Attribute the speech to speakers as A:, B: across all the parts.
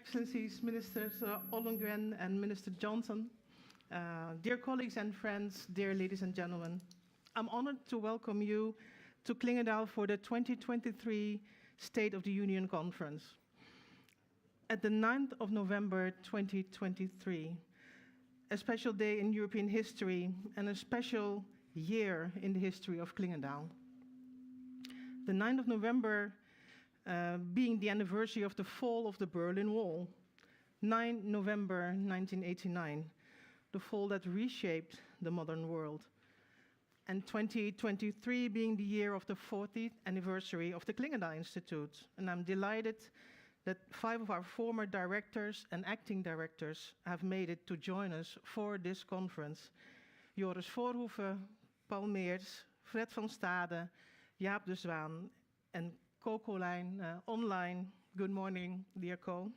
A: Excellencies, Ministers Ollongren and Minister Jonson, dear colleagues and friends, dear ladies and gentlemen, I'm honored to welcome you to Clingendael for the 2023 State of the Union Conference. At the 9th of November 2023, a special day in European history and a special year in the history of Clingendael. The 9th of November being the anniversary of the fall of the Berlin Wall, 9 November 1989, the fall that reshaped the modern world, and 2023 being the year of the 40th anniversary of the Clingendael Institute. And I'm delighted that 5 of our former directors and acting directors have made it to join us for this conference. Joris Voorhoeven, Paul Meers, Fred van Stade, Jaap de Zwaan, and Co-Colijn online. Good morning, dear Co.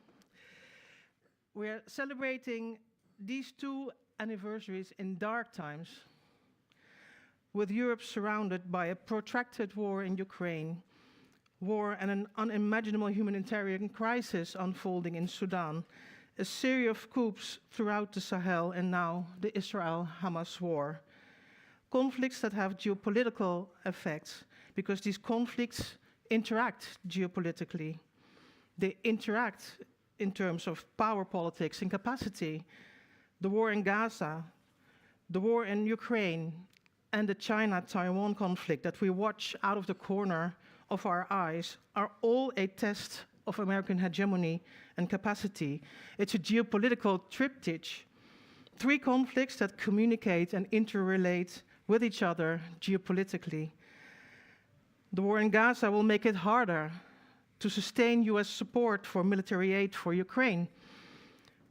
A: We're celebrating these 2 anniversaries in dark times, with Europe surrounded by a protracted war in Ukraine, war and an unimaginable humanitarian crisis unfolding in Sudan, a series of coups throughout the Sahel, and now the Israel-Hamas war. Conflicts that have geopolitical effects, because these conflicts interact geopolitically. They interact in terms of power politics and capacity. The war in Gaza, the war in Ukraine, and the China-Taiwan conflict that we watch out of the corner of our eyes are all a test of American hegemony and capacity. It's a geopolitical triptych. 3 conflicts that communicate and interrelate with each other geopolitically. The war in Gaza will make it harder to sustain US support for military aid for Ukraine.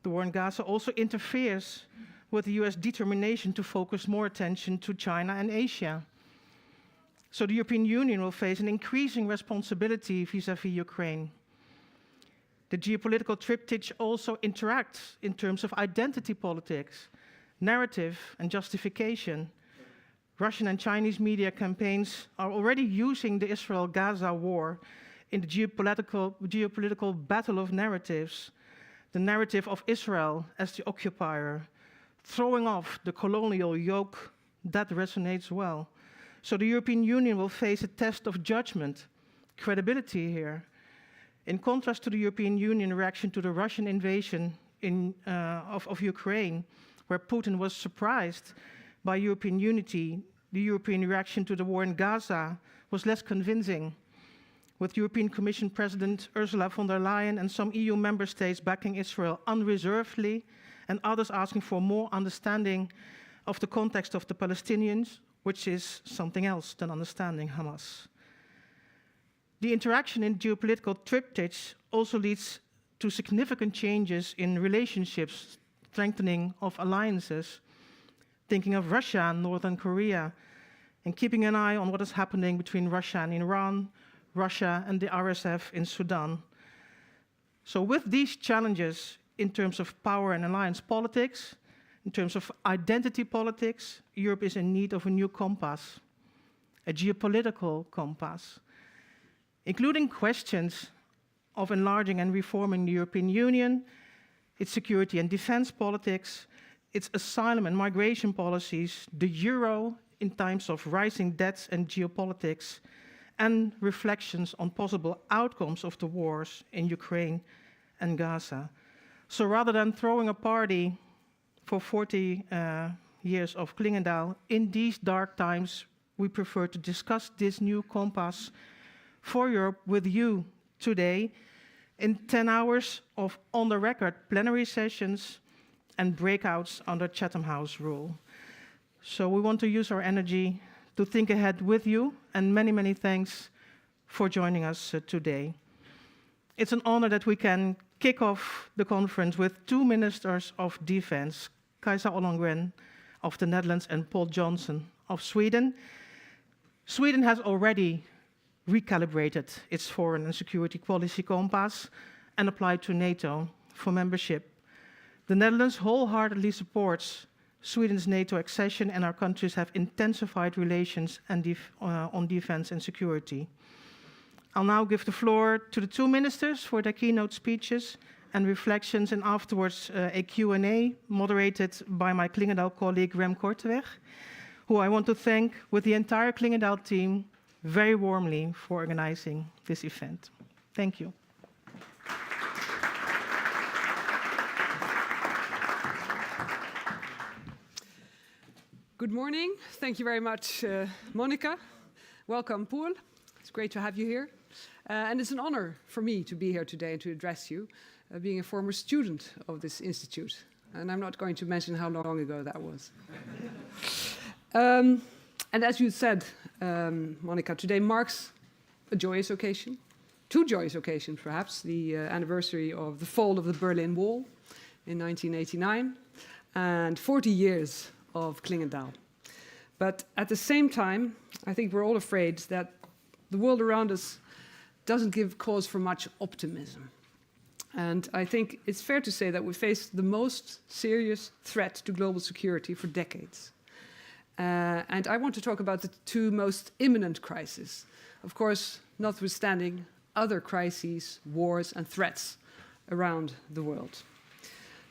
A: The war in Gaza also interferes with the US determination to focus more attention to China and Asia. So the European Union will face an increasing responsibility vis-à-vis Ukraine. The geopolitical triptych also interacts in terms of identity politics, narrative and justification. Russian and Chinese media campaigns are already using the Israel-Gaza war in the geopolitical battle of narratives, the narrative of Israel as the occupier, throwing off the colonial yoke. That resonates well. So the European Union will face a test of judgment, credibility here. In contrast to the European Union reaction to the Russian invasion of Ukraine, where Putin was surprised by European unity, the European reaction to the war in Gaza was less convincing, with European Commission President Ursula von der Leyen and some EU member states backing Israel unreservedly, and others asking for more understanding of the context of the Palestinians, which is something else than understanding Hamas. The interaction in geopolitical triptych also leads to significant changes in relationships, strengthening of alliances, thinking of Russia and Northern Korea, and keeping an eye on what is happening between Russia and Iran, Russia and the RSF in Sudan. So with these challenges in terms of power and alliance politics, in terms of identity politics, Europe is in need of a new compass, a geopolitical compass, including questions of enlarging and reforming the European Union, its security and defense politics, its asylum and migration policies, the euro in times of rising debts and geopolitics, and reflections on possible outcomes of the wars in Ukraine and Gaza. So rather than throwing a party for 40 years of Clingendael, in these dark times, we prefer to discuss this new compass for Europe with you today in 10 hours of on-the-record plenary sessions and breakouts under Chatham House rule. So we want to use our energy to think ahead with you, and many, many thanks for joining us today. It's an honor that we can kick off the conference with 2 ministers of defense, Kajsa Ollongren of the Netherlands and Paul Jonson of Sweden. Sweden has already recalibrated its foreign and security policy compass and applied to NATO for membership. The Netherlands wholeheartedly supports Sweden's NATO accession, and our countries have intensified relations on defense and security. I'll now give the floor to the 2 ministers for their keynote speeches, and reflections, and afterwards a Q&A moderated by my Clingendael colleague Rem Korteweg, who I want to thank with the entire Clingendael team very warmly for organizing this event. Thank you.
B: Good morning. Thank you very much, Monika. Welcome, Paul. It's great to have you here. And it's an honor for me to be here today and to address you, being a former student of this institute. And I'm not going to mention how long ago that was. And as you said, Monika, today marks a joyous occasion. Two joyous occasions, perhaps. The anniversary of the fall of the Berlin Wall in 1989 and 40 years of Clingendael. But at the same time, I think we're all afraid that the world around us doesn't give cause for much optimism. And I think it's fair to say that we face the most serious threat to global security for decades. And I want to talk about the two most imminent crises. Of course, notwithstanding other crises, wars, and threats around the world.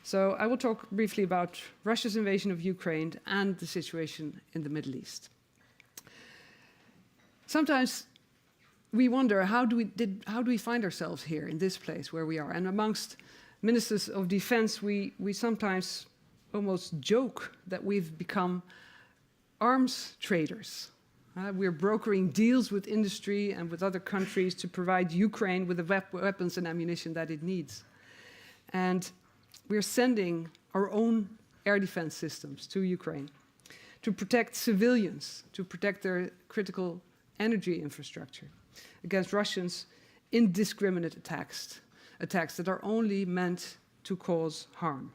B: So I will talk briefly about Russia's invasion of Ukraine and the situation in the Middle East. Sometimes we wonder, how do we find ourselves here in this place where we are? And amongst ministers of defense, we sometimes almost joke that we've become arms traders. We're brokering deals with industry and with other countries to provide Ukraine with the weapons and ammunition that it needs. And we're sending our own air defense systems to Ukraine to protect civilians, to protect their critical energy infrastructure against Russians' indiscriminate attacks that are only meant to cause harm.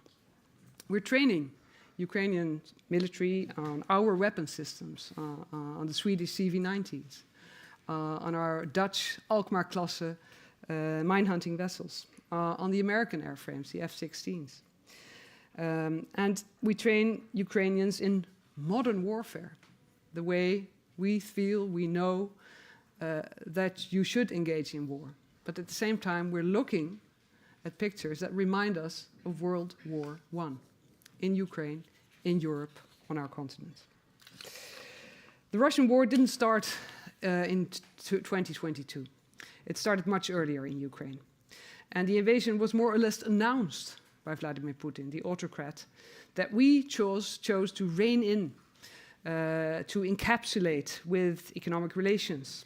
B: We're training Ukrainian military on our weapon systems, on the Swedish CV-90s, on our Dutch Alkmaar-class mine-hunting vessels, on the American airframes, the F-16s. And we train Ukrainians in modern warfare, the way we feel, we know that you should engage in war. But at the same time, we're looking at pictures that remind us of World War I in Ukraine, in Europe, on our continent. The Russian war didn't start in 2022. It started much earlier in Ukraine. And the invasion was more or less announced by Vladimir Putin, the autocrat, that we chose to rein in, to encapsulate with economic relations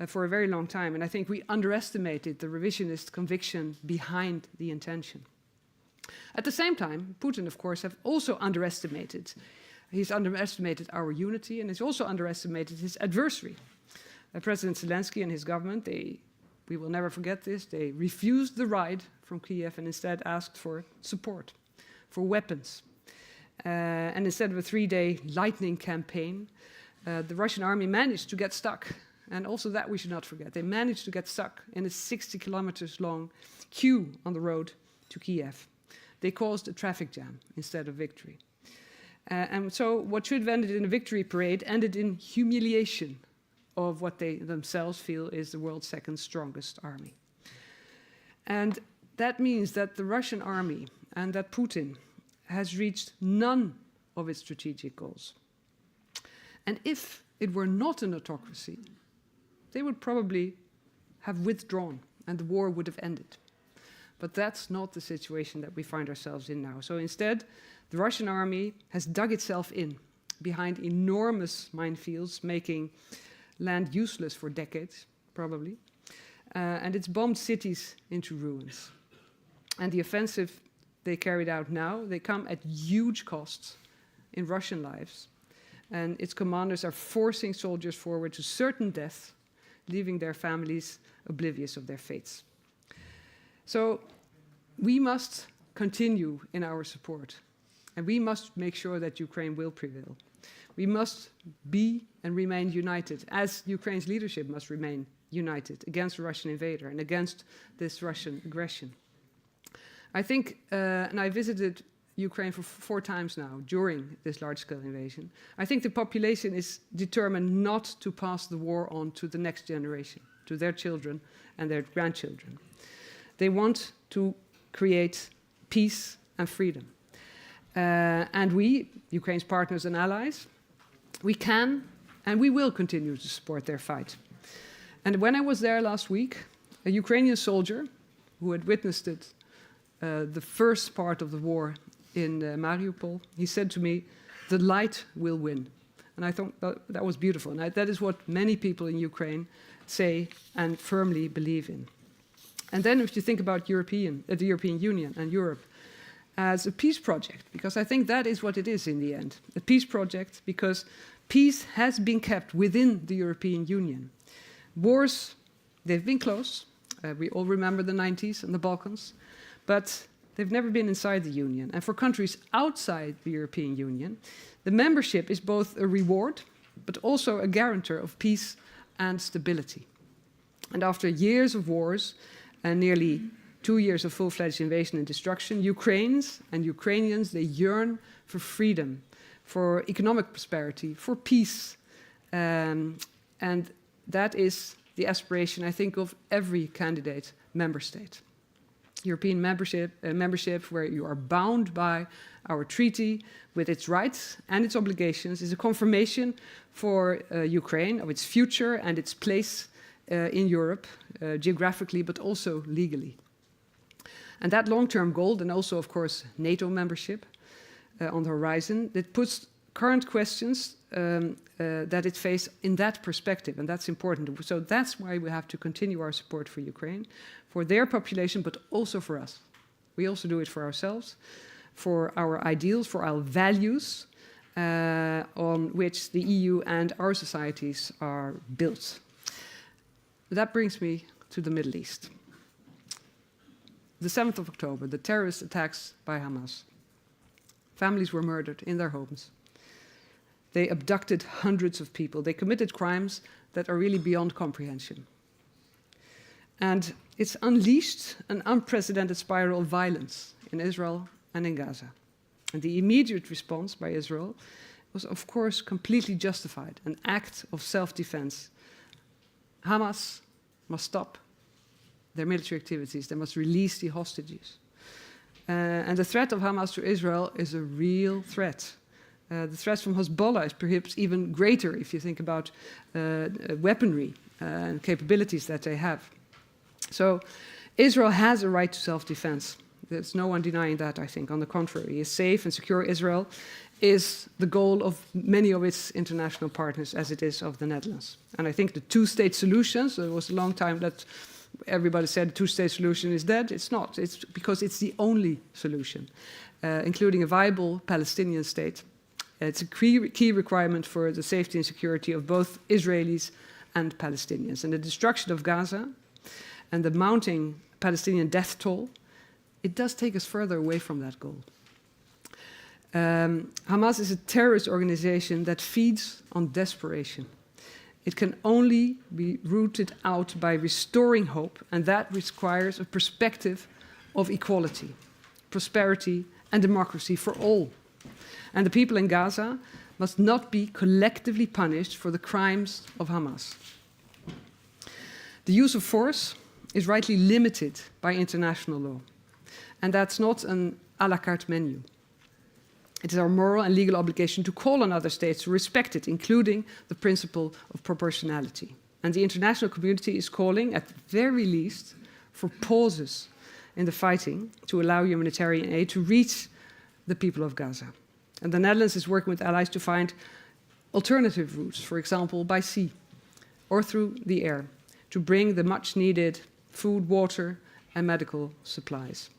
B: for a very long time. And I think we underestimated the revisionist conviction behind the intention. At the same time, Putin, of course, have also underestimated. He's underestimated our unity, and he's also underestimated his adversary. President Zelensky and his government, we will never forget this, they refused the ride from Kiev and instead asked for support, for weapons. And instead of a 3-day lightning campaign, the Russian army managed to get stuck. And also that we should not forget. They managed to get stuck in a 60 kilometers long queue on the road to Kiev. They caused a traffic jam instead of victory. And so what should have ended in a victory parade ended in humiliation of what they themselves feel is the world's second strongest army. And that means that the Russian army and that Putin has reached none of its strategic goals. And if it were not an autocracy, they would probably have withdrawn and the war would have ended. But that's not the situation that we find ourselves in now. So instead, the Russian army has dug itself in behind enormous minefields, making land useless for decades, probably. And it's bombed cities into ruins. And the offensive they carried out now, they come at huge costs in Russian lives. And its commanders are forcing soldiers forward to certain death, leaving their families oblivious of their fates. So we must continue in our support, and we must make sure that Ukraine will prevail. We must be and remain united, as Ukraine's leadership must remain united against the Russian invader and against this Russian aggression. I think, and I visited Ukraine for 4 times now during this large-scale invasion, I think the population is determined not to pass the war on to the next generation, to their children and their grandchildren. They want to create peace and freedom. And we, Ukraine's partners and allies, we can and we will continue to support their fight. And when I was there last week, a Ukrainian soldier who had witnessed it, the first part of the war in Mariupol, he said to me, "The light will win." And I thought that was beautiful. And that is what many people in Ukraine say and firmly believe in. And then if you think about the European Union and Europe as a peace project, because I think that is what it is in the end, a peace project, because peace has been kept within the European Union. Wars, they've been close. We all remember the 90s and the Balkans, but they've never been inside the Union. And for countries outside the European Union, the membership is both a reward, but also a guarantor of peace and stability. And after years of wars and nearly 2 years of full-fledged invasion and destruction, Ukrainians, they yearn for freedom, for economic prosperity, for peace. And that is the aspiration, I think, of every candidate member state. European membership, where you are bound by our treaty with its rights and its obligations, is a confirmation for Ukraine of its future and its place in Europe, geographically, but also legally. And that long-term goal, and also, of course, NATO membership on the horizon, that puts current questions that it faces in that perspective, and that's important. So that's why we have to continue our support for Ukraine, for their population, but also for us. We also do it for ourselves, for our ideals, for our values, on which the EU and our societies are built. That brings me to the Middle East. The 7th of October, the terrorist attacks by Hamas. Families were murdered in their homes. They abducted hundreds of people. They committed crimes that are really beyond comprehension. And it's unleashed an unprecedented spiral of violence in Israel and in Gaza. And the immediate response by Israel was, of course, completely justified, an act of self-defense. Hamas must stop their military activities. They must release the hostages. And the threat of Hamas to Israel is a real threat. The threat from Hezbollah is perhaps even greater if you think about weaponry and capabilities that they have. So Israel has a right to self-defense. There's no one denying that, I think. On the contrary, a safe and secure Israel is the goal of many of its international partners, as it is of the Netherlands. And I think the two-state solution, so it was a long time that everybody said the two-state solution is dead. It's not. It's because it's the only solution, including a viable Palestinian state. It's a key requirement for the safety and security of both Israelis and Palestinians. And the destruction of Gaza and the mounting Palestinian death toll, it does take us further away from that goal. Hamas is a terrorist organization that feeds on desperation. It can only be rooted out by restoring hope, and that requires a perspective of equality, prosperity, and democracy for all. And the people in Gaza must not be collectively punished for the crimes of Hamas. The use of force is rightly limited by international law, and that's not an à la carte menu. It is our moral and legal obligation to call on other states to respect it, including the principle of proportionality. And the international community is calling, at the very least, for pauses in the fighting to allow humanitarian aid to reach the people of Gaza. And the Netherlands is working with allies to find alternative routes, for example, by sea or through the air, to bring the much-needed food, water, and medical supplies.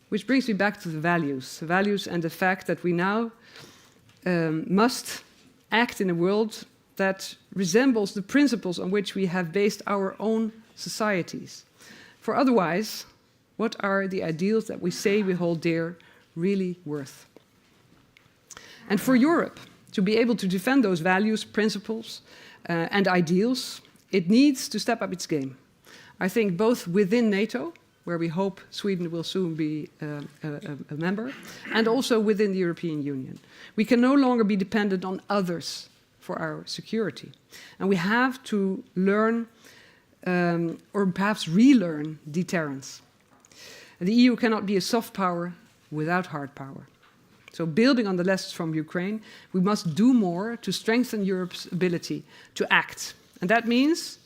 B: Which brings me back to the values and the fact that we now must act in a world that resembles the principles on which we have based our own societies. For otherwise, what are the ideals that we say we hold dear really worth? And for Europe to be able to defend those values, principles, and ideals, it needs to step up its game. I think both within NATO, where we hope Sweden will soon be a member, and also within the European Union. We can no longer be dependent on others for our security. And we have to learn, or perhaps relearn, deterrence. The EU cannot be a soft power without hard power. So building on the lessons from Ukraine, we must do more to strengthen Europe's ability to act. And that means,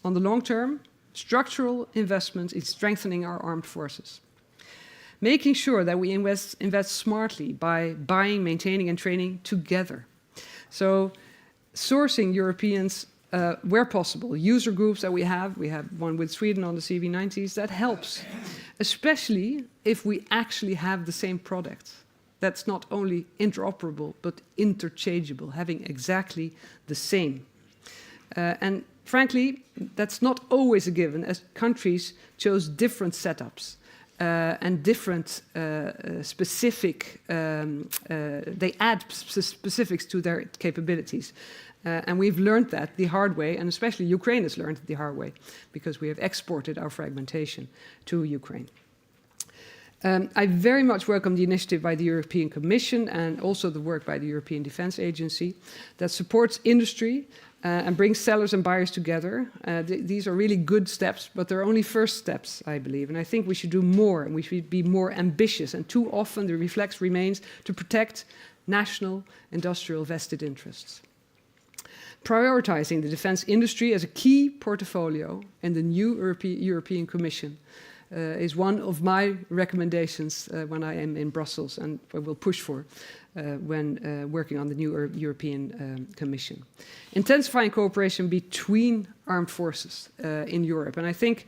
B: on the long term, structural investment in strengthening our armed forces. Making sure that we invest smartly by buying, maintaining and training together. So sourcing Europeans where possible. User groups that we have one with Sweden on the CV90s, that helps. Especially if we actually have the same product. That's not only interoperable, but interchangeable, having exactly the same. And frankly, that's not always a given, as countries chose different setups and different specific, they add specifics to their capabilities. And we've learned that the hard way, and especially Ukraine has learned it the hard way, because we have exported our fragmentation to Ukraine. I very much welcome the initiative by the European Commission and also the work by the European Defence Agency that supports industry and brings sellers and buyers together. These are really good steps, but they're only first steps, I believe. And I think we should do more, and we should be more ambitious. And too often the reflex remains to protect national industrial vested interests. Prioritizing the defence industry as a key portfolio in the new European Commission is one of my recommendations when I am in Brussels, and I will push for when working on the new European Commission. Intensifying cooperation between armed forces in Europe. And I think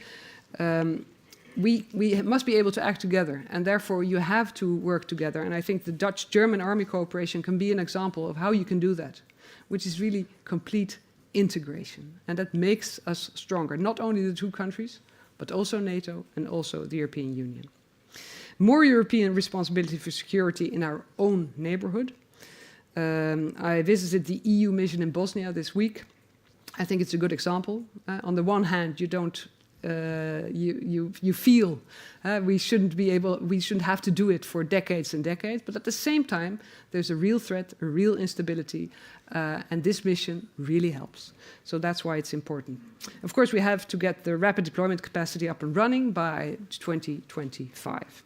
B: we must be able to act together, and therefore you have to work together. And I think the Dutch-German army cooperation can be an example of how you can do that, which is really complete integration. And that makes us stronger, not only the two countries, but also NATO and also the European Union. More European responsibility for security in our own neighborhood. I visited the EU mission in Bosnia this week. I think it's a good example. On the one hand, you don't, you feel we shouldn't have to do it for decades and decades, but at the same time, there's a real threat, a real instability, and this mission really helps. So that's why it's important. Of course, we have to get the rapid deployment capacity up and running by 2025.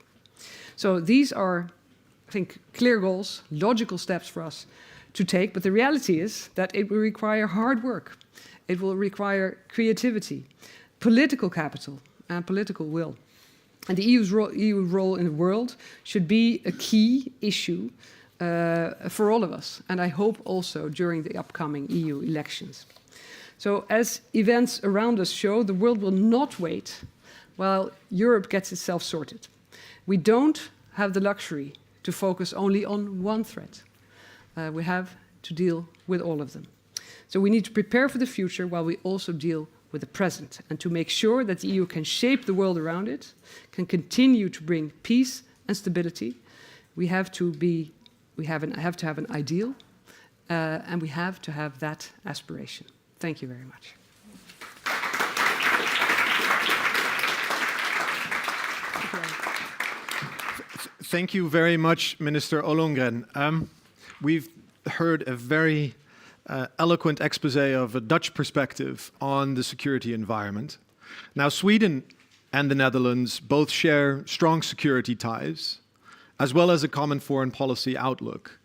B: So these are, I think, clear goals, logical steps for us to take, but the reality is that it will require hard work. It will require creativity, political capital, and political will. And the EU role in the world should be a key issue for all of us, and I hope also during the upcoming EU elections. So as events around us show, the world will not wait while Europe gets itself sorted. We don't have the luxury to focus only on one threat. We have to deal with all of them. So we need to prepare for the future while we also deal with the present, and to make sure that the EU can shape the world around it, can continue to bring peace and stability. We have to have an ideal, and we have to have that aspiration. Thank you very much.
C: Thank you very much, Minister Ollongren. We've heard a very eloquent expose of a Dutch perspective on the security environment. Now, Sweden and the Netherlands both share strong security ties, as well as a common foreign policy outlook.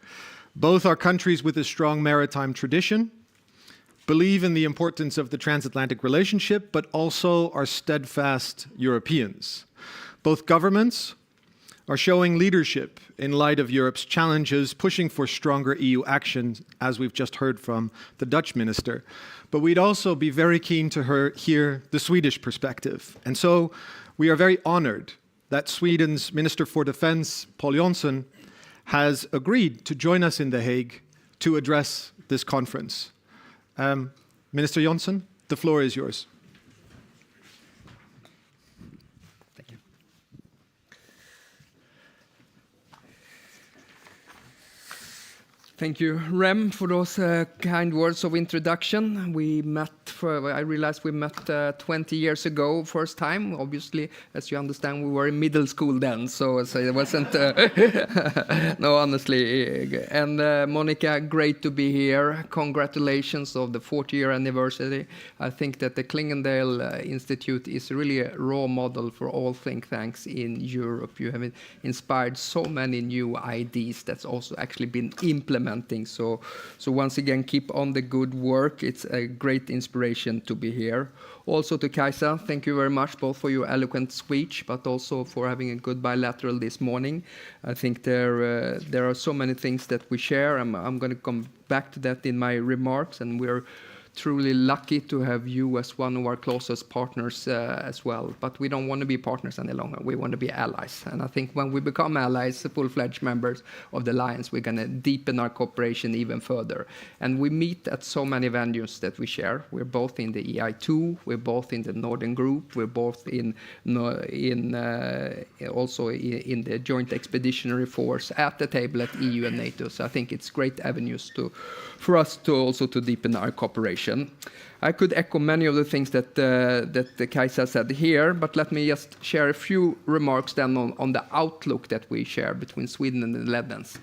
C: Both are countries with a strong maritime tradition, believe in the importance of the transatlantic relationship, but also are steadfast Europeans. Both governments are showing leadership in light of Europe's challenges, pushing for stronger EU action, as we've just heard from the Dutch minister. But we'd also be very keen to hear the Swedish perspective. And so we are very honored that Sweden's Minister for Defense, Paul Jonson, has agreed to join us in The Hague to address this conference. Minister Jonson, the floor is yours.
D: Thank you, Rem, for those kind words of introduction. We met, I realized we met 20 years ago, first time. Obviously, as you understand, we were in middle school then, so it wasn't, no, honestly. And Monika, great to be here. Congratulations of the 40-year anniversary. I think that the Clingendael Institute is really a role model for all think tanks in Europe. You have inspired so many new ideas that's also actually been implemented. So once again, keep on the good work. It's a great inspiration to be here. Also to Kajsa, thank you very much, both for your eloquent speech, but also for having a good bilateral this morning. I think there are so many things that we share. I'm going to come back to that in my remarks, and we're truly lucky to have you as one of our closest partners as well. But we don't want to be partners any longer. We want to be allies. And I think when we become allies, full-fledged members of the Alliance, we're going to deepen our cooperation even further. And we meet at so many venues that we share. We're both in the EI2, we're both in the Northern Group, we're both also in the Joint Expeditionary Force at the table at EU and NATO. So I think it's great avenues for us to also to deepen our cooperation. I could echo many of the things that Kajsa said here, but let me just share a few remarks then on the outlook that we share between Sweden and the Netherlands.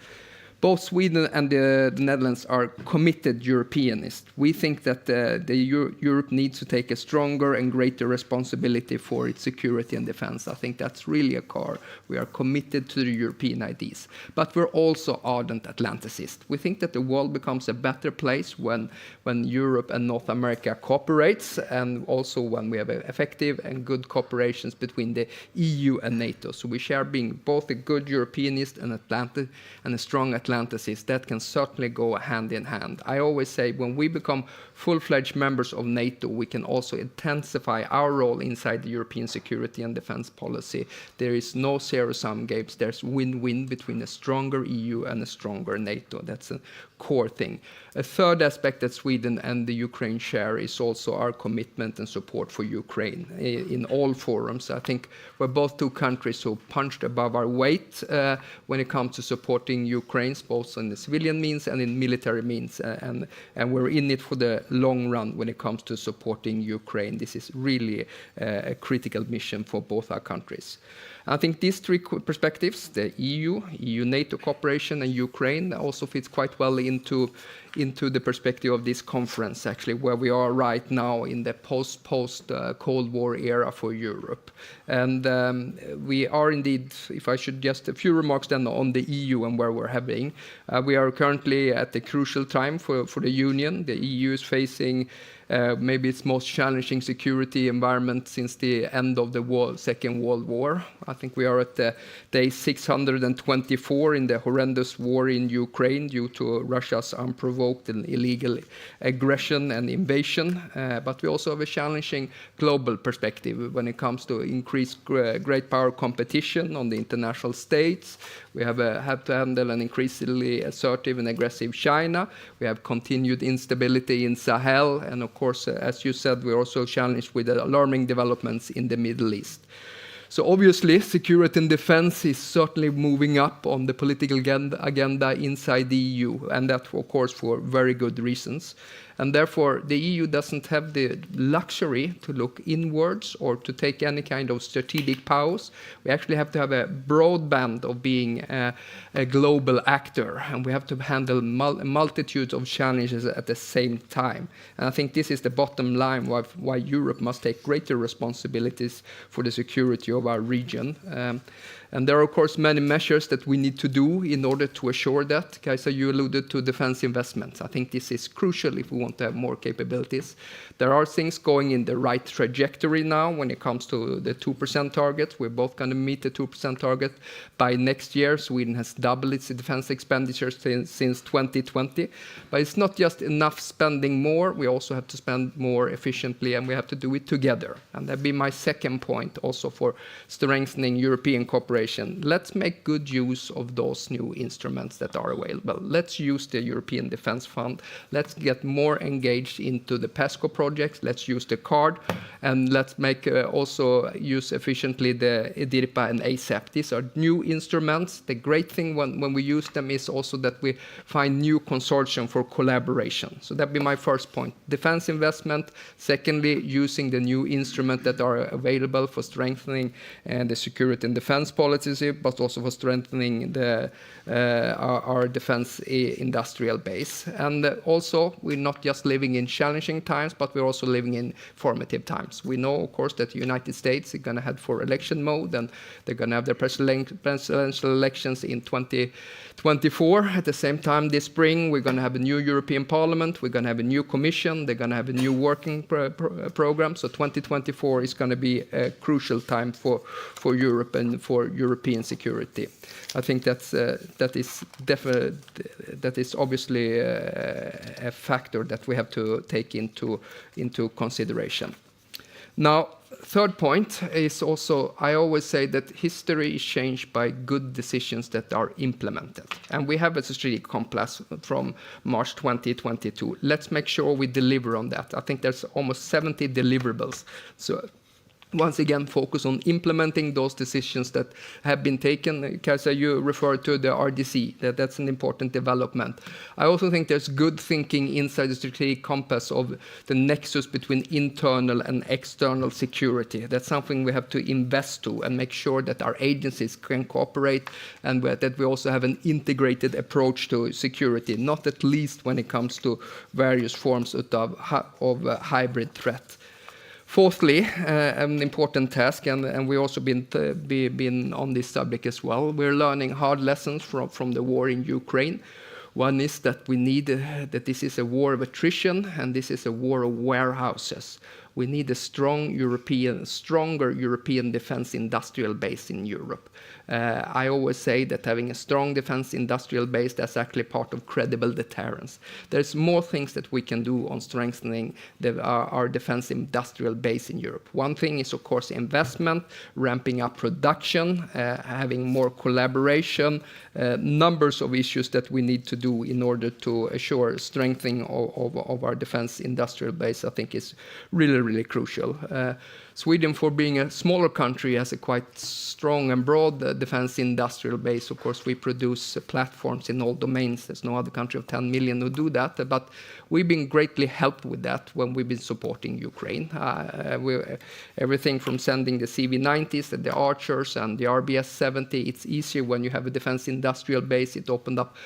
D: Both Sweden and the Netherlands are committed Europeanists. We think that Europe needs to take a stronger and greater responsibility for its security and defense. I think that's really a core. We are committed to the European ideas. But we're also ardent Atlanticists. We think that the world becomes a better place when Europe and North America cooperates, and also when we have effective and good cooperations between the EU and NATO. So we share being both a good Europeanist and a strong Atlanticist. That can certainly go hand in hand. I always say when we become full-fledged members of NATO, we can also intensify our role inside the European security and defense policy. There is no zero-sum games. There's win-win between a stronger EU and a stronger NATO. That's a core thing. A third aspect that Sweden and the Ukraine share is also our commitment and support for Ukraine in all forums. I think we're both two countries who punched above our weight when it comes to supporting Ukraine, both in the civilian means and in military means, and we're in it for the long run when it comes to supporting Ukraine. This is really a critical mission for both our countries. I think these three perspectives, the EU-NATO cooperation, and Ukraine, also fits quite well into the perspective of this conference, actually, where we are right now in the post-Cold War era for Europe. And we are indeed, if I should just a few remarks then on the EU and where we're heading. We are currently at a crucial time for the Union. The EU is facing maybe its most challenging security environment since the end of the Second World War. I think we are at day 624 in the horrendous war in Ukraine due to Russia's unprovoked and illegal aggression and invasion. But we also have a challenging global perspective when it comes to increased great power competition on the international stage. We have to handle an increasingly assertive and aggressive China. We have continued instability in Sahel. And of course, as you said, we're also challenged with the alarming developments in the Middle East. So obviously, security and defense is certainly moving up on the political agenda inside the EU, and that, of course, for very good reasons. And therefore, the EU doesn't have the luxury to look inwards or to take any kind of strategic powers. We actually have to have a broad band of being a global actor, and we have to handle multitudes of challenges at the same time. And I think this is the bottom line why Europe must take greater responsibilities for the security of our region. And there are, of course, many measures that we need to do in order to assure that. Kajsa, you alluded to defense investments. I think this is crucial if we want to have more capabilities. There are things going in the right trajectory now when it comes to the 2% target. We're both going to meet the 2% target by next year. Sweden has doubled its defense expenditures since 2020. But it's not just enough spending more. We also have to spend more efficiently, and we have to do it together. And that'd be my second point also for strengthening European cooperation consideration. Let's make good use of those new instruments that are available. Let's use the European Defence Fund. Let's get more engaged into the PESCO projects. Let's use the card, and let's make also use efficiently the EDIRPA and ASEP. These are new instruments. The great thing when we use them is also that we find new consortium for collaboration. So that'd be my first point. Defense investment. Secondly, using the new instruments that are available for strengthening the security and defense policy, but also for strengthening our defense industrial base. And also, we're not just living in challenging times, but we're also living in formative times. We know, of course, that the United States is going to head for election mode, and they're going to have their presidential elections in 2024. At the same time, this spring, we're going to have a new European Parliament, we're going to have a new Commission, they're going to have a new working program. So 2024 is going to be a crucial time for Europe and for European security. I think that is obviously a factor that we have to take into consideration. Now, third point is also, I always say that history is changed by good decisions that are implemented. And we have a strategic compass from March 2022. Let's make sure we deliver on that. I think there's almost 70 deliverables. So once again, focus on implementing those decisions that have been taken. Kajsa, you referred to the RDC, that's an important development. I also think there's good thinking inside the strategic compass of the nexus between internal and external security. That's something we have to invest to and make sure that our agencies can cooperate and that we also have an integrated approach to security, not at least when it comes to various forms of hybrid threat. Fourthly, an important task, and we've also been on this subject as well. We're learning hard lessons from the war in Ukraine. One is that we need that this is a war of attrition, and this is a war of warehouses. We need a stronger European defense industrial base in Europe. I always say that having a strong defense industrial base, that's actually part of credible deterrence. There's more things that we can do on strengthening our defense industrial base in Europe. One thing is, of course, investment, ramping up production, having more collaboration, numbers of issues that we need to do in order to assure strengthening of our defense industrial base, I think is really, really crucial. Sweden, for being a smaller country, has a quite strong and broad defense industrial base. Of course, we produce platforms in all domains. There's no other country of 10 million who do that, but we've been greatly helped with that when we've been supporting Ukraine. Everything from sending the CV-90s and the Archers and the RBS-70, it's easier when you have a defense industrial base. It opened up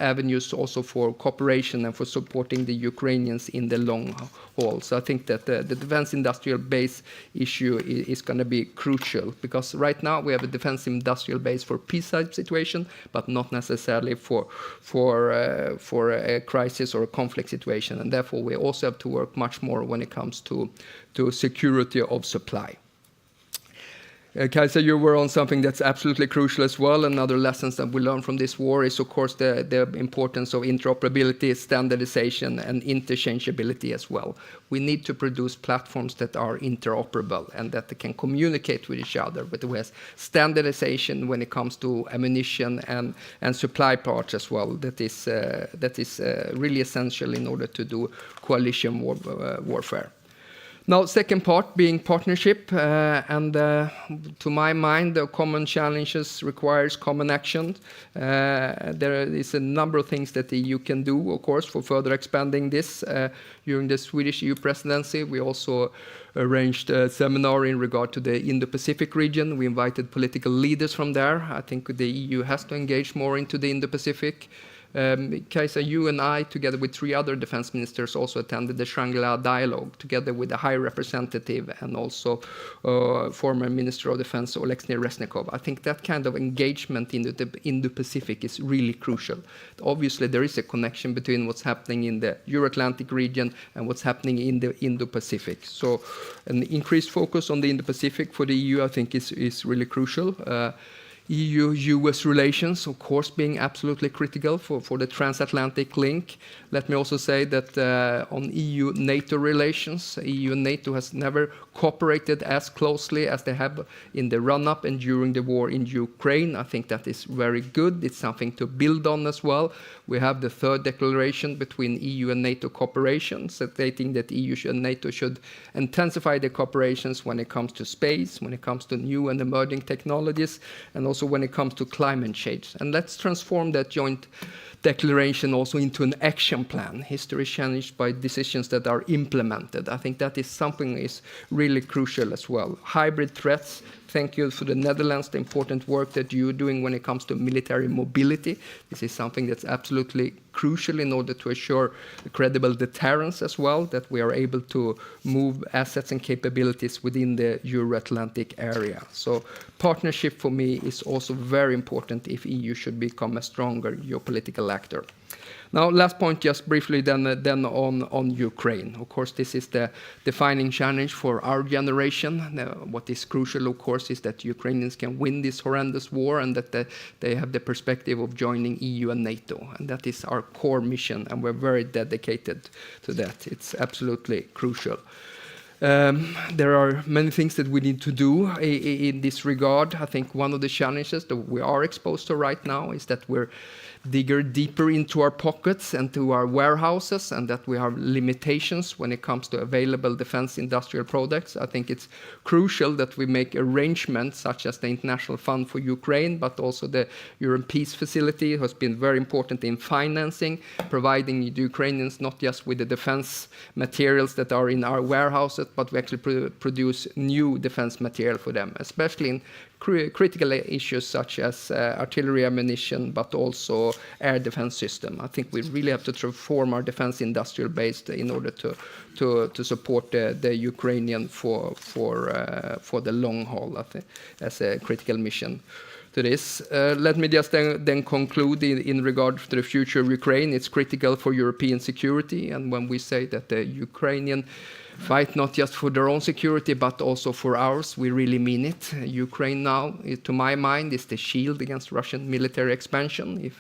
D: avenues also for cooperation and for supporting the Ukrainians in the long haul. So I think that the defense industrial base issue is going to be crucial, because right now we have a defense industrial base for peace-type situation, but not necessarily for a crisis or a conflict situation. And therefore, we also have to work much more when it comes to security of supply. Kajsa, you were on something that's absolutely crucial as well. Another lessons that we learned from this war is, of course, the importance of interoperability, standardization, and interchangeability as well. We need to produce platforms that are interoperable and that they can communicate with each other, but with standardization when it comes to ammunition and supply parts as well. That is really essential in order to do coalition warfare. Now, second part being partnership, to my mind, the common challenges requires common action. There is a number of things that the EU can do, of course, for further expanding this. During the Swedish EU presidency, we also arranged a seminar in regard to the Indo-Pacific region. We invited political leaders from there. I think the EU has to engage more into the Indo-Pacific. Kajsa, you and I, together with 3 other defense ministers, also attended the Shangri-La Dialogue, together with the High Representative and also former Minister of Defense Oleksiy Reznikov. I think that kind of engagement in the Indo-Pacific is really crucial. Obviously, there is a connection between what's happening in the Euro-Atlantic region and what's happening in the Indo-Pacific. So an increased focus on the Indo-Pacific for the EU, I think, is really crucial. EU-US relations, of course, being absolutely critical for the transatlantic link. Let me also say that on EU-NATO relations, EU and NATO has never cooperated as closely as they have in the run-up and during the war in Ukraine. I think that is very good. It's something to build on as well. We have the third declaration between EU and NATO cooperation, stating that EU and NATO should intensify their cooperations when it comes to space, when it comes to new and emerging technologies, and also when it comes to climate change. And let's transform that joint declaration also into an action plan. History is changed by decisions that are implemented. I think that is something is really crucial as well. Hybrid threats. Thank you for the Netherlands, the important work that you're doing when it comes to military mobility. This is something that's absolutely crucial in order to assure credible deterrence as well, that we are able to move assets and capabilities within the Euro-Atlantic area. So partnership for me is also very important if EU should become a stronger geopolitical actor. Now, last point, just briefly then on Ukraine. Of course, this is the defining challenge for our generation. What is crucial, of course, is that Ukrainians can win this horrendous war and that they have the perspective of joining EU and NATO. And that is our core mission, and we're very dedicated to that. It's absolutely crucial. There are many things that we need to do in this regard. I think one of the challenges that we are exposed to right now is that we're digger deeper into our pockets and to our warehouses, and that we have limitations when it comes to available defense industrial products. I think it's crucial that we make arrangements such as the International Fund for Ukraine, but also the European Peace Facility has been very important in financing, providing the Ukrainians not just with the defense materials that are in our warehouses, but we actually produce new defense material for them, especially in critical issues such as artillery ammunition, but also air defense system. I think we really have to transform our defense industrial base in order to support the Ukrainian for the long haul as a critical mission to this. Let me just then conclude in regard to the future of Ukraine. It's critical for European security, and when we say that the Ukrainian fight not just for their own security, but also for ours, we really mean it. Ukraine now, to my mind, is the shield against Russian military expansion.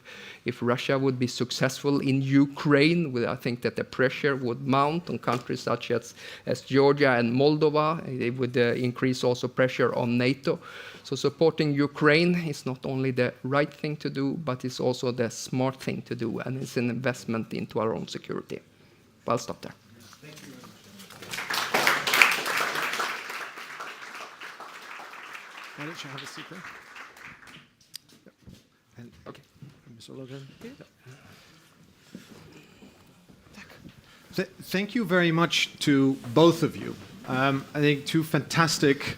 D: If Russia would be successful in Ukraine, I think that the pressure would mount on countries such as Georgia and Moldova. It would increase also pressure on NATO. So supporting Ukraine is not only the right thing to do, but it's also the smart thing to do, and it's an investment into our own security. I'll stop there.
C: Thank you very much. Why don't you have a seat there? Yep. And, okay. Ms. Ollongren. Thank you very much to both of you. I think two fantastic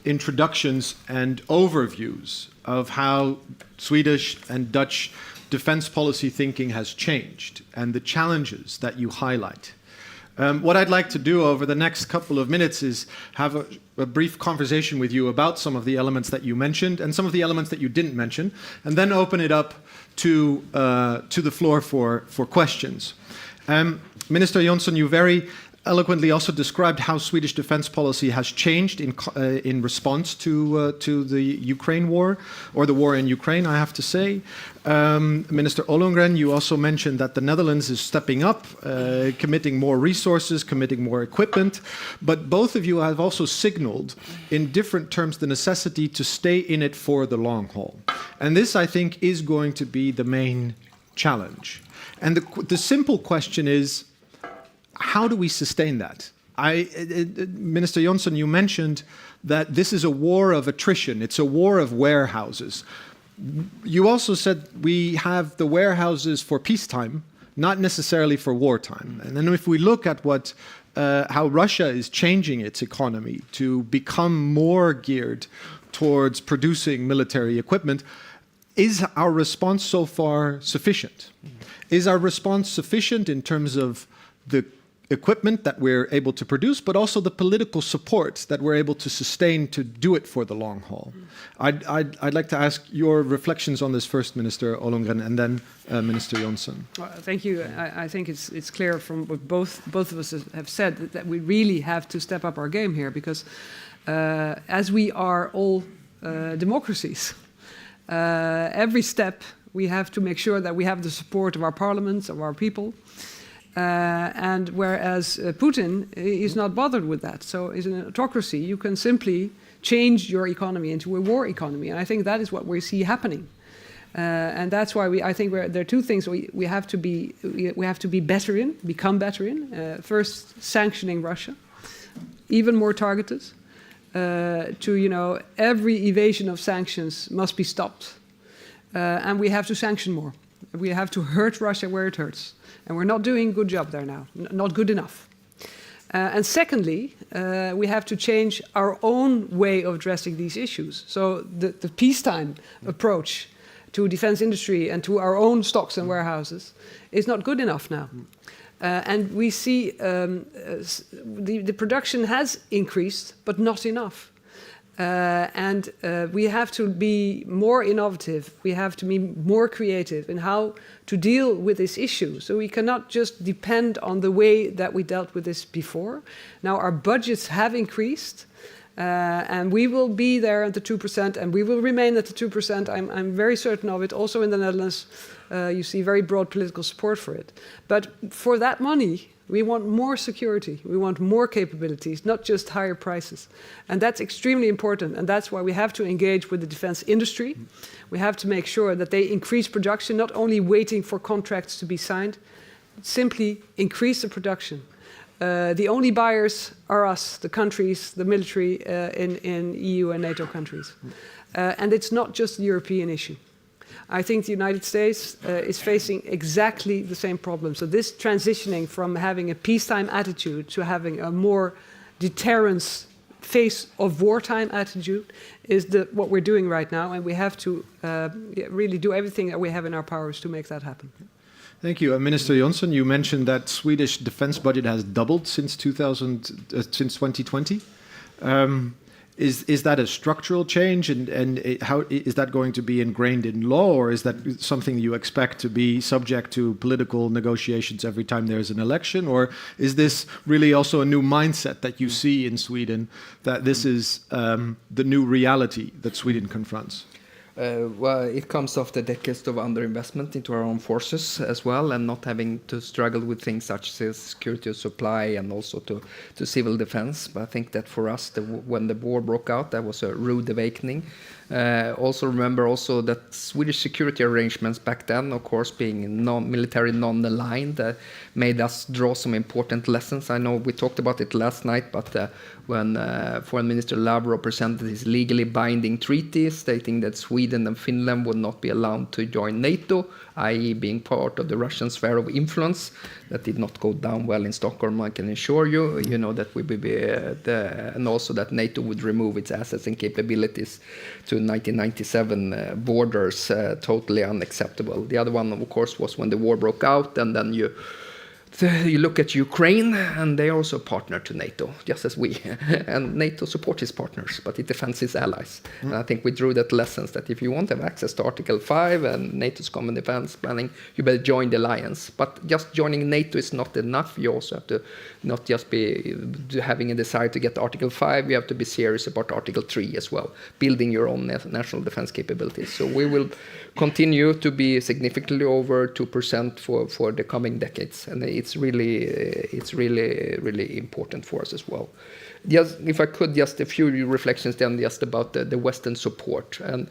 C: introductions and overviews of how Swedish and Dutch defense policy thinking has changed and the challenges that you highlight. What I'd like to do over the next couple of minutes is have a brief conversation with you about some of the elements that you mentioned and some of the elements that you didn't mention, and then open it up to the floor for questions. Minister Jonson, you very eloquently also described how Swedish defense policy has changed in response to the Ukraine war, or the war in Ukraine, I have to say. Minister Ollongren, you also mentioned that the Netherlands is stepping up, committing more resources, committing more equipment, but both of you have also signaled in different terms the necessity to stay in it for the long haul. And this, I think, is going to be the main challenge. And the simple question is, how do we sustain that? Minister Jonson, you mentioned that this is a war of attrition. It's a war of warehouses. You also said we have the warehouses for peacetime, not necessarily for wartime. And then if we look at how Russia is changing its economy to become more geared towards producing military equipment, is our response so far sufficient? Is our response sufficient in terms of the equipment that we're able to produce, but also the political support that we're able to sustain to do it for the long haul? I'd like to ask your reflections on this first, Minister Ollongren, and then Minister Jonson.
B: Well, thank you. I think it's clear from what both of us have said that we really have to step up our game here, because as we are all democracies, every step we have to make sure that we have the support of our parliaments, of our people. And whereas Putin is not bothered with that. So in an autocracy, you can simply change your economy into a war economy. And I think that is what we see happening. And that's why I think there are two things we have to be better in, become better in. First, sanctioning Russia, even more targeted. Every evasion of sanctions must be stopped. And we have to sanction more. We have to hurt Russia where it hurts. And we're not doing a good job there now, not good enough. And secondly, we have to change our own way of addressing these issues. So the peacetime approach to defense industry and to our own stocks and warehouses is not good enough now. And we see the production has increased, but not enough. And we have to be more innovative. We have to be more creative in how to deal with this issue. So we cannot just depend on the way that we dealt with this before. Now our budgets have increased. And we will be there at the 2%, and we will remain at the 2%. I'm very certain of it. Also in the Netherlands, you see very broad political support for it. But for that money, we want more security. We want more capabilities, not just higher prices. And that's extremely important. And that's why we have to engage with the defense industry. We have to make sure that they increase production, not only waiting for contracts to be signed, simply increase the production. The only buyers are us, the countries, the military in EU and NATO countries. And it's not just a European issue. I think the United States is facing exactly the same problem. So this transitioning from having a peacetime attitude to having a more deterrence face of wartime attitude is what we're doing right now. And we have to really do everything that we have in our powers to make that happen.
C: Thank you. Minister Jonson, you mentioned that Swedish defense budget has doubled since 2020. Is that a structural change, and how is that going to be ingrained in law, or is that something you expect to be subject to political negotiations every time there's an election, or is this really also a new mindset that you see in Sweden, that this is the new reality that Sweden confronts?
D: Well, it comes after decades of underinvestment into our own forces as well, and not having to struggle with things such as security of supply and also to civil defense. But I think that for us, when the war broke out, that was a rude awakening. Also remember also that Swedish security arrangements back then, of course, being military non-aligned, made us draw some important lessons. I know we talked about it last night, but when Foreign Minister Lavrov presented his legally binding treaty stating that Sweden and Finland would not be allowed to join NATO, i.e. being part of the Russian sphere of influence, that did not go down well in Stockholm, I can assure you. You know that we would be, and also that NATO would remove its assets and capabilities to 1997 borders, totally unacceptable. The other one, of course, was when the war broke out, and then you look at Ukraine, and they are also a partner to NATO, just as we. And NATO supports its partners, but it defends its allies. And I think we drew that lessons that if you want to have access to Article 5 and NATO's common defense planning, you better join the alliance. But just joining NATO is not enough. You also have to not just be having a desire to get Article 5, you have to be serious about Article 3 as well, building your own national defense capabilities. So we will continue to be significantly over 2% for the coming decades, and it's really important for us as well. Just, if I could, just a few reflections then just about the Western support. And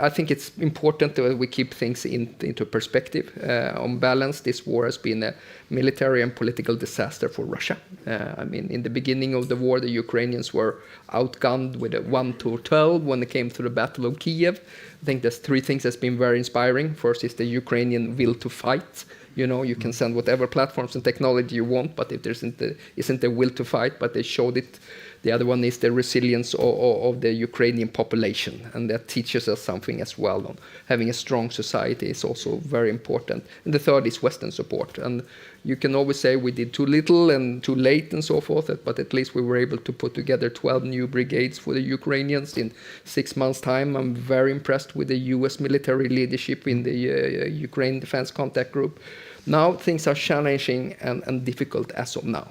D: I think it's important that we keep things into perspective. On balance, this war has been a military and political disaster for Russia. I mean, in the beginning of the war, the Ukrainians were outgunned with a 1-12 when it came to the Battle of Kiev. I think there's three things that's been very inspiring. First is the Ukrainian will to fight. You know, you can send whatever platforms and technology you want, but if there isn't the will to fight, but they showed it. The other one is the resilience of the Ukrainian population, and that teaches us something as well. On having a strong society is also very important. And the third is Western support. And you can always say we did too little and too late and so forth, but at least we were able to put together 12 new brigades for the Ukrainians in 6 months' time. I'm very impressed with the US military leadership in the Ukraine Defense Contact Group. Now things are challenging and difficult as of now.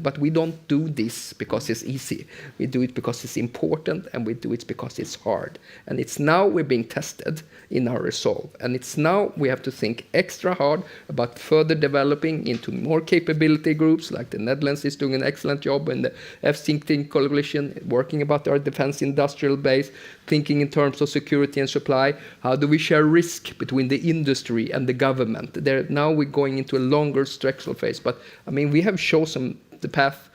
D: But we don't do this because it's easy. We do it because it's important, and we do it because it's hard. And it's now we're being tested in our resolve. And it's now we have to think extra hard about further developing into more capability groups, like the Netherlands is doing an excellent job, and the F-16 coalition, working about our defense industrial base, thinking in terms of security and supply. How do we share risk between the industry and the government? Now we're going into a longer structural phase. But I mean, we have chosen the path.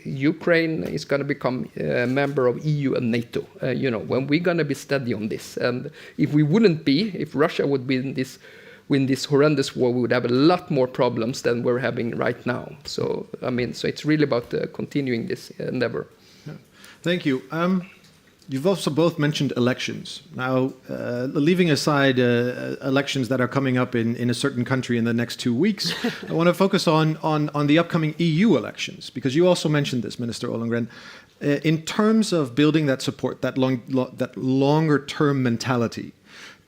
D: Ukraine is going to become a member of EU and NATO. When we're going to be steady on this, and if we wouldn't be, if Russia would win this horrendous war, we would have a lot more problems than we're having right now. So so it's really about continuing this endeavor.
C: Yeah. Thank you. You've also both mentioned elections. Now, leaving aside elections that are coming up in a certain country in the next 2 weeks, I want to focus on the upcoming EU elections, because you also mentioned this, Minister Ollongren. In terms of building that support, that longer-term mentality,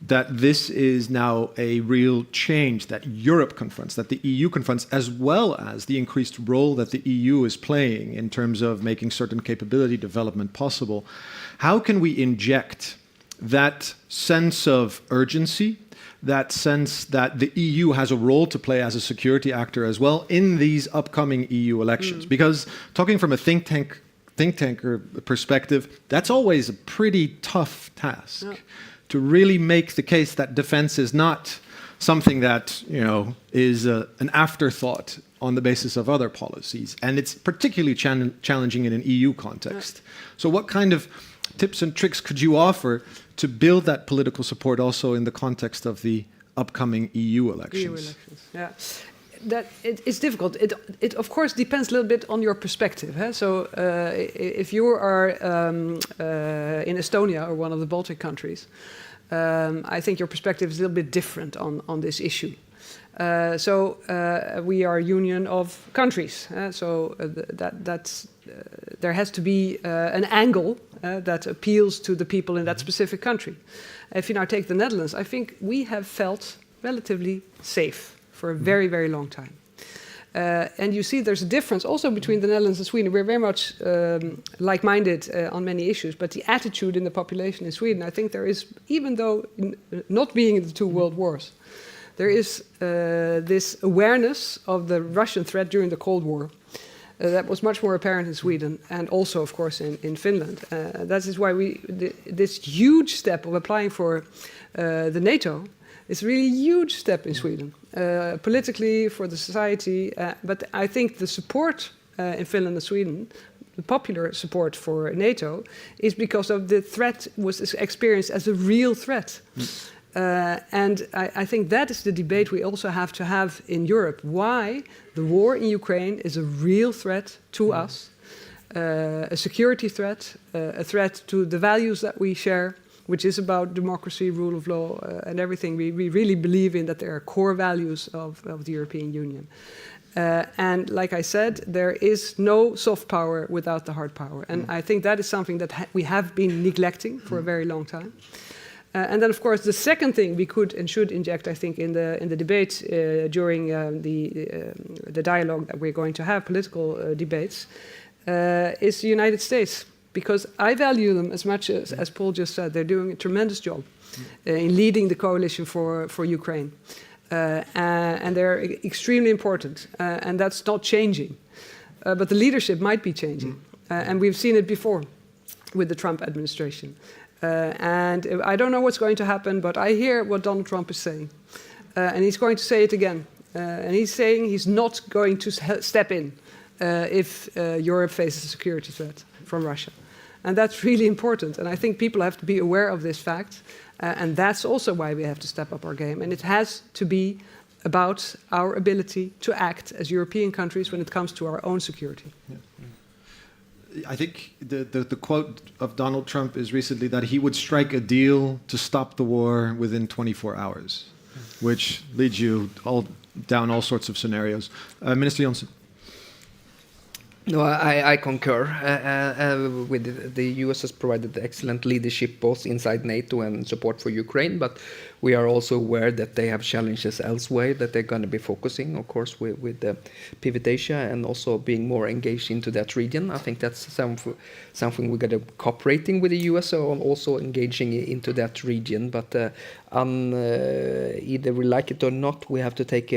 C: that this is now a real change that Europe confronts, that the EU confronts, as well as the increased role that the EU is playing in terms of making certain capability development possible. How can we inject that sense of urgency, that sense that the EU has a role to play as a security actor as well in these upcoming EU elections? Because talking from a think tanker perspective, that's always a pretty tough task. Yeah. To really make the case that defense is not something that is an afterthought on the basis of other policies, and it's particularly challenging in an EU context. Yeah. So what kind of tips and tricks could you offer to build that political support also in the context of the upcoming EU elections?
B: Yeah. It's difficult. It of course depends a little bit on your perspective. So if you are in Estonia or one of the Baltic countries, I think your perspective is a little bit different on this issue. We are a union of countries. There has to be an angle that appeals to the people in that specific country. If you now take the Netherlands, I think we have felt relatively safe for a very, very long time. And you see there's a difference also between the Netherlands and Sweden. We're very much like-minded on many issues, but the attitude in the population in Sweden, I think there is, even though not being in the two world wars, there is this awareness of the Russian threat during the Cold War that was much more apparent in Sweden, and also, of course, in Finland. That is why this huge step of applying for the NATO is really a huge step in Sweden. Politically, for the society, but I think the support in Finland and Sweden, the popular support for NATO, is because of the threat was experienced as a real threat. And I think that is the debate we also have to have in Europe. Why the war in Ukraine is a real threat to us, a security threat, a threat to the values that we share, which is about democracy, rule of law, and everything. We really believe in that there are core values of the European Union. And like I said, there is no soft power without the hard power. And I think that is something that we have been neglecting for a very long time. And then, of course, the second thing we could and should inject, I think, in the debate during the dialogue that we're going to have, political debates, is the United States. Because I value them as much as Paul just said. They're doing a tremendous job in leading the coalition for Ukraine. And they're extremely important. And that's not changing. But the leadership might be changing. And we've seen it before with the Trump administration. And I don't know what's going to happen, but I hear what Donald Trump is saying. And he's going to say it again. And he's saying he's not going to step in if Europe faces a security threat from Russia. And that's really important. And I think people have to be aware of this fact. And that's also why we have to step up our game. And it has to be about our ability to act as European countries when it comes to our own security.
C: Yeah. I think the quote of Donald Trump is recently that he would strike a deal to stop the war within 24 hours, which leads you down all sorts of scenarios. Minister Jonson.
D: No, I concur. The US has provided excellent leadership both inside NATO and support for Ukraine, but we are also aware that they have challenges elsewhere that they're going to be focusing, of course, with the Pivot Asia and also being more engaged into that region. I think that's something we're going to cooperating with the US, so also engaging into that region. But either we like it or not, we have to take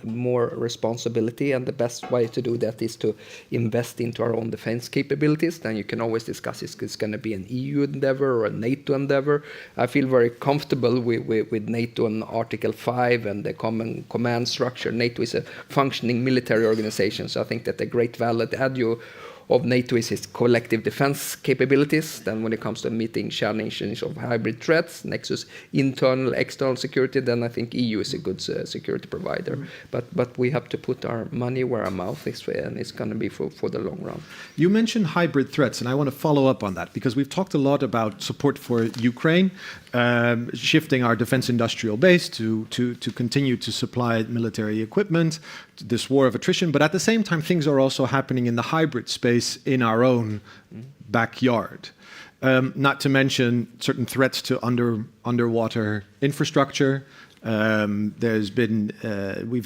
D: more responsibility, and the best way to do that is to invest into our own defense capabilities. Then you can always discuss if it's going to be an EU endeavor or a NATO endeavor. I feel very comfortable with NATO and Article 5 and the common command structure. NATO is a functioning military organization, so I think that the great valid value of NATO is its collective defense capabilities. Then when it comes to meeting challenges of hybrid threats, nexus internal, external security, then I think EU is a good security provider. But we have to put our money where our mouth is, and it's going to be for the long run.
C: You mentioned hybrid threats, and I want to follow up on that because we've talked a lot about support for Ukraine, shifting our defense industrial base to continue to supply military equipment, this war of attrition. But at the same time, things are also happening in the hybrid space in our own backyard. Not to mention certain threats to underwater infrastructure. We've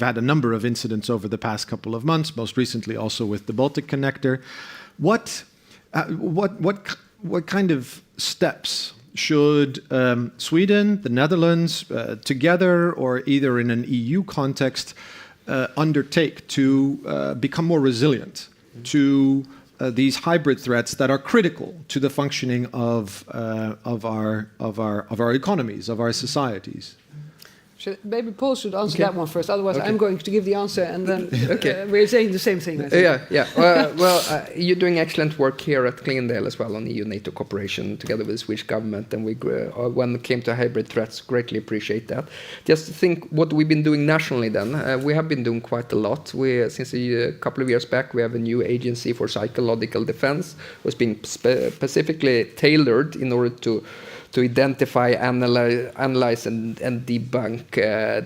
C: had a number of incidents over the past couple of months, most recently also with the Baltic Connector. What kind of steps should Sweden, the Netherlands, together or either in an EU context, undertake to become more resilient to these hybrid threats that are critical to the functioning of our economies, of our societies?
B: Maybe Paul should answer
D: Okay.
B: that one first. Otherwise,
D: Okay.
B: I'm going to give the answer, and then
D: Okay.
B: we're saying the same thing. I think.
D: Yeah. You're doing excellent work here at Clingendael as well on EU-NATO cooperation together with the Swedish government, and when it came to hybrid threats, greatly appreciate that. Just to think what we've been doing nationally then. We have been doing quite a lot. Since a couple of years back, we have a new agency for psychological defense, was being specifically tailored in order to identify, analyze and debunk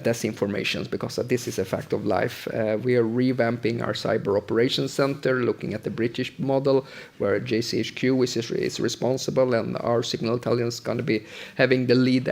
D: disinformations, because this is a fact of life. We are revamping our cyber operations center, looking at the British model, where JCHQ is responsible, and our signal intelligence is going to be having the lead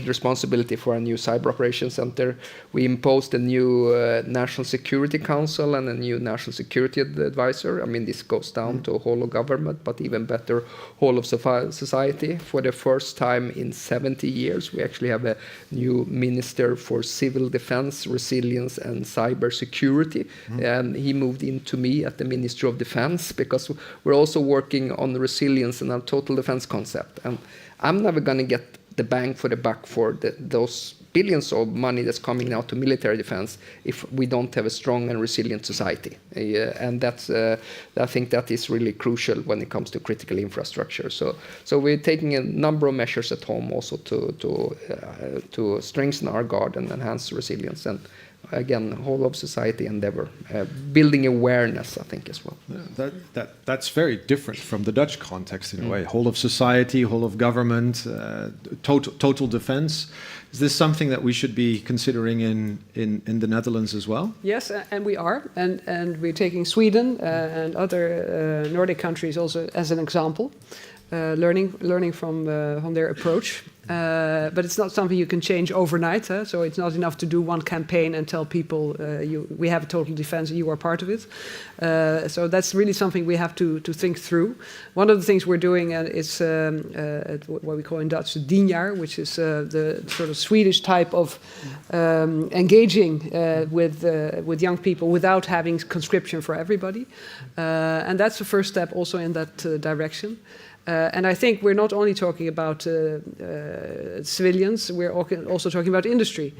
D: responsibility for a new cyber operations center. We imposed a new National Security Council and a new National Security Advisor. I mean, this goes down to whole of government, but even better, whole of society. For the first time in 70 years, we actually have a new Minister for Civil Defense, Resilience and Cyber Security. And he moved into me at the Ministry of Defense, because we're also working on the resilience and our total defense concept. And I'm never going to get the bang for the buck for those billions of money that's coming now to military defense if we don't have a strong and resilient society. And that's, I think that is really crucial when it comes to critical infrastructure. So we're taking a number of measures at home also to strengthen our guard and enhance resilience. And again, whole of society endeavor, building awareness, I think, as well.
C: Yeah, that's very different from the Dutch context in a way. Whole of society, whole of government, total defense. Is this something that we should be considering in the Netherlands as well?
B: Yes, and we are, and we're taking Sweden and other Nordic countries also as an example, learning from their approach. But it's not something you can change overnight. So it's not enough to do one campaign and tell people we have a total defense and you are part of it. So that's really something we have to think through. One of the things we're doing is what we call in Dutch the Dhian, which is the sort of Swedish type of engaging with young people without having conscription for everybody. And that's the first step also in that direction. And I think we're not only talking about civilians, we're also talking about industry.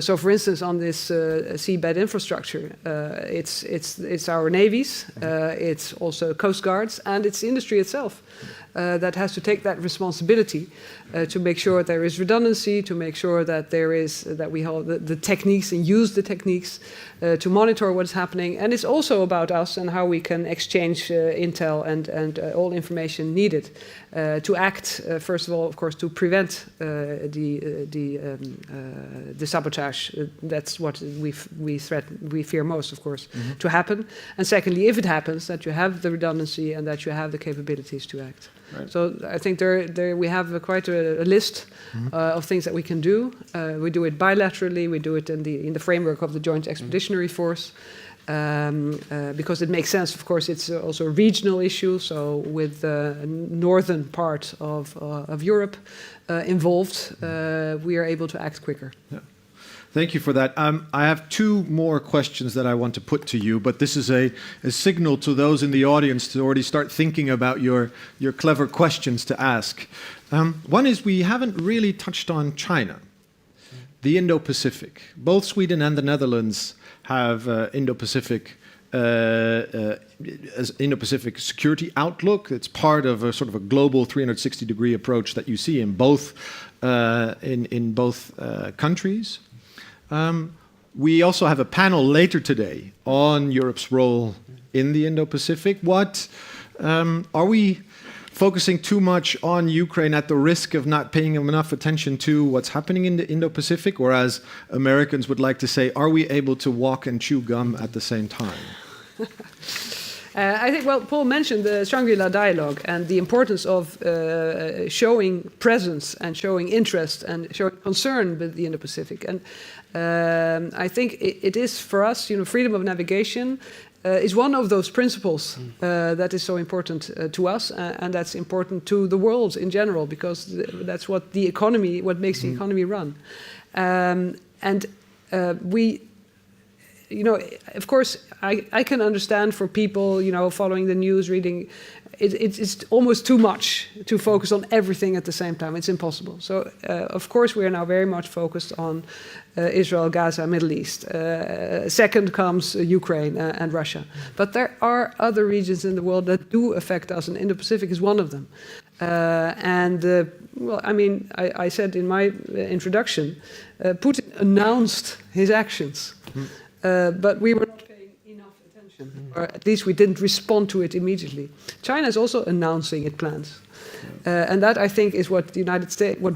B: So, for instance, on this seabed infrastructure, it's our navies, it's also coast guards, and it's industry itself that has to take that responsibility to make sure there is redundancy, to make sure that we have the techniques and use the techniques to monitor what's happening. And it's also about us and how we can exchange intel and all information needed to act, first of all, of course, to prevent the sabotage. That's what we fear most, of course, to happen. And secondly, if it happens, that you have the redundancy and that you have the capabilities to act.
C: Right.
B: So I think there we have quite a list of things that we can do. We do it bilaterally. We do it in the framework of the Joint Expeditionary Force. Because it makes sense, of course, it's also a regional issue. So with the northern part of Europe involved, we are able to act quicker.
C: Yeah. Thank you for that. I have two more questions that I want to put to you, but this is a signal to those in the audience to already start thinking about your clever questions to ask. One is we haven't really touched on China, the Indo-Pacific. Both Sweden and the Netherlands have Indo-Pacific Indo-Pacific security outlook. It's part of a sort of a global 360-degree approach that you see in both countries. We also have a panel later today on Europe's role in the Indo-Pacific. What are we focusing too much on Ukraine at the risk of not paying enough attention to what's happening in the Indo-Pacific? Or as Americans would like to say, are we able to walk and chew gum at the same time?
B: I think, well, Paul mentioned the Shangri-La dialogue and the importance of showing presence and showing interest and showing concern with the Indo-Pacific. And I think it is for us, freedom of navigation is one of those principles that is so important to us, and that's important to the world in general, because that's what makes the economy run. We, of course, I can understand for people, following the news, reading, it's almost too much to focus on everything at the same time. It's impossible. So, of course, we are now very much focused on Israel, Gaza, Middle East. Second comes Ukraine and Russia. But there are other regions in the world that do affect us, and Indo-Pacific is one of them. I said in my introduction, Putin announced his actions, but we were not paying enough attention, or at least we didn't respond to it immediately. China is also announcing its plans. And that, I think, is what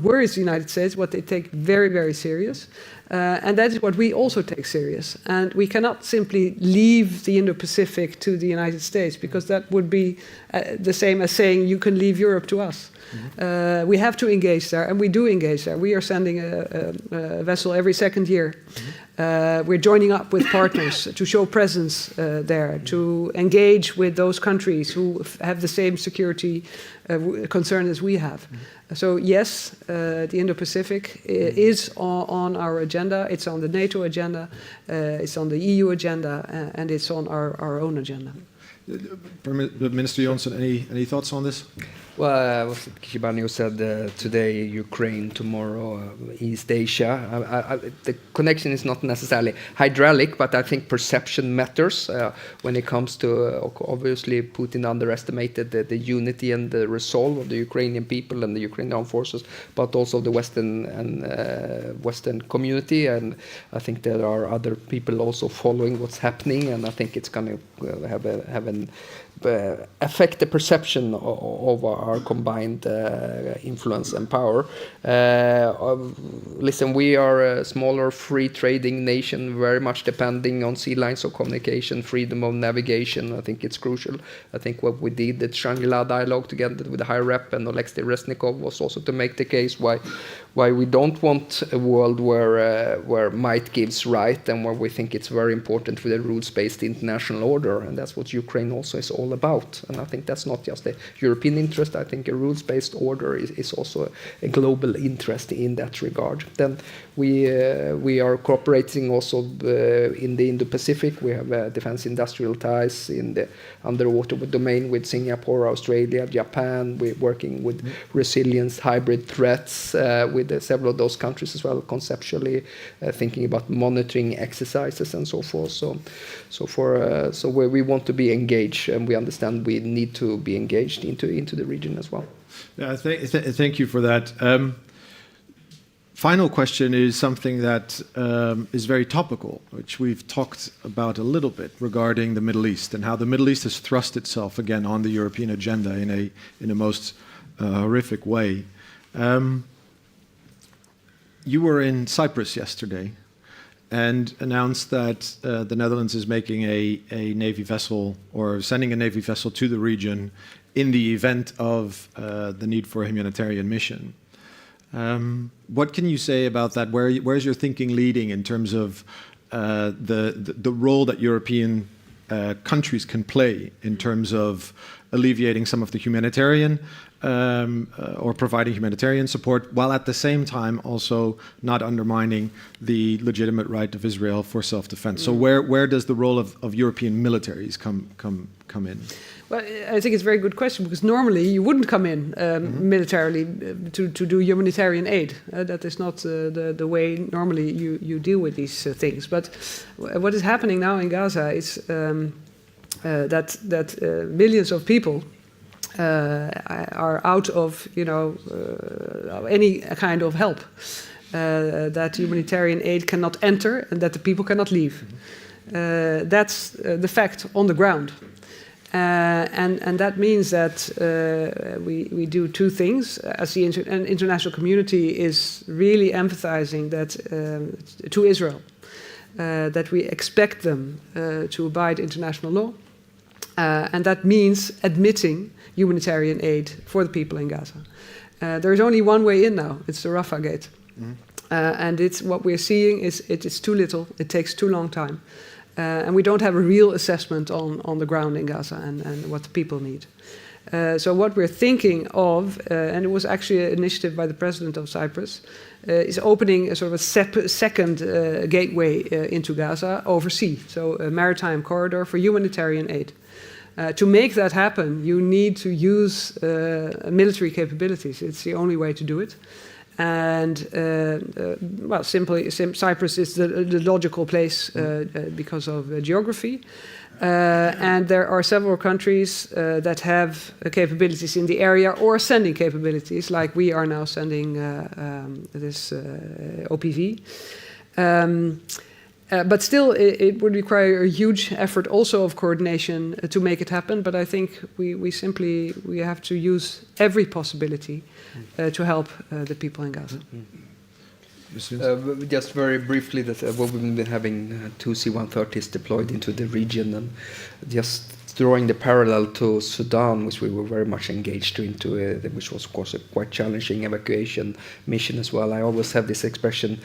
B: worries the United States, what they take very, very serious. And that is what we also take serious. And we cannot simply leave the Indo-Pacific to the United States, because that would be the same as saying you can leave Europe to us. We have to engage there, and we do engage there. We are sending a vessel every second year. We're joining up with partners to show presence there, to engage with those countries who have the same security concern as we have. So yes, the Indo-Pacific is on our agenda. It's on the NATO agenda. It's on the EU agenda, and it's on our own agenda.
C: Minister Jonson, any thoughts on this?
D: Well, what Kishibani said today, Ukraine, tomorrow, East Asia. The connection is not necessarily hydraulic, but I think perception matters when it comes to, obviously, Putin underestimated the unity and the resolve of the Ukrainian people and the Ukrainian armed forces, but also the Western community. And I think there are other people also following what's happening, and I think it's going to affect the perception of our combined influence and power. Listen, we are a smaller free trading nation, very much depending on sea lines of communication, freedom of navigation. I think it's crucial. I think what we did, the Shangri-La dialogue together with the High Rep and Alexei Resnikov, was also to make the case why we don't want a world where might gives right, and where we think it's very important with a rules-based international order, and that's what Ukraine also is all about. And I think that's not just a European interest. I think a rules-based order is also a global interest in that regard. Then we are cooperating also in the Indo-Pacific. We have defense industrial ties in the underwater domain with Singapore, Australia, Japan. We're working with resilience, hybrid threats with several of those countries as well, conceptually thinking about monitoring exercises and so forth. So where we want to be engaged, and we understand we need to be engaged into the region as well.
C: Yeah, thank you for that. Final question is something that is very topical, which we've talked about a little bit, regarding the Middle East and how the Middle East has thrust itself again on the European agenda in a most horrific way. You were in Cyprus yesterday and announced that the Netherlands is making a Navy vessel, or sending a Navy vessel to the region in the event of the need for a humanitarian mission. What can you say about that? Where's your thinking leading in terms of the role that European countries can play in terms of alleviating some of the humanitarian or providing humanitarian support, while at the same time also not undermining the legitimate right of Israel for self-defense? So where does the role of European militaries come in?
B: Well, I think it's a very good question, because normally you wouldn't come in militarily to do humanitarian aid. That is not the way normally you deal with these things. But what is happening now in Gaza is that millions of people are out of any kind of help. That humanitarian aid cannot enter and that the people cannot leave. That's the fact on the ground. And that means that we do two things. As the international community is really emphasizing that to Israel, that we expect them to abide international law. And that means admitting humanitarian aid for the people in Gaza. There's only one way in now. It's the Rafah gate. And what we're seeing is it is too little. It takes too long time. And we don't have a real assessment on the ground in Gaza and what the people need. So what we're thinking of, and it was actually an initiative by the president of Cyprus, is opening a sort of a second gateway into Gaza over sea, so a maritime corridor for humanitarian aid. To make that happen, you need to use military capabilities. It's the only way to do it. And well, Cyprus is the logical place because of geography. And there are several countries that have capabilities in the area or sending capabilities, like we are now sending this OPV. But still, it would require a huge effort also of coordination to make it happen. But I think we simply have to use every possibility to help the people in Gaza.
D: Just very briefly, that we've been having 2 C-130s deployed into the region, and just drawing the parallel to Sudan, which we were very much engaged into, which was of course a quite challenging evacuation mission as well. I always have this expression: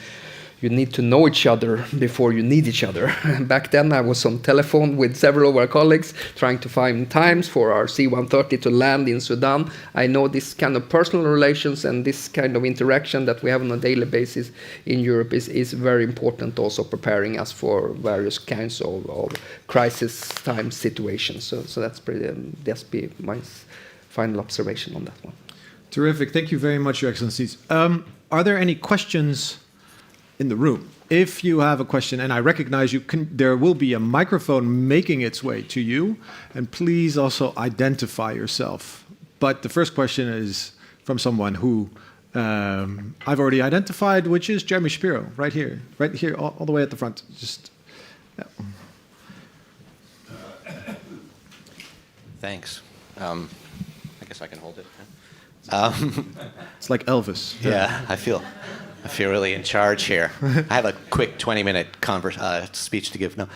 D: you need to know each other before you need each other. Back then I was on telephone with several of our colleagues trying to find times for our C-130 to land in Sudan. I know this kind of personal relations and this kind of interaction that we have on a daily basis in Europe is very important, also preparing us for various kinds of crisis time situations. So that's just be my final observation on that one.
C: Terrific. Thank you very much, Your Excellencies. Are there any questions in the room? If you have a question, and I recognize there will be a microphone making its way to you, and please also identify yourself. But the first question is from someone who I've already identified, which is Jeremy Shapiro, right here, all the way at the front. Yeah.
E: Thanks. I guess I can hold it.
C: It's like Elvis.
E: Yeah, I feel really in charge here. I have a quick 20-minute speech to give. No,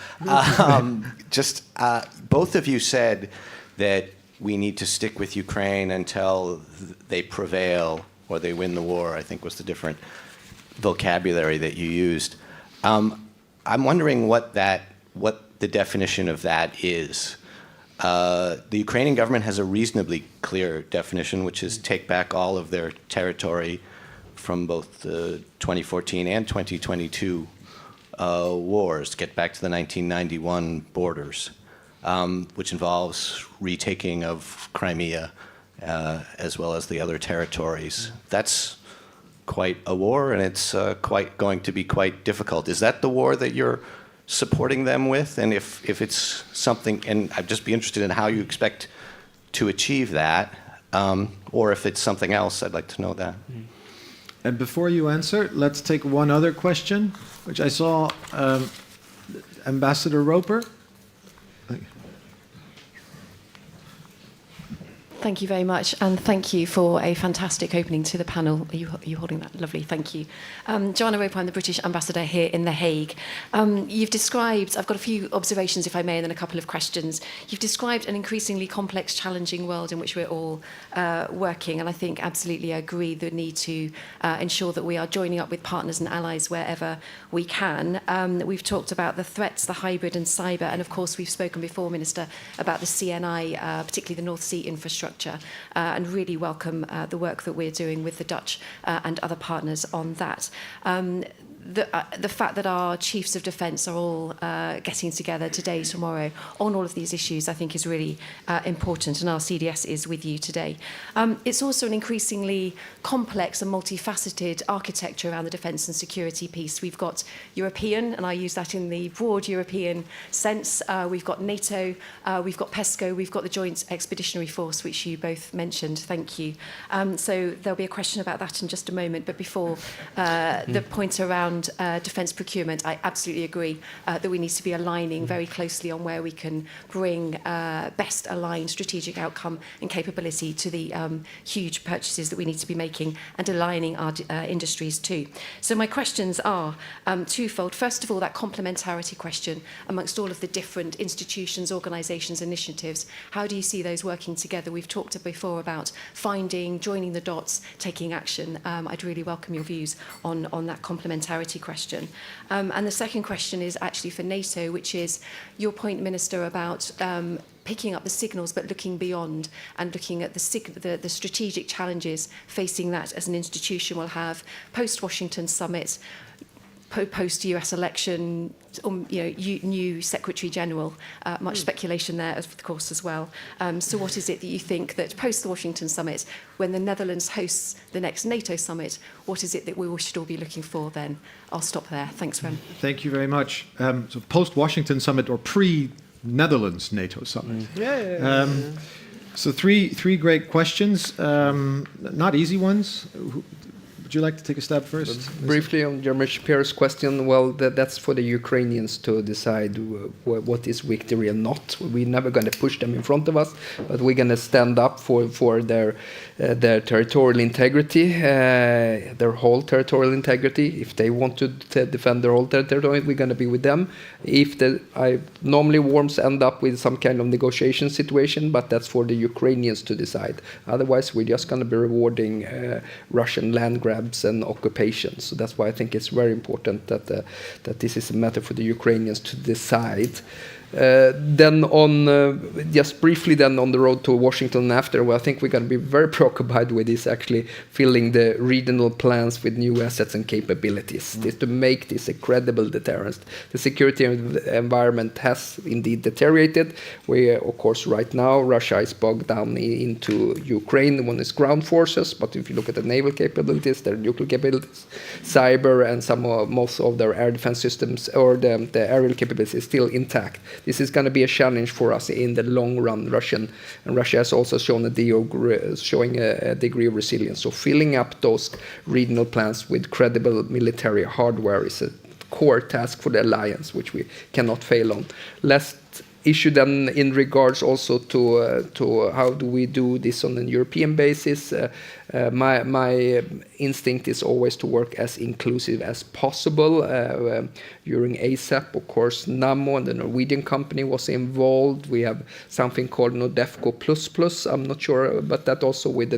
E: both of you said that we need to stick with Ukraine until they prevail or they win the war, I think was the different vocabulary that you used. I'm wondering what the definition of that is. The Ukrainian government has a reasonably clear definition, which is take back all of their territory from both the 2014 and 2022 wars, get back to the 1991 borders, which involves retaking of Crimea as well as the other territories. That's quite a war, and it's going to be quite difficult. Is that the war that you're supporting them with? And if it's something, and I'd just be interested in how you expect to achieve that, or if it's something else, I'd like to know that.
C: And before you answer, let's take one other question, which I saw Ambassador Roper.
F: Thank you very much, and thank you for a fantastic opening to the panel. Are you holding that? Lovely, thank you. Joanna Rope, I'm the British ambassador here in The Hague. You've described, I've got a few observations, if I may, and then a couple of questions. You've described an increasingly complex, challenging world in which we're all working, and I think absolutely I agree the need to ensure that we are joining up with partners and allies wherever we can. We've talked about the threats, the hybrid and cyber, and of course we've spoken before, Minister, about the CNI, particularly the North Sea infrastructure, and really welcome the work that we're doing with the Dutch and other partners on that. The fact that our chiefs of defence are all getting together today, tomorrow, on all of these issues, I think is really important, and our CDS is with you today. It's also an increasingly complex and multifaceted architecture around the defence and security piece. We've got European, and I use that in the broad European sense. We've got NATO, we've got PESCO, we've got the Joint Expeditionary Force, which you both mentioned. Thank you. So there'll be a question about that in just a moment, but before the point around defence procurement, I absolutely agree that we need to be aligning very closely on where we can bring best aligned strategic outcome and capability to the huge purchases that we need to be making, and aligning our industries too. So my questions are twofold. First of all, that complementarity question amongst all of the different institutions, organisations, initiatives. How do you see those working together? We've talked before about finding, joining the dots, taking action. I'd really welcome your views on that complementarity question. And the second question is actually for NATO, which is your point, Minister, about picking up the signals but looking beyond and looking at the strategic challenges facing that as an institution will have post-Washington summit, post-US election, new Secretary General. Much speculation there, of course, as well. So what is it that you think that post the Washington summit, when the Netherlands hosts the next NATO summit, what is it that we should all be looking for then? I'll stop there. Thanks, Rem.
C: Thank you very much. So post-Washington summit or pre-Netherlands NATO summit? So three great questions, not easy ones. Would you like to take a step first?
D: Briefly on Jeremy Shapiro's question, well, that's for the Ukrainians to decide what is victory and not. We're never going to push them in front of us, but we're going to stand up for their territorial integrity, their whole territorial integrity. If they want to defend their whole territory, we're going to be with them. If normally wars end up with some kind of negotiation situation, but that's for the Ukrainians to decide. Otherwise, we're just going to be rewarding Russian land grabs and occupations. So that's why I think it's very important that this is a matter for the Ukrainians to decide. Then just briefly then on the road to Washington after, well, I think we're going to be very preoccupied with this, actually filling the regional plans with new assets and capabilities. This to make this a credible deterrent. The security environment has indeed deteriorated. We, of course, right now, Russia is bogged down into Ukraine on its ground forces, but if you look at the naval capabilities, their nuclear capabilities, cyber, and most of their air defense systems, or the aerial capabilities is still intact. This is going to be a challenge for us in the long run. Russia has also shown showing a degree of resilience. So filling up those regional plans with credible military hardware is a core task for the alliance, which we cannot fail on. Last issue then in regards also to how do we do this on a European basis. My instinct is always to work as inclusive as possible. During ASAP, of course, Nammo and the Norwegian company was involved. We have something called NORDEFCO++. I'm not sure, but that also with the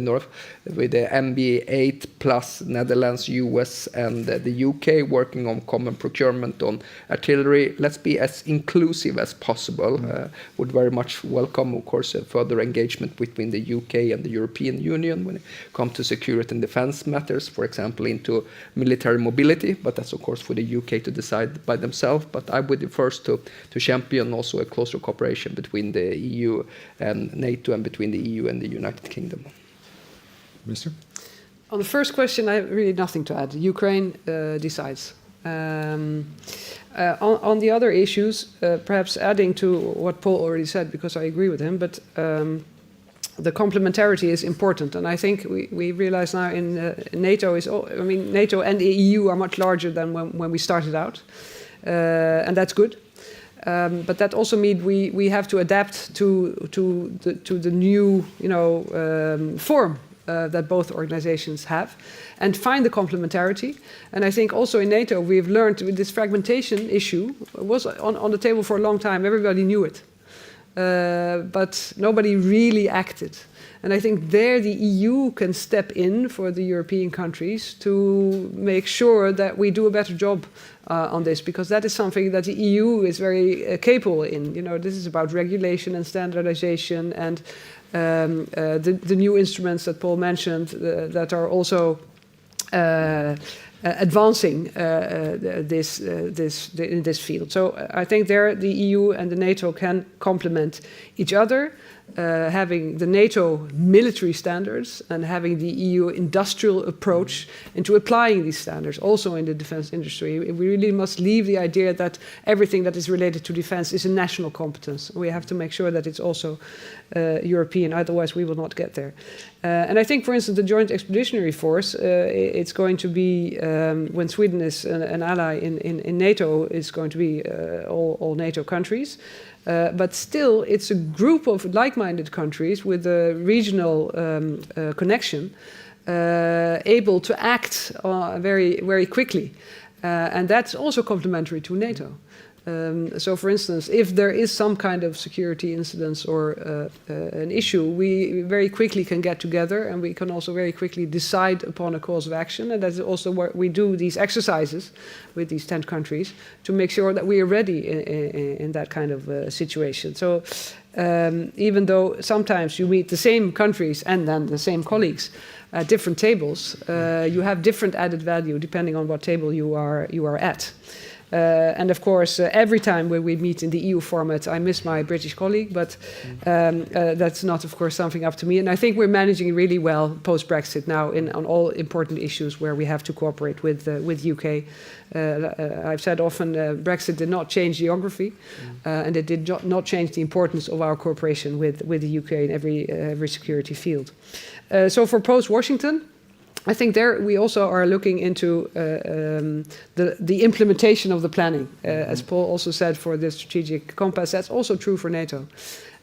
D: MB8 plus Netherlands, US, and the UK working on common procurement on artillery. Let's be as inclusive as possible. Would very much welcome, of course, a further engagement between the UK and the European Union when it comes to security and defense matters, for example, into military mobility. But that's, of course, for the UK to decide by themselves. But I would be first to champion also a closer cooperation between the EU and NATO and between the EU and the United Kingdom.
C: Minister?
B: On the first question, I have really nothing to add. Ukraine decides. On the other issues, perhaps adding to what Paul already said, because I agree with him, but the complementarity is important, and I think we realize now in NATO NATO and the EU are much larger than when we started out, and that's good. But that also means we have to adapt to the new, form that both organizations have, and find the complementarity. And I think also in NATO we've learned with this fragmentation issue was on the table for a long time. Everybody knew it, but nobody really acted. And I think there the EU can step in for the European countries to make sure that we do a better job on this, because that is something that the EU is very capable in. This is about regulation and standardization and the new instruments that Paul mentioned that are also advancing in this field. So I think there the EU and the NATO can complement each other. Having the NATO military standards and having the EU industrial approach into applying these standards also in the defense industry. We really must leave the idea that everything that is related to defense is a national competence. We have to make sure that it's also European, otherwise we will not get there. And I think, for instance, the Joint Expeditionary Force, it's going to be, when Sweden is an ally in NATO, it's going to be all NATO countries. But still, it's a group of like-minded countries with a regional connection, able to act very, very quickly. And that's also complementary to NATO. So, for instance, if there is some kind of security incident or an issue, we very quickly can get together and we can also very quickly decide upon a course of action. And that's also what we do these exercises with these 10 countries to make sure that we are ready in that kind of situation. So even though sometimes you meet the same countries and then the same colleagues at different tables, you have different added value depending on what table you are at. And of course, every time when we meet in the EU format, I miss my British colleague, but that's not, of course, something up to me. And I think we're managing really well post-Brexit now on all important issues where we have to cooperate with UK. I've said often Brexit did not change geography, and it did not change the importance of our cooperation with the UK in every security field. So for post-Washington, I think there we also are looking into the implementation of the planning. As Paul also said for the strategic compass, that's also true for NATO.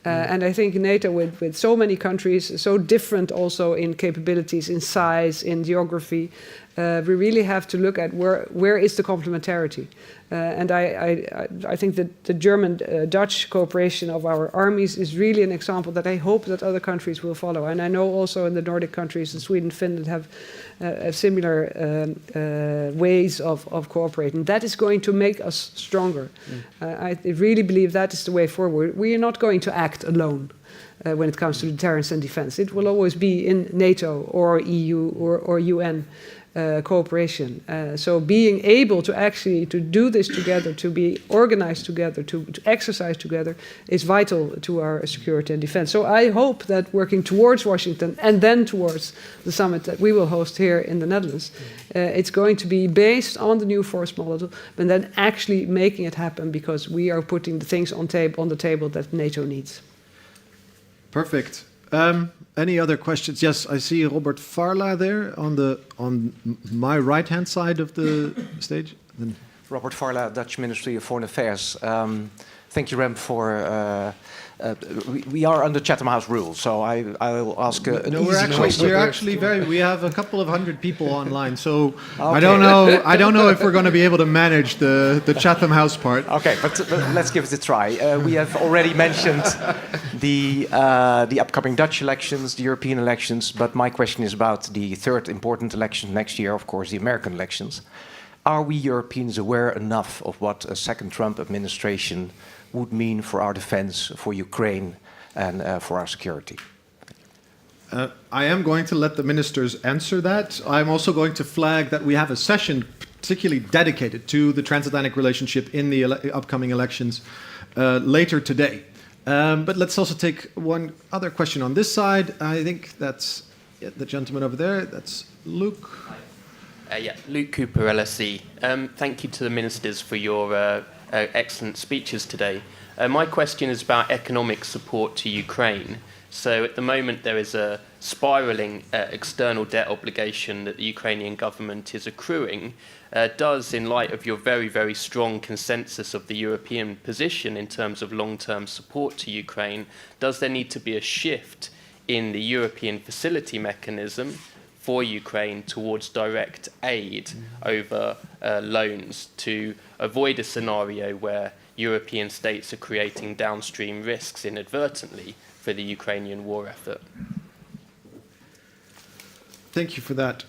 B: And I think NATO, with so many countries, so different also in capabilities, in size, in geography, we really have to look at where is the complementarity. And I think that the German-Dutch cooperation of our armies is really an example that I hope that other countries will follow. And I know also in the Nordic countries, Sweden, Finland have similar ways of cooperating. That is going to make us stronger. I really believe that is the way forward. We are not going to act alone when it comes to deterrence and defense. It will always be in NATO or EU or UN cooperation. So being able to actually to do this together, to be organized together, to exercise together is vital to our security and defense. So I hope that working towards Washington and then towards the summit that we will host here in the Netherlands, it's going to be based on the new force model, but then actually making it happen because we are putting the things on the table that NATO needs.
C: Perfect. Any other questions? Yes, I see Robert Farla there on my right-hand side of the stage.
G: Robert Farla, Dutch Ministry of Foreign Affairs. Thank you, Rem, for... we are under Chatham House rules, so I'll ask an easy question.
C: We're actually we have a couple of hundred people online, so okay. I don't know if we're going to be able to manage the Chatham House part.
G: Okay, but let's give it a try. We have already mentioned the upcoming Dutch elections, the European elections, but my question is about the third important election next year, of course, the American elections. Are we Europeans aware enough of what a second Trump administration would mean for our defense, for Ukraine, and for our security?
C: I am going to let the ministers answer that. I'm also going to flag that we have a session particularly dedicated to the transatlantic relationship in the upcoming elections later today. But let's also take one other question on this side. I think that's the gentleman over there. That's Luke.
H: Luke Cooper, LSE. Thank you to the ministers for your excellent speeches today. My question is about economic support to Ukraine. So at the moment, there is a spiraling external debt obligation that the Ukrainian government is accruing. Does, in light of your very, very strong consensus of the European position in terms of long-term support to Ukraine, does there need to be a shift in the European facility mechanism for Ukraine towards direct aid over loans to avoid a scenario where European states are creating downstream risks inadvertently for the Ukrainian war effort?
C: Thank you for that.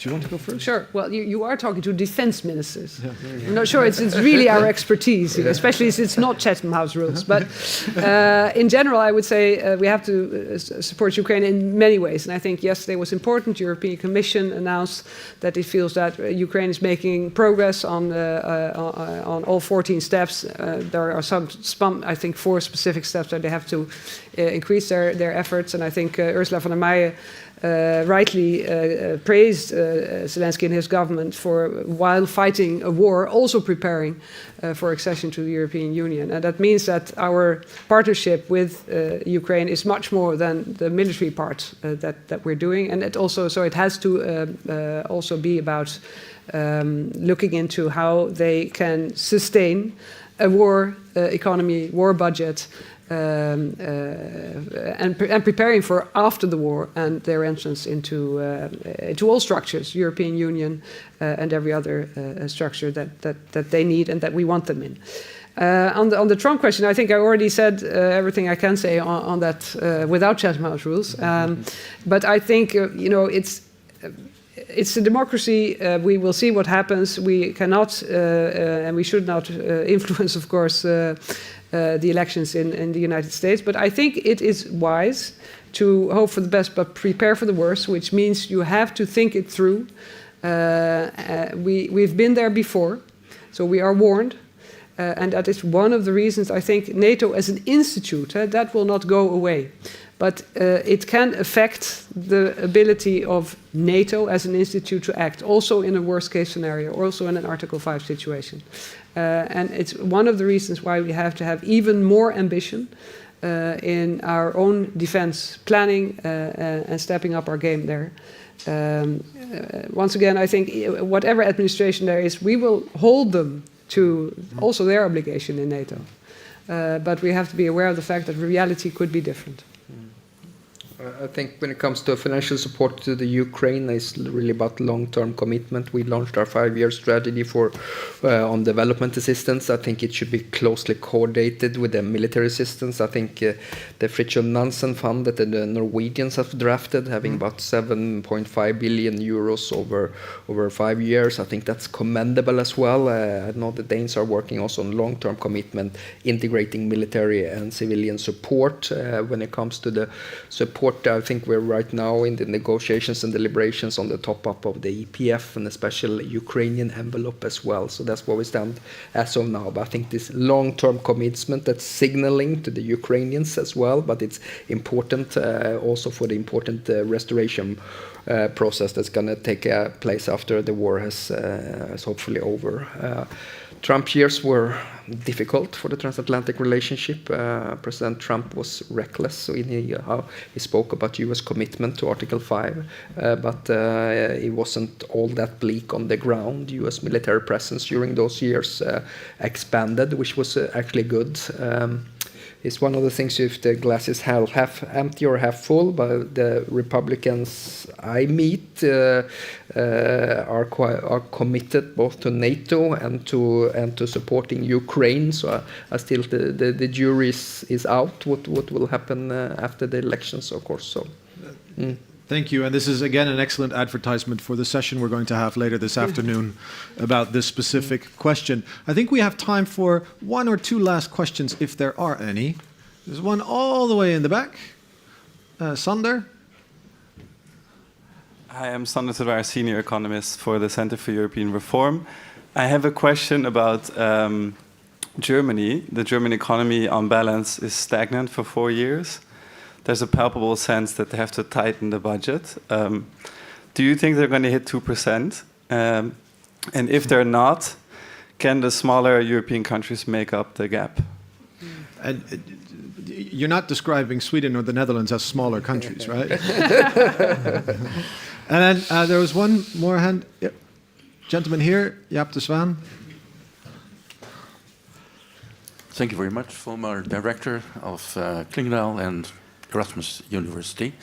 C: Do you want to go first?
B: Sure. Well, you are talking to defense ministers. I'm not sure it's really our expertise, especially as it's not Chatham House rules. But in general, I would say we have to support Ukraine in many ways. And I think yesterday was important. The European Commission announced that it feels that Ukraine is making progress on all 14 steps. There are some, I think, 4 specific steps that they have to increase their efforts. And I think Ursula von der Leyen rightly praised Zelensky and his government for, while fighting a war, also preparing for accession to the European Union. And that means that our partnership with Ukraine is much more than the military part that we're doing. And it also, so it has to also be about looking into how they can sustain a war economy, war budget, and preparing for after the war and their entrance into all structures, European Union and every other structure that they need and that we want them in. On the Trump question, I think I already said everything I can say on that without Chatham House rules. But I think it's a democracy. We will see what happens. We cannot and we should not influence, of course, the elections in the United States. But I think it is wise to hope for the best but prepare for the worst, which means you have to think it through. We've been there before, so we are warned. And that is one of the reasons I think NATO as an institute, that will not go away. But it can affect the ability of NATO as an institute to act, also in a worst-case scenario, also in an Article 5 situation. And it's one of the reasons why we have to have even more ambition in our own defense planning and stepping up our game there. Once again, I think whatever administration there is, we will hold them to also their obligation in NATO. But we have to be aware of the fact that reality could be different.
D: I think when it comes to financial support to the Ukraine, it's really about long-term commitment. We launched our 5-year strategy on development assistance. I think it should be closely coordinated with the military assistance. I think the Fridtjof Nansen fund that the Norwegians have drafted, having about 7.5 billion euros over 5 years, I think that's commendable as well. I know the Danes are working also on long-term commitment, integrating military and civilian support. When it comes to the support, I think we're right now in the negotiations and deliberations on the top-up of the EPF and a special Ukrainian envelope as well. So that's where we stand as of now. But I think this long-term commitment, that's signaling to the Ukrainians as well, but it's important also for the important restoration process that's going to take place after the war is hopefully over. Trump years were difficult for the transatlantic relationship. President Trump was reckless in how he spoke about U.S. commitment to Article 5, but it wasn't all that bleak on the ground. U.S. military presence during those years expanded, which was actually good. It's one of the things, if the glass is half empty or half full, but the Republicans I meet are committed both to NATO and to supporting Ukraine. So I still the jury is out what will happen after the elections, of course. So.
C: Thank you. And this is, again, an excellent advertisement for the session we're going to have later this afternoon about this specific question. I think we have time for 1 or 2 last questions, if there are any. There's one all the way in the back. Sander?
I: Hi, I'm Sander Terweijer, Senior Economist for the Center for European Reform. I have a question about Germany. The German economy, on balance, is stagnant for 4 years. There's a palpable sense that they have to tighten the budget. Do you think they're going to hit 2%? And if they're not, can the smaller European countries make up the gap?
C: And you're not describing Sweden or the Netherlands as smaller countries, right? And then there was one more hand. Yep. Gentleman here, Jaap de Zwaan.
J: Thank you very much, former director of Clingendael and Erasmus University.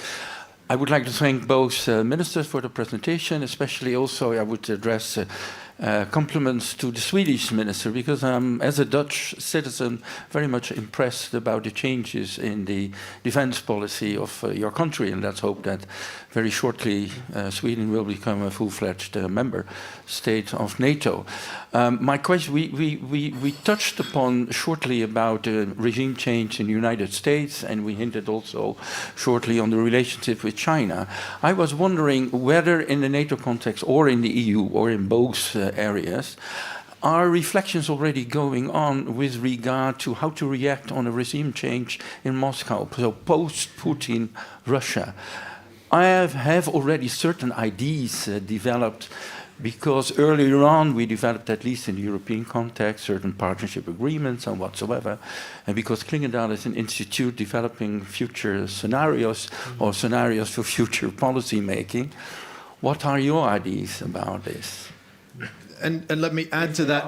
J: I would like to thank both ministers for the presentation, especially also I would address compliments to the Swedish minister, because I'm, as a Dutch citizen, very much impressed about the changes in the defense policy of your country, and let's hope that very shortly Sweden will become a full-fledged member state of NATO. My question, we touched upon shortly about the regime change in the United States, and we hinted also shortly on the relationship with China. I was wondering whether in the NATO context or in the EU or in both areas, are reflections already going on with regard to how to react on a regime change in Moscow, so post-Putin Russia? I have already certain ideas developed, because earlier on we developed, at least in the European context, certain partnership agreements and whatsoever, and because Clingendael is an institute developing future scenarios or scenarios for future policy making. What are your ideas about this?
C: And let me add to that.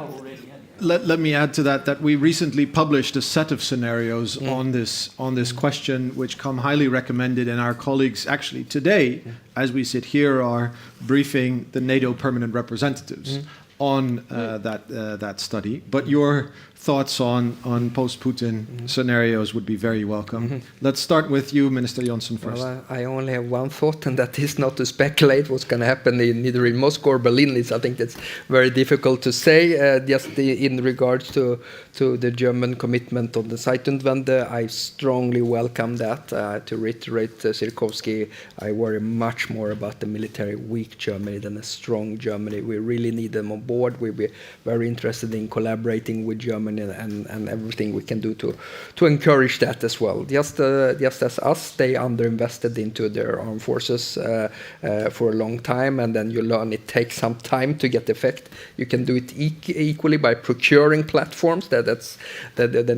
C: Let me add to that we recently published a set of scenarios on this question, which come highly recommended, and our colleagues actually today, as we sit here, are briefing the NATO permanent representatives on that study. But your thoughts on post-Putin scenarios would be very welcome. Let's start with you, Minister Jonson, first.
D: Well, I only have one thought, and that is not to speculate what's going to happen either in Moscow or Berlin. I think that's very difficult to say. Just in regards to the German commitment on the Zeitenwende, I strongly welcome that. To reiterate Sirkovsky, I worry much more about the military weak Germany than a strong Germany. We really need them on board. We'll be very interested in collaborating with Germany and everything we can do to encourage that as well. Just as us, they underinvested into their armed forces for a long time, and then you learn it takes some time to get effect. You can do it equally by procuring platforms. Then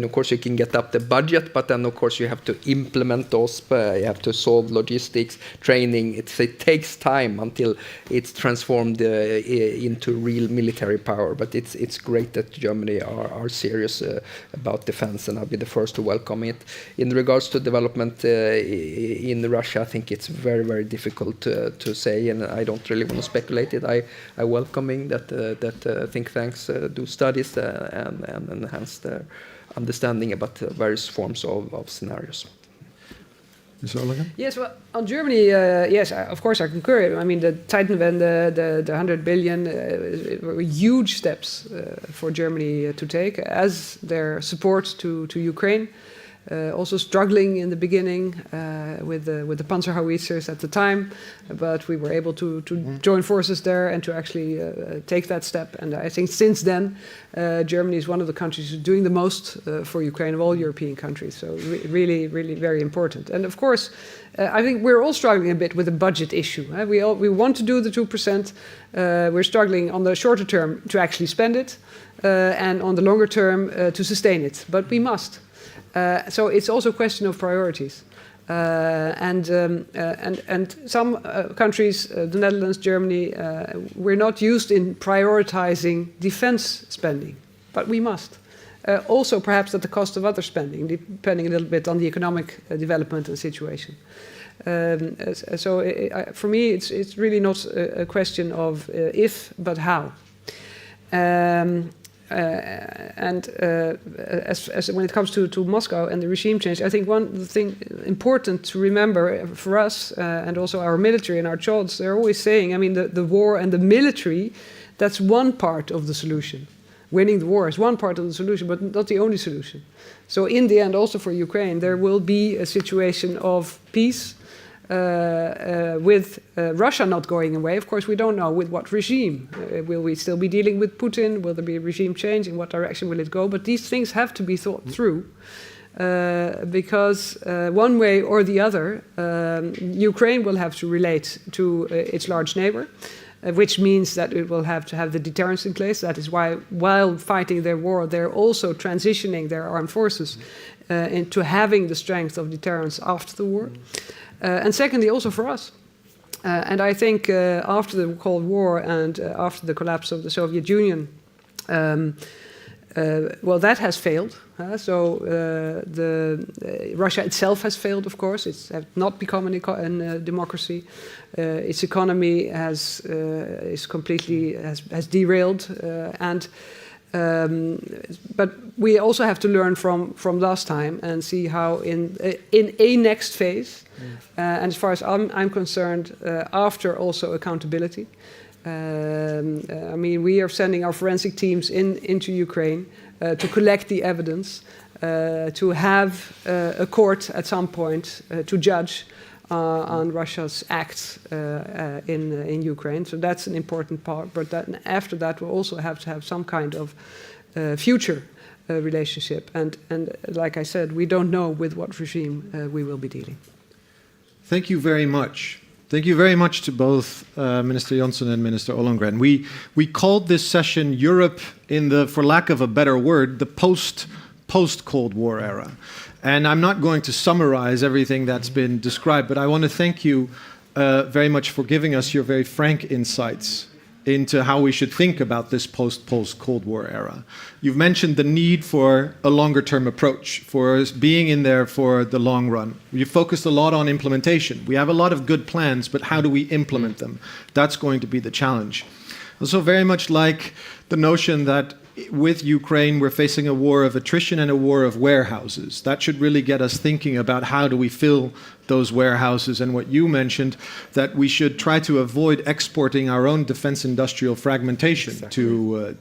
D: of course you can get up the budget, but then of course you have to implement those. You have to solve logistics, training. It takes time until it's transformed into real military power. But it's great that Germany are serious about defense, and I'll be the first to welcome it. In regards to development in Russia, I think it's very, very difficult to say, and I don't really want to speculate it. I welcoming that think tanks do studies and enhance their understanding about various forms of scenarios.
C: Mr. Ollongren?
B: Yes, well, on Germany, yes, of course I concur. I mean, the Zeitenwende, the 100 billion, were huge steps for Germany to take as their support to Ukraine. Also struggling in the beginning with the Panzerhaubitzers at the time, but we were able to join forces there and to actually take that step. And I think since then, Germany is one of the countries who's doing the most for Ukraine of all European countries. So really, really very important. And of course, I think we're all struggling a bit with the budget issue. We want to do the 2%. We're struggling on the shorter term to actually spend it, and on the longer term to sustain it. But we must. So it's also a question of priorities, and some countries, the Netherlands, Germany, we're not used in prioritizing defense spending, but we must. Also, perhaps at the cost of other spending, depending a little bit on the economic development and situation. For me, it's really not a question of if, but how. As when it comes to Moscow and the regime change, I think one thing important to remember for us and also our military and our children, they're always saying, I mean, the war and the military, that's one part of the solution. Winning the war is one part of the solution, but not the only solution. So in the end, also for Ukraine, there will be a situation of peace with Russia not going away. Of course, we don't know with what regime. Will we still be dealing with Putin? Will there be a regime change? In what direction will it go? But these things have to be thought through because one way or the other, Ukraine will have to relate to its large neighbor. which means that it will have to have the deterrence in place. That is why, while fighting their war, they're also transitioning their armed forces into having the strength of deterrence after the war. And secondly, also for us. And I think after the Cold War and after the collapse of the Soviet Union, well, that has failed. Russia itself has failed, of course. It's not become a democracy. Its economy has derailed, but we also have to learn from last time and see how in a next phase, and as far as I'm concerned, after also accountability. I mean, we are sending our forensic teams into Ukraine to collect the evidence, to have a court at some point to judge on Russia's acts in Ukraine. So that's an important part. But after that, we'll also have to have some kind of future relationship. And like I said, we don't know with what regime we will be dealing.
C: Thank you very much. Thank you very much to both Minister Jonson and Minister Ollongren. We called this session Europe in the, for lack of a better word, the post-Cold War era. And I'm not going to summarize everything that's been described, but I want to thank you very much for giving us your very frank insights into how we should think about this post-Cold War era. You've mentioned the need for a longer-term approach, for being in there for the long run. You focused a lot on implementation. We have a lot of good plans, but how do we implement them? That's going to be the challenge. Also very much like the notion that with Ukraine, we're facing a war of attrition and a war of warehouses. That should really get us thinking about how do we fill those warehouses, and what you mentioned, that we should try to avoid exporting our own defense industrial fragmentation to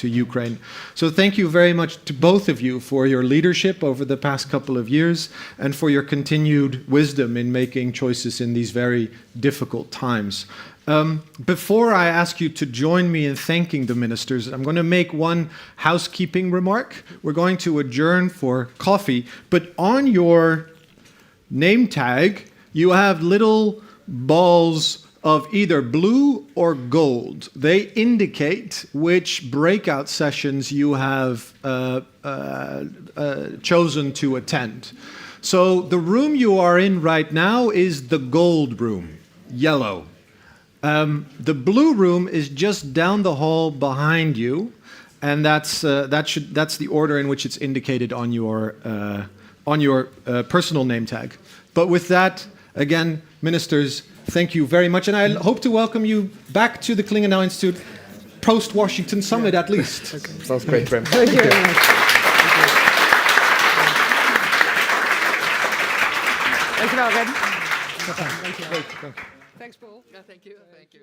C: Ukraine. So thank you very much to both of you for your leadership over the past couple of years and for your continued wisdom in making choices in these very difficult times. Before I ask you to join me in thanking the ministers, I'm going to make one housekeeping remark. We're going to adjourn for coffee, but on your name tag, you have little balls of either blue or gold. They indicate which breakout sessions you have chosen to attend. So the room you are in right now is the gold room, yellow. The blue room is just down the hall behind you, and that's the order in which it's indicated on your personal name tag. But with that, again, ministers, thank you very much, and I hope to welcome you back to the Clingendael Institute post-Washington Summit at least.
G: Okay. Sounds great, Bram.
B: Thank you very much. Thank you, Alvin. Thank you. Thanks, Paul.
D: Yeah, thank you. Thank you.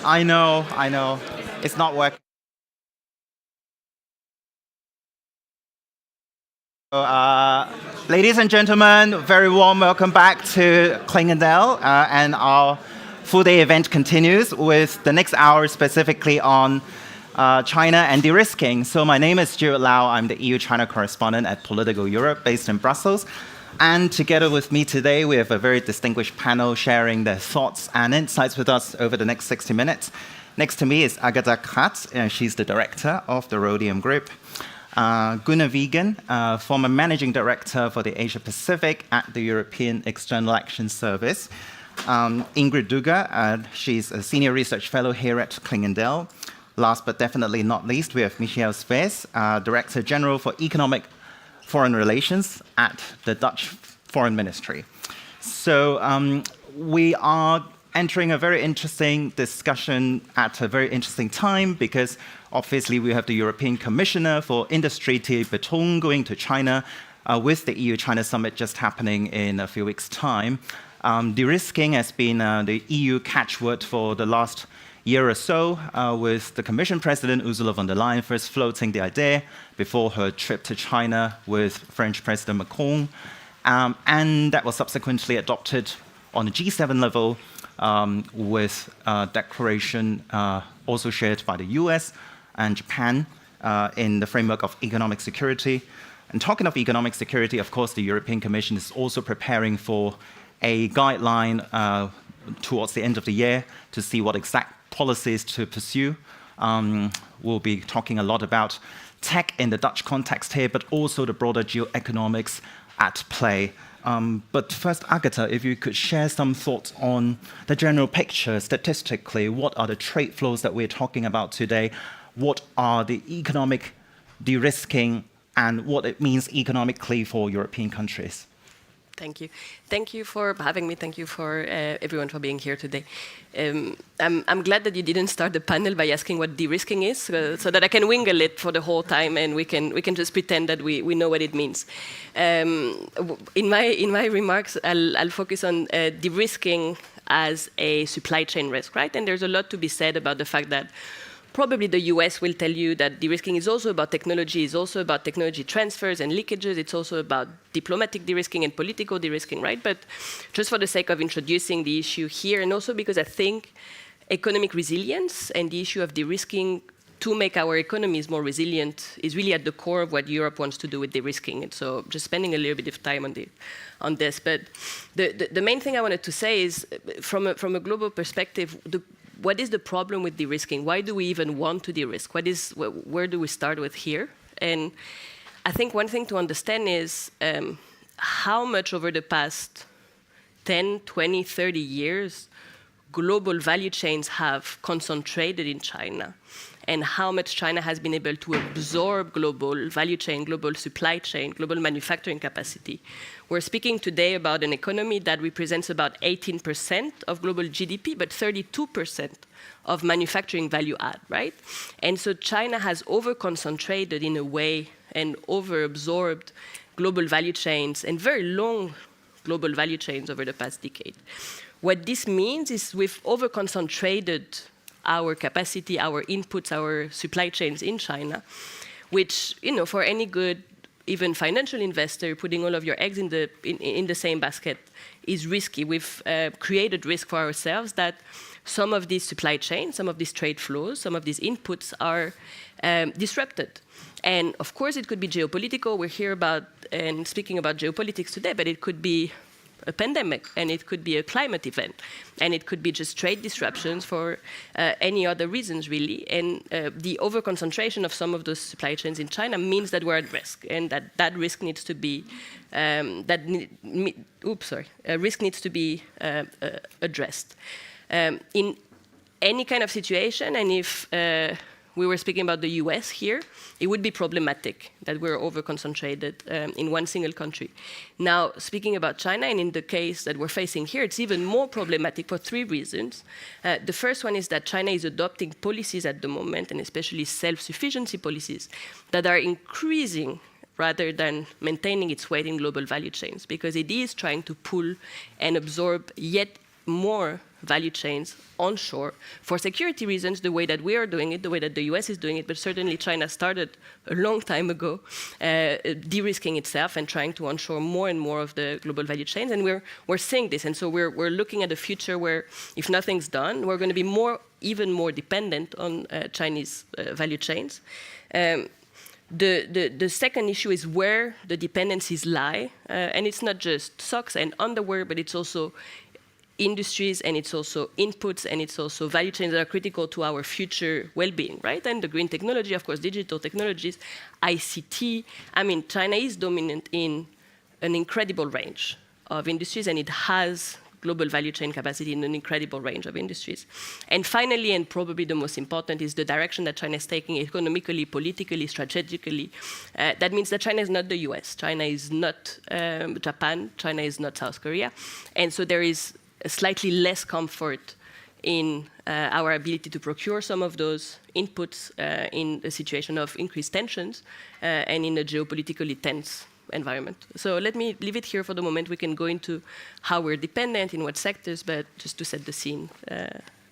K: I know. It's not working. Ladies and gentlemen, very warm welcome back to Clingendael, and our full day event continues with the next hour specifically on China and de-risking. So my name is Stuart Lau. I'm the EU-China correspondent at Political Europe based in Brussels. And together with me today, we have a very distinguished panel sharing their thoughts and insights with us over the next 60 minutes. Next to me is Agatha Katz, and she's the director of the Rhodium Group. Gunnar Wiegand, former managing director for the Asia Pacific at the European External Action Service. Ingrid Dugger, she's a senior research fellow here at Clingendael. Last but definitely not least, we have Michiel Svees, Director General for Economic Foreign Relations at the Dutch Foreign Ministry. So we are entering a very interesting discussion at a very interesting time because obviously we have the European Commissioner for Industry, Thierry Breton, going to China with the EU-China summit just happening in a few weeks' time. De-risking has been the EU catchword for the last year or so, with the Commission President Ursula von der Leyen first floating the idea before her trip to China with French President Macron. And that was subsequently adopted on the G7 level with a declaration also shared by the US and Japan in the framework of economic security. And talking of economic security, of course, the European Commission is also preparing for a guideline towards the end of the year to see what exact policies to pursue. We'll be talking a lot about tech in the Dutch context here, but also the broader geoeconomics at play. But first, Agatha, if you could share some thoughts on the general picture statistically, what are the trade flows that we're talking about today? What are the economic de-risking and what it means economically for European countries?
L: Thank you. Thank you for having me. Thank you for everyone for being here today. I'm glad that you didn't start the panel by asking what de-risking is, so that I can wingle it for the whole time and we can just pretend that we know what it means. In my remarks, I'll focus on de-risking as a supply chain risk, right? And there's a lot to be said about the fact that probably the US will tell you that de-risking is also about technology, is also about technology transfers and leakages. It's also about diplomatic de-risking and political de-risking, right? But just for the sake of introducing the issue here, and also because I think economic resilience and the issue of de-risking to make our economies more resilient is really at the core of what Europe wants to do with de-risking. And so just spending a little bit of time on this. But the main thing I wanted to say is, from a global perspective, what is the problem with de-risking? Why do we even want to de-risk? Where do we start with here? And I think one thing to understand is how much over the past 10, 20, 30 years global value chains have concentrated in China, and how much China has been able to absorb global value chain, global supply chain, global manufacturing capacity. We're speaking today about an economy that represents about 18% of global GDP, but 32% of manufacturing value add, right? And so China has over-concentrated in a way and over-absorbed global value chains and very long global value chains over the past decade. What this means is we've over-concentrated our capacity, our inputs, our supply chains in China, which, for any good, even financial investor, putting all of your eggs in the same basket is risky. We've created risk for ourselves that some of these supply chains, some of these trade flows, some of these inputs are disrupted. And of course, it could be geopolitical. We're here and speaking about geopolitics today, but it could be a pandemic, and it could be a climate event, and it could be just trade disruptions for any other reasons, really. And the over-concentration of some of those supply chains in China means that we're at risk, and that risk needs to be risk needs to be addressed. In any kind of situation, and if we were speaking about the US here, it would be problematic that we're over-concentrated in one single country. Now, speaking about China, and in the case that we're facing here, it's even more problematic for three reasons. The first one is that China is adopting policies at the moment, and especially self-sufficiency policies, that are increasing rather than maintaining its weight in global value chains, because it is trying to pull and absorb yet more value chains onshore for security reasons, the way that we are doing it, the way that the US is doing it, but certainly China started a long time ago de-risking itself and trying to onshore more and more of the global value chains, and we're seeing this, and so we're looking at a future where, if nothing's done, we're going to be even more dependent on Chinese value chains. The second issue is where the dependencies lie, and it's not just socks and underwear, but it's also industries, and it's also inputs, and it's also value chains that are critical to our future well-being, right? And the green technology, of course, digital technologies, ICT. I mean, China is dominant in an incredible range of industries, and it has global value chain capacity in an incredible range of industries. And finally, and probably the most important, is the direction that China is taking economically, politically, strategically. That means that China is not the US. China is not Japan. China is not South Korea. And so there is slightly less comfort in our ability to procure some of those inputs in a situation of increased tensions and in a geopolitically tense environment. So let me leave it here for the moment. We can go into how we're dependent, in what sectors, but just to set the scene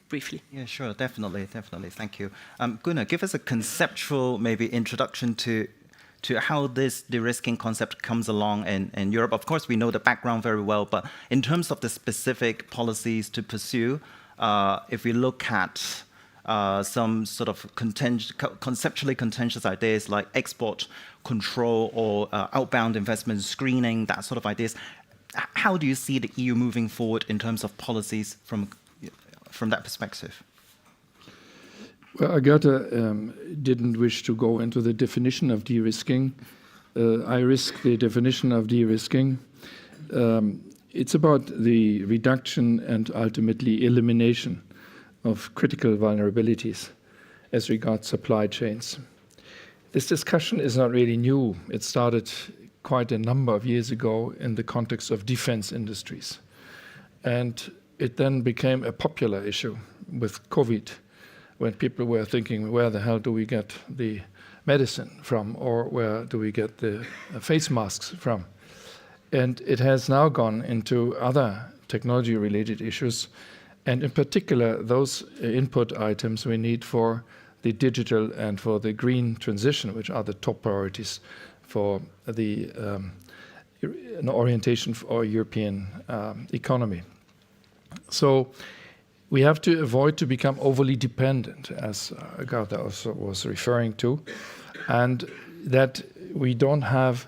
L: briefly.
K: Yeah, sure, definitely. Thank you. Gunnar, give us a conceptual maybe introduction to how this de-risking concept comes along in Europe. Of course, we know the background very well, but in terms of the specific policies to pursue, if we look at some sort of conceptually contentious ideas like export control or outbound investment screening, that sort of ideas, how do you see the EU moving forward in terms of policies from that perspective?
M: Well, Agatha didn't wish to go into the definition of de-risking. I risk the definition of de-risking. It's about the reduction and ultimately elimination of critical vulnerabilities as regards supply chains. This discussion is not really new. It started quite a number of years ago in the context of defense industries. And it then became a popular issue with COVID, when people were thinking, where the hell do we get the medicine from, or where do we get the face masks from? And it has now gone into other technology-related issues, and in particular, those input items we need for the digital and for the green transition, which are the top priorities for the an orientation for our European economy. So we have to avoid to become overly dependent, as Agatha also was referring to, and that we don't have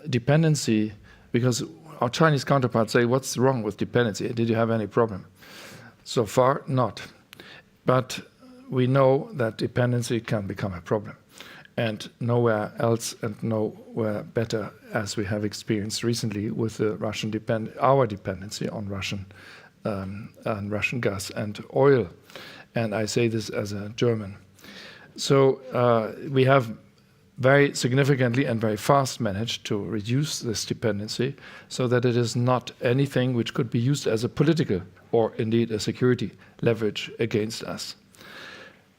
M: dependency, because our Chinese counterparts say, what's wrong with dependency? Did you have any problem? So far, not. But we know that dependency can become a problem, and nowhere else and nowhere better, as we have experienced recently with the our dependency on Russian gas and oil. And I say this as a German. So we have very significantly and very fast managed to reduce this dependency so that it is not anything which could be used as a political or indeed a security leverage against us.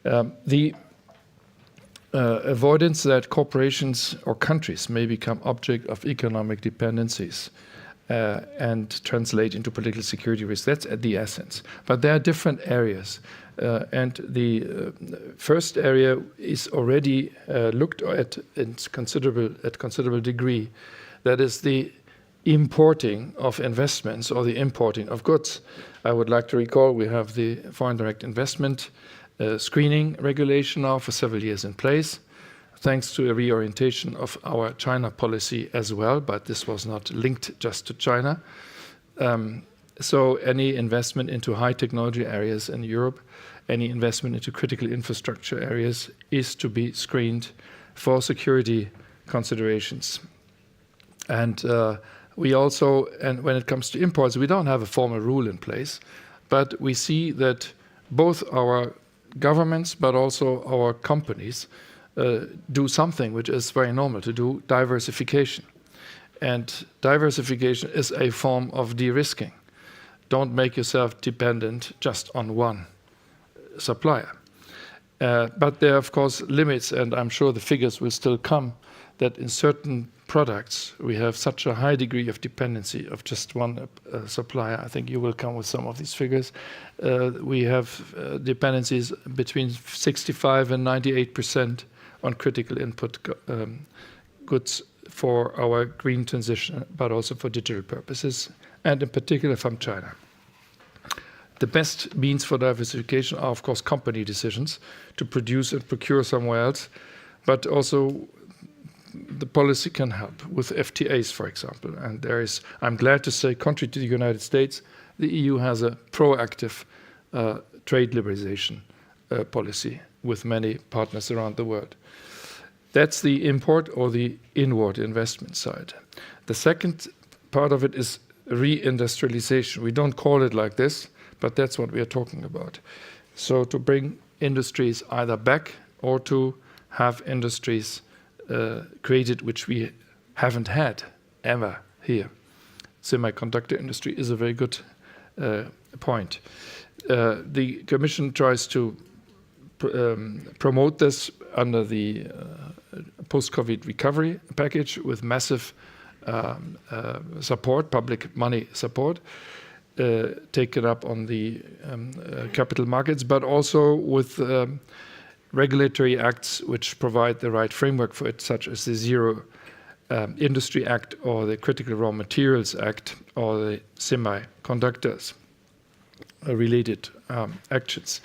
M: The avoidance that corporations or countries may become object of economic dependencies and translate into political security risk. That's at the essence. But there are different areas. And the first area is already looked at in considerable degree. That is the importing of investments or the importing of goods. I would like to recall we have the foreign direct investment screening regulation now for several years in place, thanks to a reorientation of our China policy as well, but this was not linked just to China. So any investment into high technology areas in Europe, any investment into critical infrastructure areas is to be screened for security considerations. And we also, and when it comes to imports, we don't have a formal rule in place, but we see that both our governments but also our companies do something which is very normal to do, diversification. And diversification is a form of de-risking. Don't make yourself dependent just on one supplier. But there are, of course, limits, and I'm sure the figures will still come, that in certain products we have such a high degree of dependency of just one supplier. I think you will come with some of these figures. We have dependencies between 65 and 98% on critical input goods for our green transition, but also for digital purposes, and in particular from China. The best means for diversification are, of course, company decisions to produce and procure somewhere else, but also the policy can help with FTAs, for example. And there is, I'm glad to say, contrary to the United States, the EU has a proactive trade liberalization policy with many partners around the world. That's the import or the inward investment side. The second part of it is reindustrialization. We don't call it like this, but that's what we are talking about. So to bring industries either back or to have industries created which we haven't had ever here. Semiconductor industry is a very good point. The Commission tries to promote this under the post-COVID recovery package with massive support, public money support, taken up on the capital markets, but also with regulatory acts which provide the right framework for it, such as the Zero Industry Act or the Critical Raw Materials Act or the semiconductors related actions.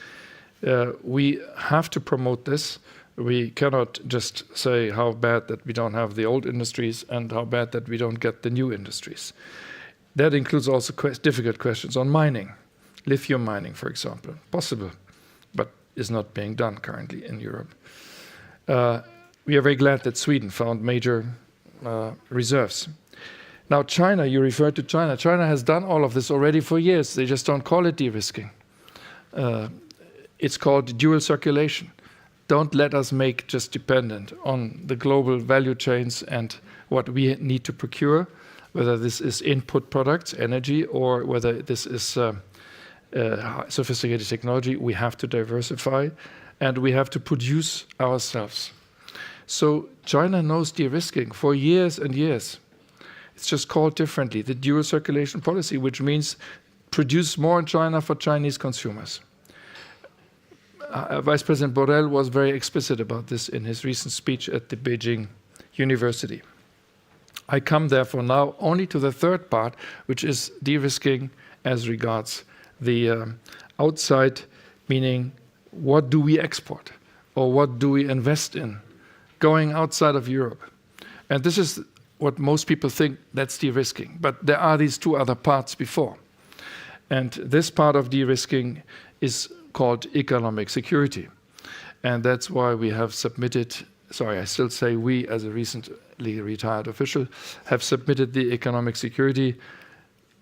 M: We have to promote this. We cannot just say how bad that we don't have the old industries and how bad that we don't get the new industries. That includes also difficult questions on mining, lithium mining, for example. Possible, but is not being done currently in Europe. We are very glad that Sweden found major reserves. Now, China, you referred to China. China has done all of this already for years. They just don't call it de-risking. It's called dual circulation. Don't let us make just dependent on the global value chains and what we need to procure, whether this is input products, energy, or whether this is sophisticated technology. We have to diversify, and we have to produce ourselves. So China knows de-risking for years and years. It's just called differently, the dual circulation policy, which means produce more in China for Chinese consumers. Vice President Borrell was very explicit about this in his recent speech at the Beijing University. I come therefore now only to the third part, which is de-risking as regards the outside, meaning what do we export or what do we invest in going outside of Europe. And this is what most people think, that's de-risking. But there are these two other parts before. And this part of de-risking is called economic security. And that's why we have submitted, sorry, I still say we as a recently retired official, have submitted the economic security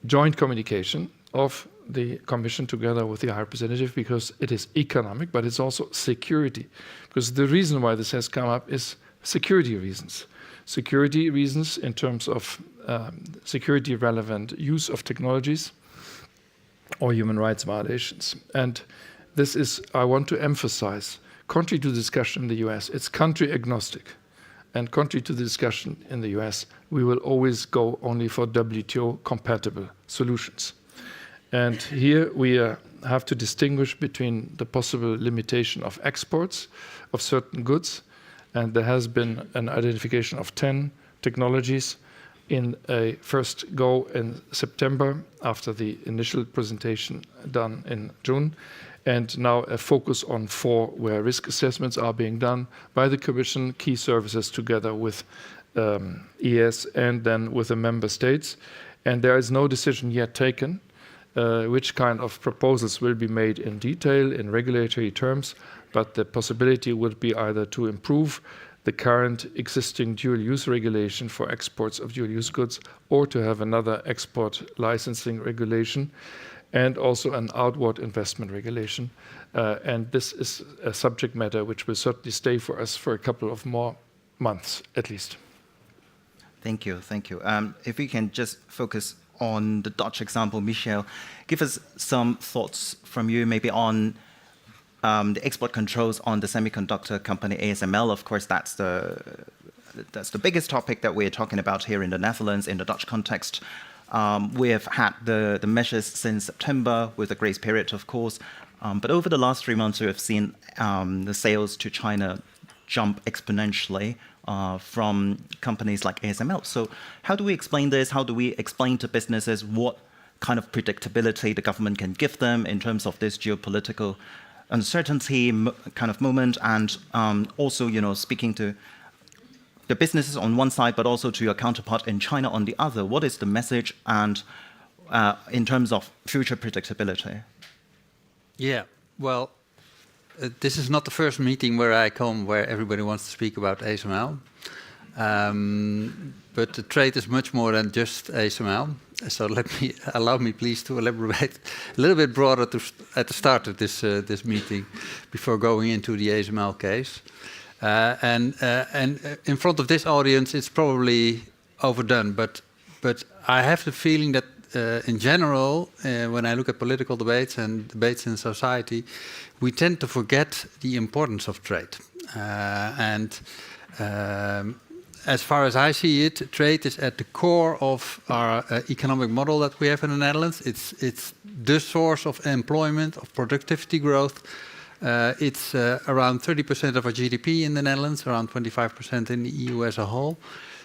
M: joint communication of the Commission together with the High Representative, because it is economic, but it's also security. Because the reason why this has come up is security reasons. Security reasons in terms of security relevant use of technologies or human rights violations. And this is, I want to emphasize, contrary to the discussion in the US, it's country agnostic. And contrary to the discussion in the US, we will always go only for WTO compatible solutions. And here we have to distinguish between the possible limitation of exports of certain goods, and there has been an identification of 10 technologies in a first go in September after the initial presentation done in June, and now a focus on 4 where risk assessments are being done by the Commission, key services together with ES and then with the member states. And there is no decision yet taken which kind of proposals will be made in detail in regulatory terms, but the possibility would be either to improve the current existing dual-use regulation for exports of dual-use goods, or to have another export licensing regulation, and also an outward investment regulation. And this is a subject matter which will certainly stay for us for a couple of more months, at least.
K: Thank you, thank you. If we can just focus on the Dutch example, Michel, give us some thoughts from you maybe on the export controls on the semiconductor company ASML. Of course, that's the biggest topic that we're talking about here in the Netherlands, in the Dutch context. We have had the measures since September with a grace period, of course. But over the last 3 months, we have seen the sales to China jump exponentially from companies like ASML. So how do we explain this? How do we explain to businesses what kind of predictability the government can give them in terms of this geopolitical uncertainty kind of moment? And also, speaking to the businesses on one side, but also to your counterpart in China on the other, what is the message and in terms of future predictability?
N: Yeah, well, this is not the first meeting where I come where everybody wants to speak about ASML. But the trade is much more than just ASML. So allow me please to elaborate a little bit broader at the start of this meeting before going into the ASML case. And in front of this audience, it's probably overdone. But I have the feeling that in general, when I look at political debates and debates in society, we tend to forget the importance of trade. As far as I see it, trade is at the core of our economic model that we have in the Netherlands. It's the source of employment, of productivity growth. It's around 30% of our GDP in the Netherlands, around 25% in the EU as a whole.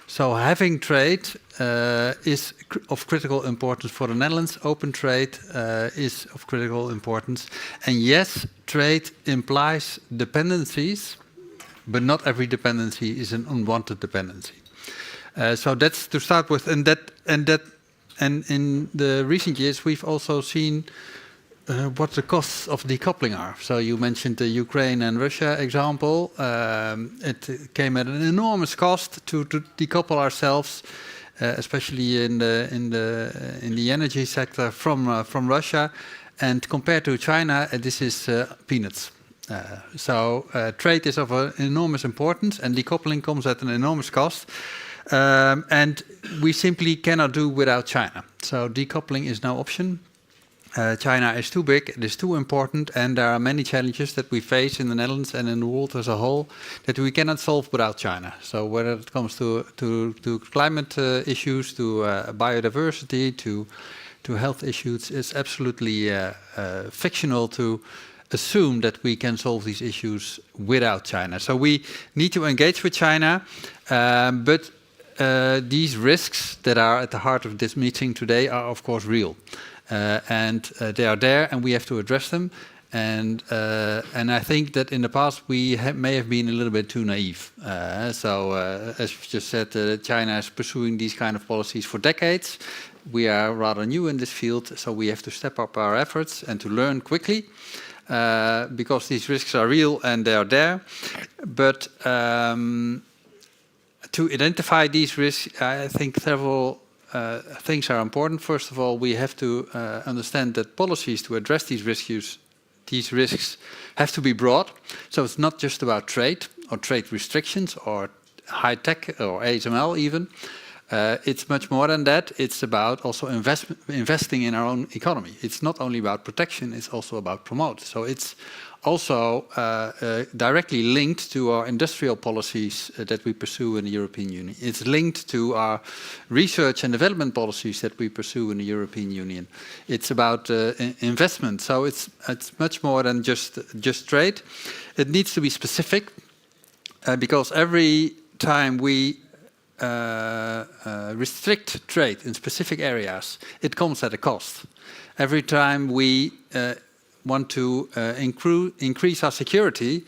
N: So having trade is of critical importance for the Netherlands. Open trade is of critical importance. And yes, trade implies dependencies, but not every dependency is an unwanted dependency. So that's to start with. And in the recent years, we've also seen what the costs of decoupling are. So you mentioned the Ukraine and Russia example. It came at an enormous cost to decouple ourselves, especially in the energy sector from Russia. And compared to China, this is peanuts. So trade is of enormous importance, and decoupling comes at an enormous cost. And we simply cannot do without China. So decoupling is no option. China is too big, it is too important, and there are many challenges that we face in the Netherlands and in the world as a whole that we cannot solve without China. So whether it comes to climate issues, to biodiversity, to health issues, it's absolutely fictional to assume that we can solve these issues without China. So we need to engage with China, but these risks that are at the heart of this meeting today are of course real. And they are there, and we have to address them. And I think that in the past we may have been a little bit too naive. As you just said, China is pursuing these kind of policies for decades. We are rather new in this field, so we have to step up our efforts and to learn quickly, because these risks are real and they are there. But to identify these risks, I think several things are important. First of all, we have to understand that policies to address these risks have to be broad. So it's not just about trade or trade restrictions or high tech or ASML even. It's much more than that. It's about also investing in our own economy. It's not only about protection, it's also about promote. So it's also directly linked to our industrial policies that we pursue in the European Union. It's linked to our research and development policies that we pursue in the European Union. It's about investment. So it's much more than just trade. It needs to be specific, because every time we restrict trade in specific areas, it comes at a cost. Every time we want to increase our security,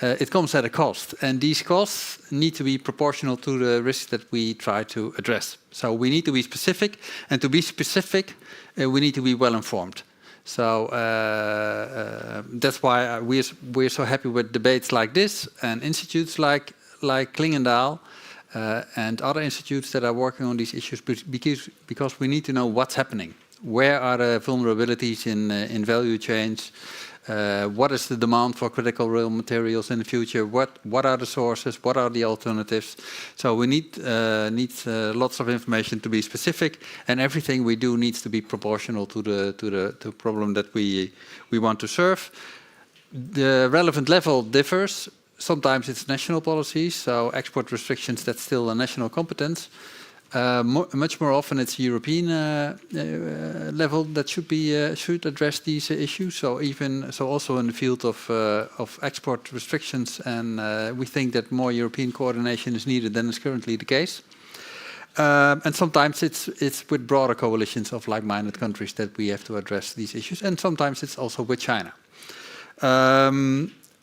N: it comes at a cost. And these costs need to be proportional to the risks that we try to address. So we need to be specific, and to be specific, we need to be well informed. So that's why we're so happy with debates like this and institutes like Clingendael and other institutes that are working on these issues, because we need to know what's happening. Where are the vulnerabilities in value chains? What is the demand for critical raw materials in the future? What are the sources? What are the alternatives? So we need lots of information to be specific, and everything we do needs to be proportional to the problem that we want to serve. The relevant level differs. Sometimes it's national policies, so export restrictions, that's still a national competence. Much more often it's European level that should address these issues. So also in the field of export restrictions, and we think that more European coordination is needed than is currently the case. And sometimes it's with broader coalitions of like-minded countries that we have to address these issues, and sometimes it's also with China.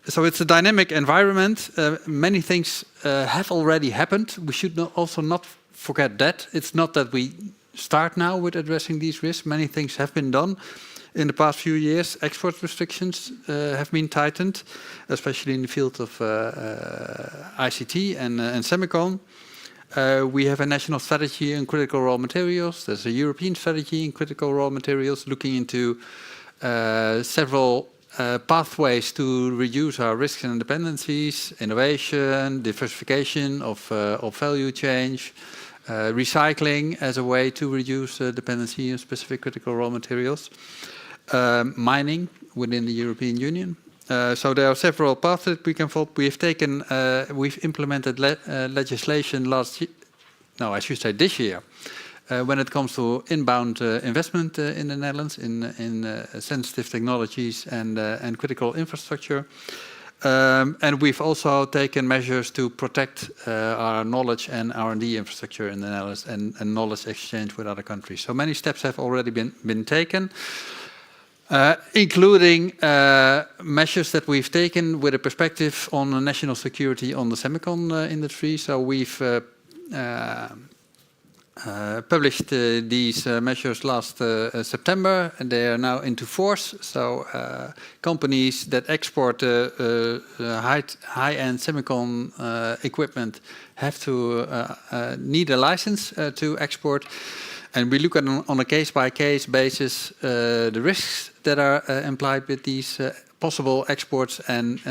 N: So it's a dynamic environment. Many things have already happened. We should also not forget that. It's not that we start now with addressing these risks. Many things have been done in the past few years. Export restrictions have been tightened, especially in the field of ICT and semicon. We have a national strategy in critical raw materials. There's a European strategy in critical raw materials looking into several pathways to reduce our risks and dependencies, innovation, diversification of value chain, recycling as a way to reduce dependency on specific critical raw materials, mining within the European Union. So there are several paths that we can follow. We've implemented legislation this year, when it comes to inbound investment in the Netherlands in sensitive technologies and critical infrastructure. And we've also taken measures to protect our knowledge and R&D infrastructure in the Netherlands and knowledge exchange with other countries. So many steps have already been taken, including measures that we've taken with a perspective on national security on the semicon industry. So we've published these measures last September, and they are now into force. So companies that export high-end semicon equipment have to need a license to export. And we look at on a case-by-case basis the risks that are implied with these possible exports, and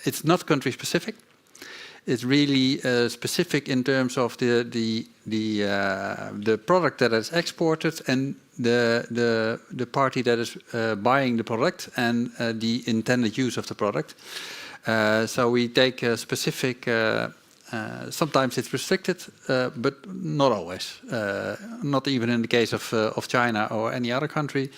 N: it's not country-specific. It's really specific in terms of the product that is exported and the party that is buying the product and the intended use of the product. So we take a specific. Sometimes it's restricted, but not always. Not even in the case of China or any other country.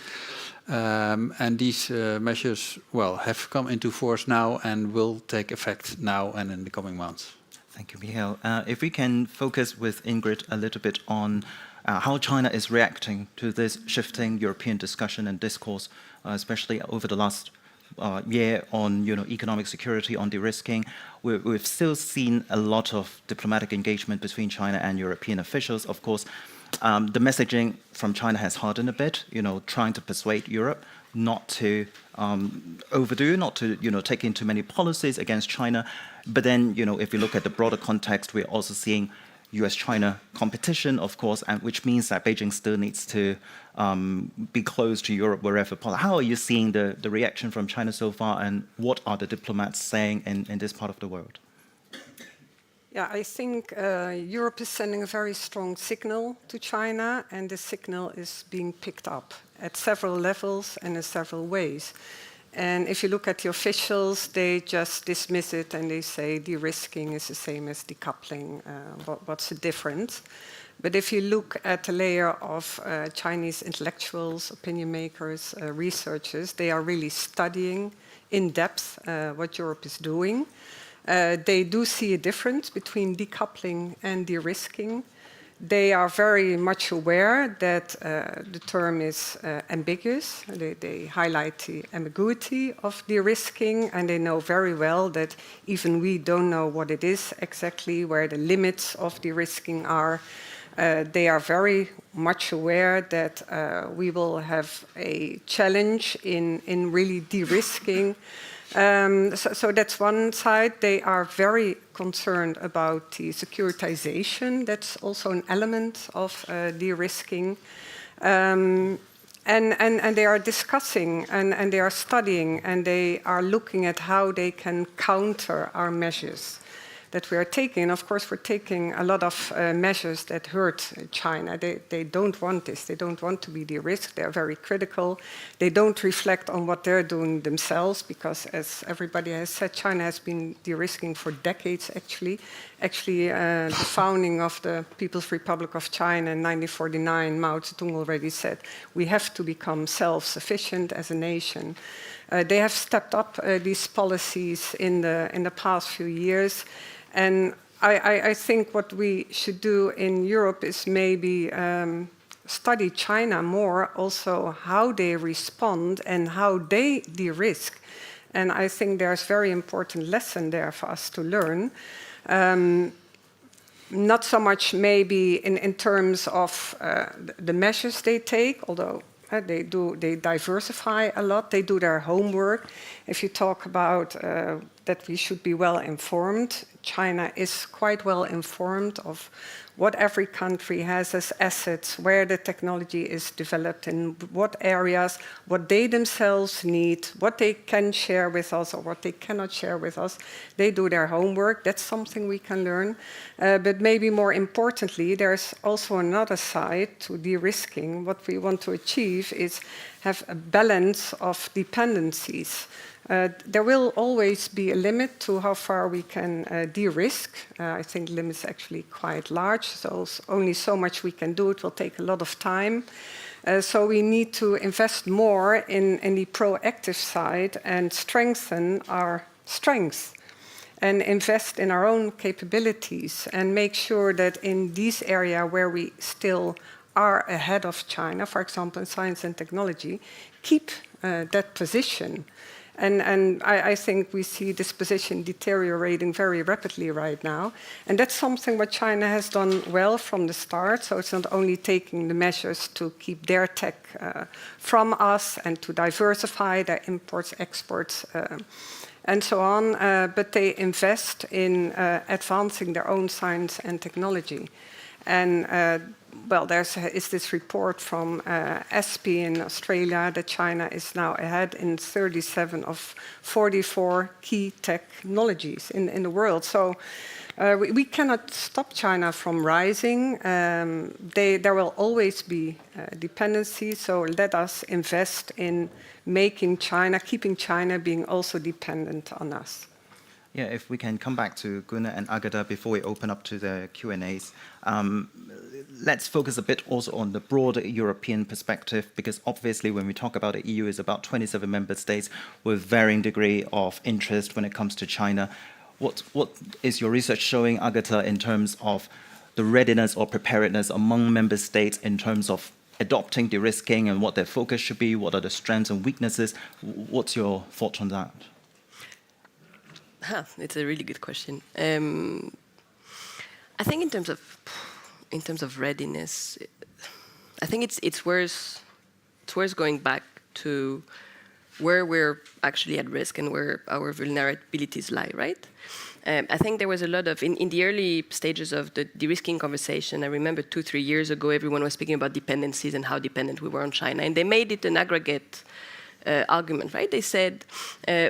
N: And these measures, have come into force now and will take effect now and in the coming months.
K: Thank you, Michael. If we can focus with Ingrid a little bit on how China is reacting to this shifting European discussion and discourse, especially over the last year on economic security, on de-risking. We've still seen a lot of diplomatic engagement between China and European officials. Of course, the messaging from China has hardened a bit, trying to persuade Europe not to overdo, not to take in too many policies against China. But then, if you look at the broader context, we're also seeing US-China competition, of course, and which means that Beijing still needs to be close to Europe wherever possible. How are you seeing the reaction from China so far, and what are the diplomats saying in this part of the world?
B: Yeah, I think Europe is sending a very strong signal to China, and the signal is being picked up at several levels and in several ways. And if you look at the officials, they just dismiss it and they say de-risking is the same as decoupling. What's the difference? But if you look at the layer of Chinese intellectuals, opinion makers, researchers, they are really studying in depth what Europe is doing. They do see a difference between decoupling and de-risking. They are very much aware that the term is ambiguous. They highlight the ambiguity of de-risking, and they know very well that even we don't know what it is exactly, where the limits of de-risking are. They are very much aware that we will have a challenge in really de-risking. So that's one side. They are very concerned about the securitization. That's also an element of de-risking. And they are discussing and they are studying and they are looking at how they can counter our measures. that we are taking. Of course, we're taking a lot of measures that hurt China. They don't want this. They don't want to be de-risked. They're very critical. They don't reflect on what they're doing themselves because, as everybody has said, China has been de-risking for decades, actually. Actually, the founding of the People's Republic of China in 1949, Mao Zedong already said, we have to become self-sufficient as a nation. They have stepped up these policies in the past few years. And I think what we should do in Europe is maybe study China more, also how they respond and how they de-risk. And I think there's a very important lesson there for us to learn. Not so much maybe in terms of the measures they take, although they diversify a lot, they do their homework. If you talk about that we should be well informed, China is quite well informed of what every country has as assets, where the technology is developed, in what areas, what they themselves need, what they can share with us or what they cannot share with us. They do their homework. That's something we can learn. But maybe more importantly, there's also another side to de-risking. What we want to achieve is have a balance of dependencies. There will always be a limit to how far we can de-risk. I think the limit is actually quite large, so only so much we can do. It will take a lot of time. So we need to invest more in the proactive side and strengthen our strengths and invest in our own capabilities and make sure that in this area where we still are ahead of China, for example, in science and technology, keep that position. And I think we see this position deteriorating very rapidly right now. And that's something what China has done well from the start. So it's not only taking the measures to keep their tech from us and to diversify their imports, exports, and so on, but they invest in advancing their own science and technology. And well, there is this report from ESPI in Australia that China is now ahead in 37 of 44 key technologies in the world. So we cannot stop China from rising. There will always be dependency, so let us invest in making China, keeping China being also dependent on us.
K: Yeah, if we can come back to Gunnar and Agatha before we open up to the Q&As. Let's focus a bit also on the broader European perspective, because obviously when we talk about the EU, it's about 27 member states with varying degree of interest when it comes to China. What is your research showing, Agatha, in terms of the readiness or preparedness among member states in terms of adopting de-risking and what their focus should be? What are the strengths and weaknesses? What's your thoughts on that?
L: It's a really good question. I think in terms of readiness, I think it's worth going back to where we're actually at risk and where our vulnerabilities lie, right? I think there was a lot of, in the early stages of the de-risking conversation, I remember 2-3 years ago, everyone was speaking about dependencies and how dependent we were on China, and they made it an aggregate argument, right? They said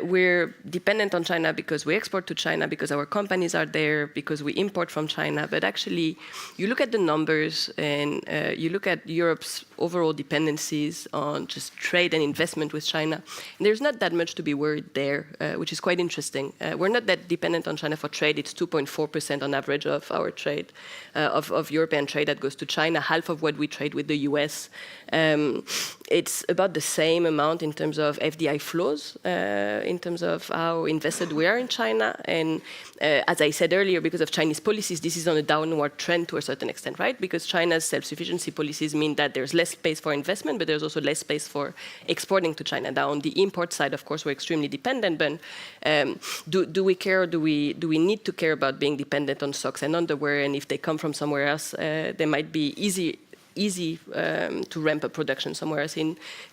L: we're dependent on China because we export to China, because our companies are there, because we import from China. But actually, you look at the numbers and you look at Europe's overall dependencies on just trade and investment with China, and there's not that much to be worried there, which is quite interesting. We're not that dependent on China for trade. It's 2.4% on average of our trade, of European trade that goes to China, half of what we trade with the US. It's about the same amount in terms of FDI flows, in terms of how invested we are in China. And as I said earlier, because of Chinese policies, this is on a downward trend to a certain extent, right? Because China's self-sufficiency policies mean that there's less space for investment, but there's also less space for exporting to China. Now, on the import side, of course, we're extremely dependent, but do we care, or do we need to care about being dependent on socks and underwear? And if they come from somewhere else, they might be easy to ramp up production somewhere else,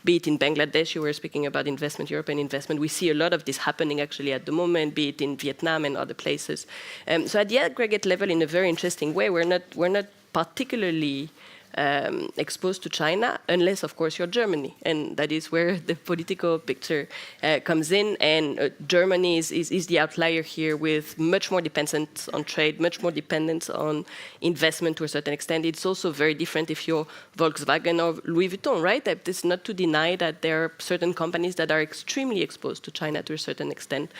L: be it in Bangladesh. You were speaking about investment, European investment. We see a lot of this happening actually at the moment, be it in Vietnam and other places. So at the aggregate level, in a very interesting way, we're not particularly exposed to China, unless, of course, you're Germany. And that is where the political picture comes in. And Germany is the outlier here, with much more dependence on trade, much more dependence on investment to a certain extent. It's also very different if you're Volkswagen or Louis Vuitton, right? It's not to deny that there are certain companies that are extremely exposed to China to a certain extent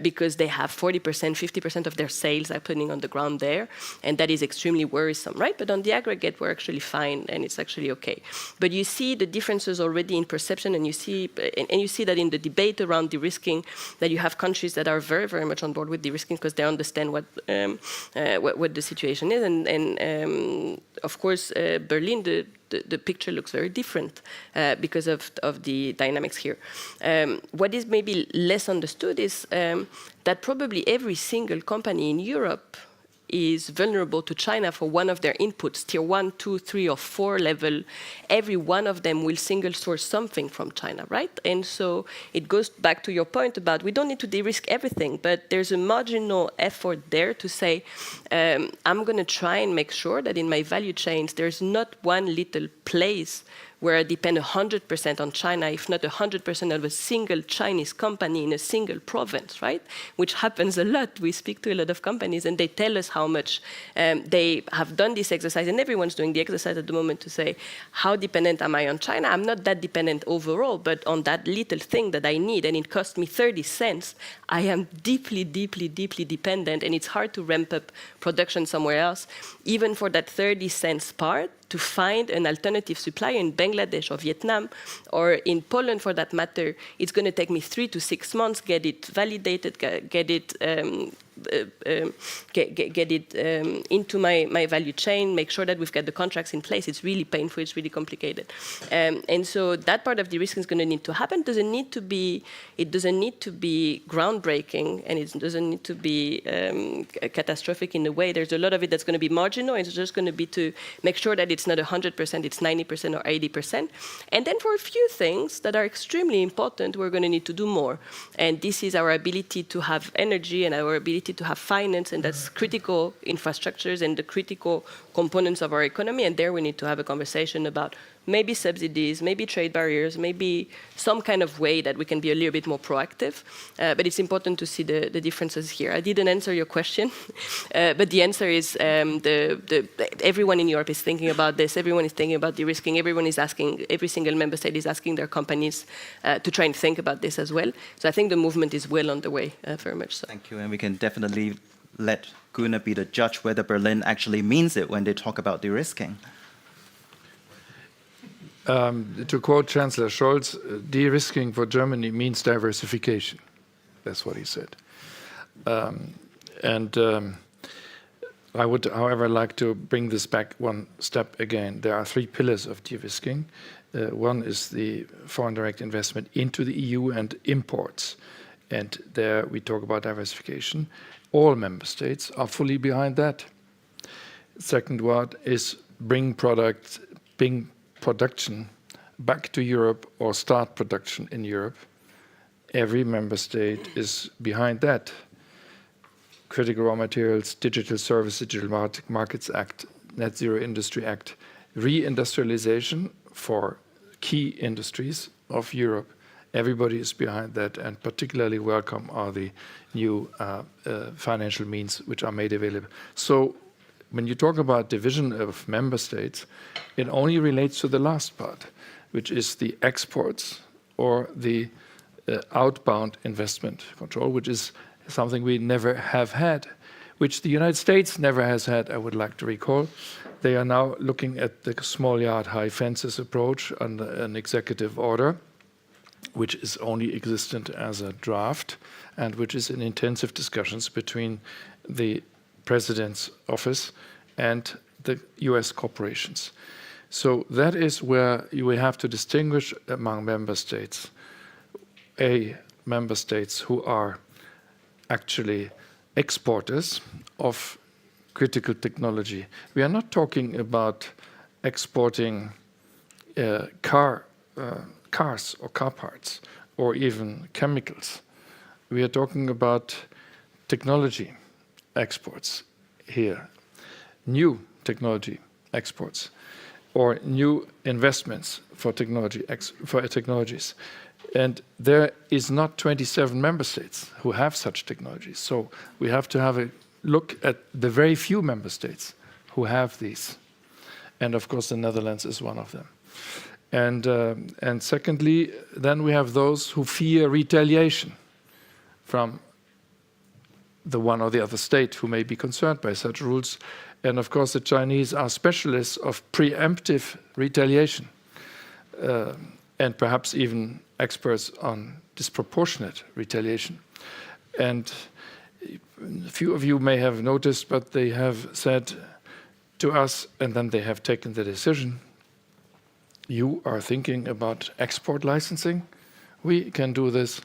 L: because they have 40%, 50% of their sales happening on the ground there. And that is extremely worrisome, right? But on the aggregate, we're actually fine, and it's actually okay. But you see the differences already in perception, and you see that in the debate around de-risking, that you have countries that are very, very much on board with de-risking because they understand what the situation is. And of course, Berlin, the picture looks very different because of the dynamics here. What is maybe less understood is that probably every single company in Europe is vulnerable to China for one of their inputs, tier 1, 2, 3, or 4 level. Every one of them will single source something from China, right? And so it goes back to your point about we don't need to de-risk everything, but there's a marginal effort there to say, I'm going to try and make sure that in my value chains, there's not one little place where I depend 100% on China, if not 100% of a single Chinese company in a single province, right? Which happens a lot. We speak to a lot of companies and they tell us how much they have done this exercise, and everyone's doing the exercise at the moment to say, how dependent am I on China? I'm not that dependent overall, but on that little thing that I need, and it cost me 30 cents, I am deeply, deeply, deeply dependent, and it's hard to ramp up production somewhere else, even for that 30 cents part, to find an alternative supplier in Bangladesh or Vietnam or in Poland for that matter. It's going to take me 3 to 6 months, get it validated, get it into my value chain, make sure that we've got the contracts in place. It's really painful, it's really complicated. And so that part of the risk is going to need to happen. It doesn't need to be groundbreaking, and it doesn't need to be catastrophic in a way. There's a lot of it that's going to be marginal. It's just going to be to make sure that it's not 100%, it's 90% or 80%. And then for a few things that are extremely important, we're going to need to do more. And this is our ability to have energy and our ability to have finance, and that's critical infrastructures and the critical components of our economy. And there we need to have a conversation about maybe subsidies, maybe trade barriers, maybe some kind of way that we can be a little bit more proactive. But it's important to see the differences here. I didn't answer your question, but the answer is everyone in Europe is thinking about this. Everyone is thinking about de-risking. Everyone is asking, every single member state is asking their companies to try and think about this as well. So I think the movement is well on the way, very much so.
K: Thank you, and we can definitely let Gunnar be the judge whether Berlin actually means it when they talk about de-risking.
M: To quote Chancellor Scholz, de-risking for Germany means diversification. That's what he said. I would, however, like to bring this back one step again. There are 3 pillars of de-risking. One is the foreign direct investment into the EU and imports. And there we talk about diversification. All member states are fully behind that. Second one is bring production back to Europe or start production in Europe. Every member state is behind that. Critical Raw Materials, Digital Service, Digital Markets Act, Net Zero Industry Act, reindustrialization for key industries of Europe. Everybody is behind that, and particularly welcome are the new financial means which are made available. So when you talk about division of member states, it only relates to the last part, which is the exports or the outbound investment control, which is something we never have had, which the United States never has had, I would like to recall. They are now looking at the small yard, high fences approach under an executive order, which is only existent as a draft, and which is in intensive discussions between the President's office and the US corporations. So that is where you will have to distinguish among member states. Member states who are actually exporters of critical technology. We are not talking about exporting cars or car parts or even chemicals. We are talking about technology exports here, new technology exports. or new investments for technologies. And there is not 27 member states who have such technologies. So we have to have a look at the very few member states who have these. And of course, the Netherlands is one of them. And secondly, then we have those who fear retaliation from the one or the other state who may be concerned by such rules. And of course, the Chinese are specialists of preemptive retaliation, and perhaps even experts on disproportionate retaliation. And a few of you may have noticed, but they have said to us, and then they have taken the decision, you are thinking about export licensing? We can do this.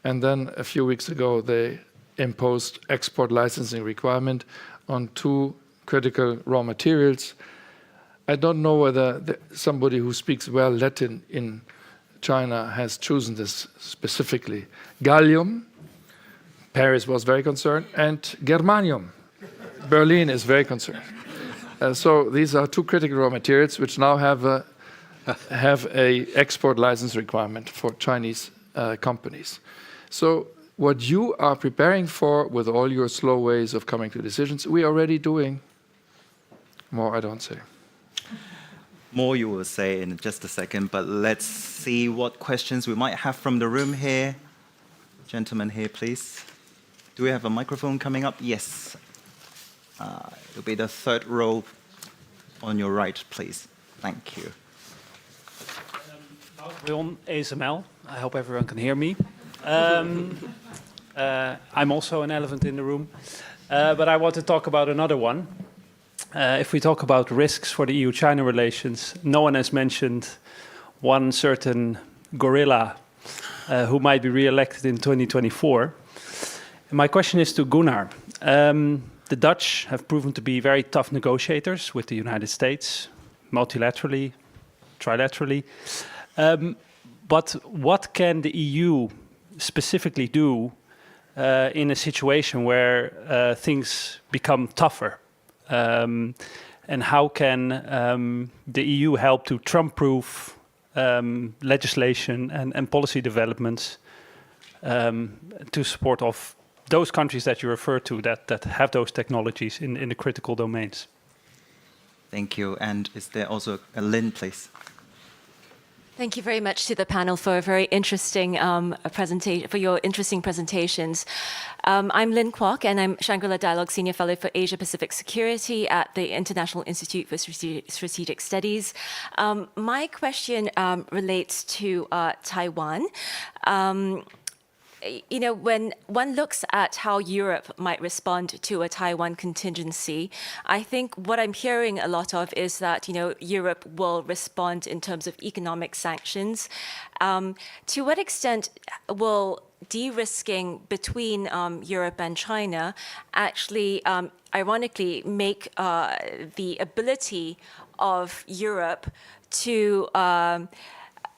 M: And then a few weeks ago, they imposed export licensing requirement on 2 critical raw materials. I don't know whether somebody who speaks well Latin in China has chosen this specifically. Gallium, Paris was very concerned, and germanium, Berlin is very concerned. So these are 2 critical raw materials which now have a export license requirement for Chinese companies. So what you are preparing for with all your slow ways of coming to decisions, we are already doing. More I don't say.
K: More you will say in just a second, but let's see what questions we might have from the room here. Gentleman here, please. Do we have a microphone coming up? Yes. It'll be the 3rd row on your right, please. Thank you.
O: Leon, ASML. I hope everyone can hear me. I'm also an elephant in the room, but I want to talk about another one. If we talk about risks for the EU-China relations, no one has mentioned one certain gorilla who might be re-elected in 2024. And my question is to Gunnar. The Dutch have proven to be very tough negotiators with the United States, multilaterally, trilaterally. But what can the EU specifically do in a situation where things become tougher? And how can the EU help to Trump-proof legislation and policy developments to support of those countries that you refer to that have those technologies in the critical domains?
K: Thank you. And is there also a Lynn, please?
P: Thank you very much to the panel for a very interesting presentation, for your interesting presentations. I'm Lynn Kwok, and I'm Shangri-La Dialogue Senior Fellow for Asia Pacific Security at the International Institute for Strategic Studies. My question relates to Taiwan. You know, when one looks at how Europe might respond to a Taiwan contingency, I think what I'm hearing a lot of is that, you know, Europe will respond in terms of economic sanctions. To what extent will de-risking between Europe and China actually, ironically, make the ability of Europe to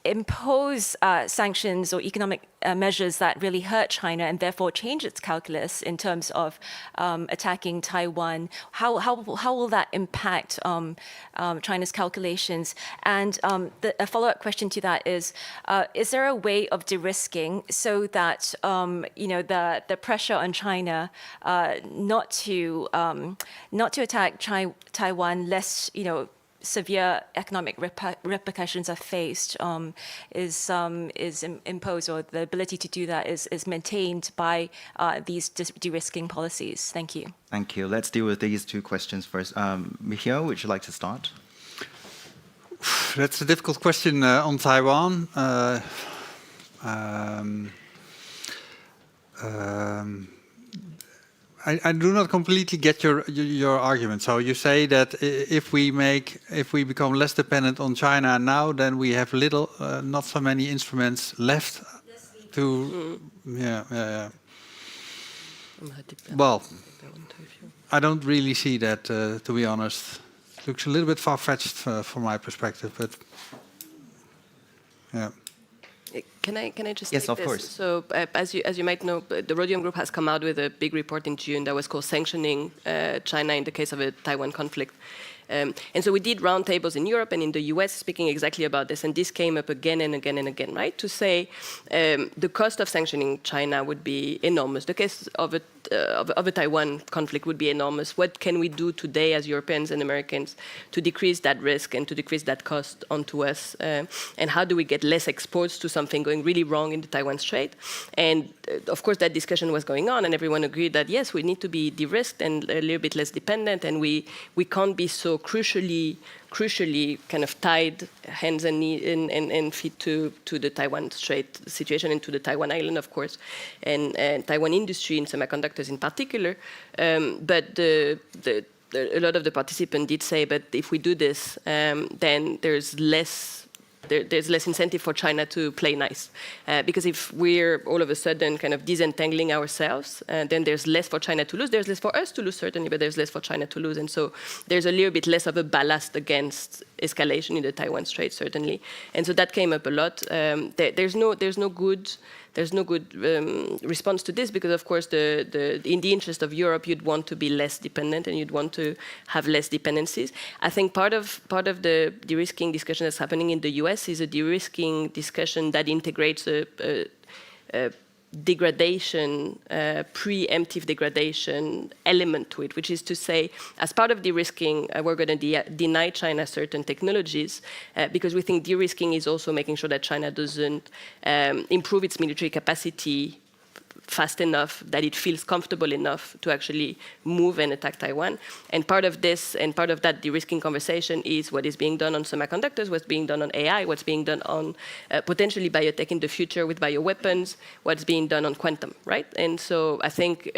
P: impose sanctions or economic measures that really hurt China and therefore change its calculus in terms of attacking Taiwan? How will that impact China's calculations? And a follow-up question to that is there a way of de-risking so that you know, the pressure on China not to attack Taiwan, less, you know, severe economic repercussions are faced, is imposed, or the ability to do that is maintained by these de-risking policies? Thank you.
K: Thank you. Let's deal with these 2 questions first. Michiel, would you like to start?
N: That's a difficult question on Taiwan. I do not completely get your argument. So you say that if we become less dependent on China now, then we have not so many instruments left to. Yeah. Well, I don't really see that, to be honest. It looks a little bit far-fetched from my perspective, but yeah.
L: Can I just
K: yes,
L: take
K: of
L: this?
K: course.
L: So as you might know, the Rhodium Group has come out with a big report in June that was called Sanctioning China in the Case of a Taiwan Conflict. And so we did roundtables in Europe and in the US speaking exactly about this, and this came up again and again and again, right? To say the cost of sanctioning China would be enormous. The case of a Taiwan conflict would be enormous. What can we do today as Europeans and Americans to decrease that risk and to decrease that cost onto us? And how do we get less exposed to something going really wrong in the Taiwan Strait? And of course, that discussion was going on, and everyone agreed that yes, we need to be de-risked and a little bit less dependent, and we can't be so crucially kind of tied hands and feet to the Taiwan Strait situation and to the Taiwan island, of course, and Taiwan industry in semiconductors in particular. But a lot of the participants did say, but if we do this, then there's less incentive for China to play nice. Because if we're all of a sudden kind of disentangling ourselves, then there's less for China to lose. There's less for us to lose, certainly, but there's less for China to lose. And so there's a little bit less of a ballast against escalation in the Taiwan Strait, certainly. And so that came up a lot. There's no good response to this, because of course in the interest of Europe you'd want to be less dependent and you'd want to have less dependencies. I think part of the de-risking discussion that's happening in the US is a de-risking discussion that integrates a degradation, preemptive degradation element to it, which is to say, as part of de-risking, we're going to deny China certain technologies because we think de-risking is also making sure that China doesn't improve its military capacity fast enough that it feels comfortable enough to actually move and attack Taiwan. And part of this and part of that de-risking conversation is what is being done on semiconductors, what's being done on AI, what's being done on potentially biotech in the future with bioweapons, what's being done on quantum, right? And so I think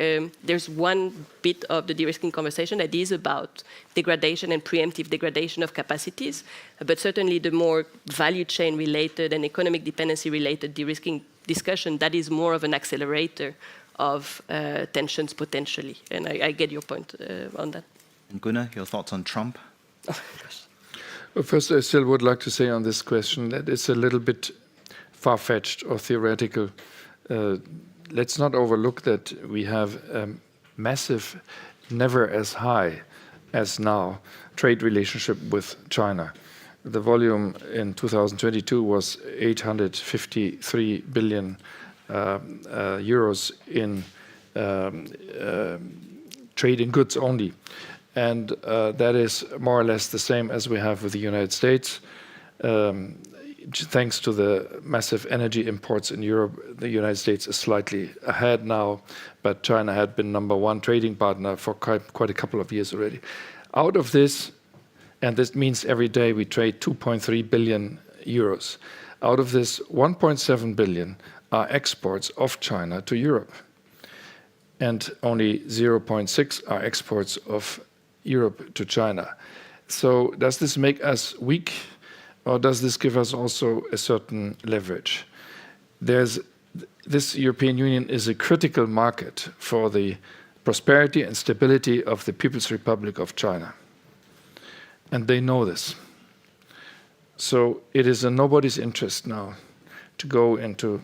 L: there's one bit of the de-risking conversation that is about degradation and preemptive degradation of capacities, but certainly the more value chain related and economic dependency related de-risking discussion, that is more of an accelerator of tensions potentially. And I get your point on that.
K: And Gunnar, your thoughts on Trump?
M: Oh, gosh. Well, first, I still would like to say on this question that it's a little bit far-fetched or theoretical. Let's not overlook that we have massive, never as high as now, trade relationship with China. The volume in 2022 was 853 billion euros in trade in goods only. And that is more or less the same as we have with the United States. Thanks to the massive energy imports in Europe, the United States is slightly ahead now, but China had been #1 trading partner for quite a couple of years already. Out of this, and this means every day we trade 2.3 billion euros. Out of this, 1.7 billion are exports of China to Europe. And only 0.6 are exports of Europe to China. So does this make us weak, or does this give us also a certain leverage? This European Union is a critical market for the prosperity and stability of the People's Republic of China. And they know this. So it is in nobody's interest now to go into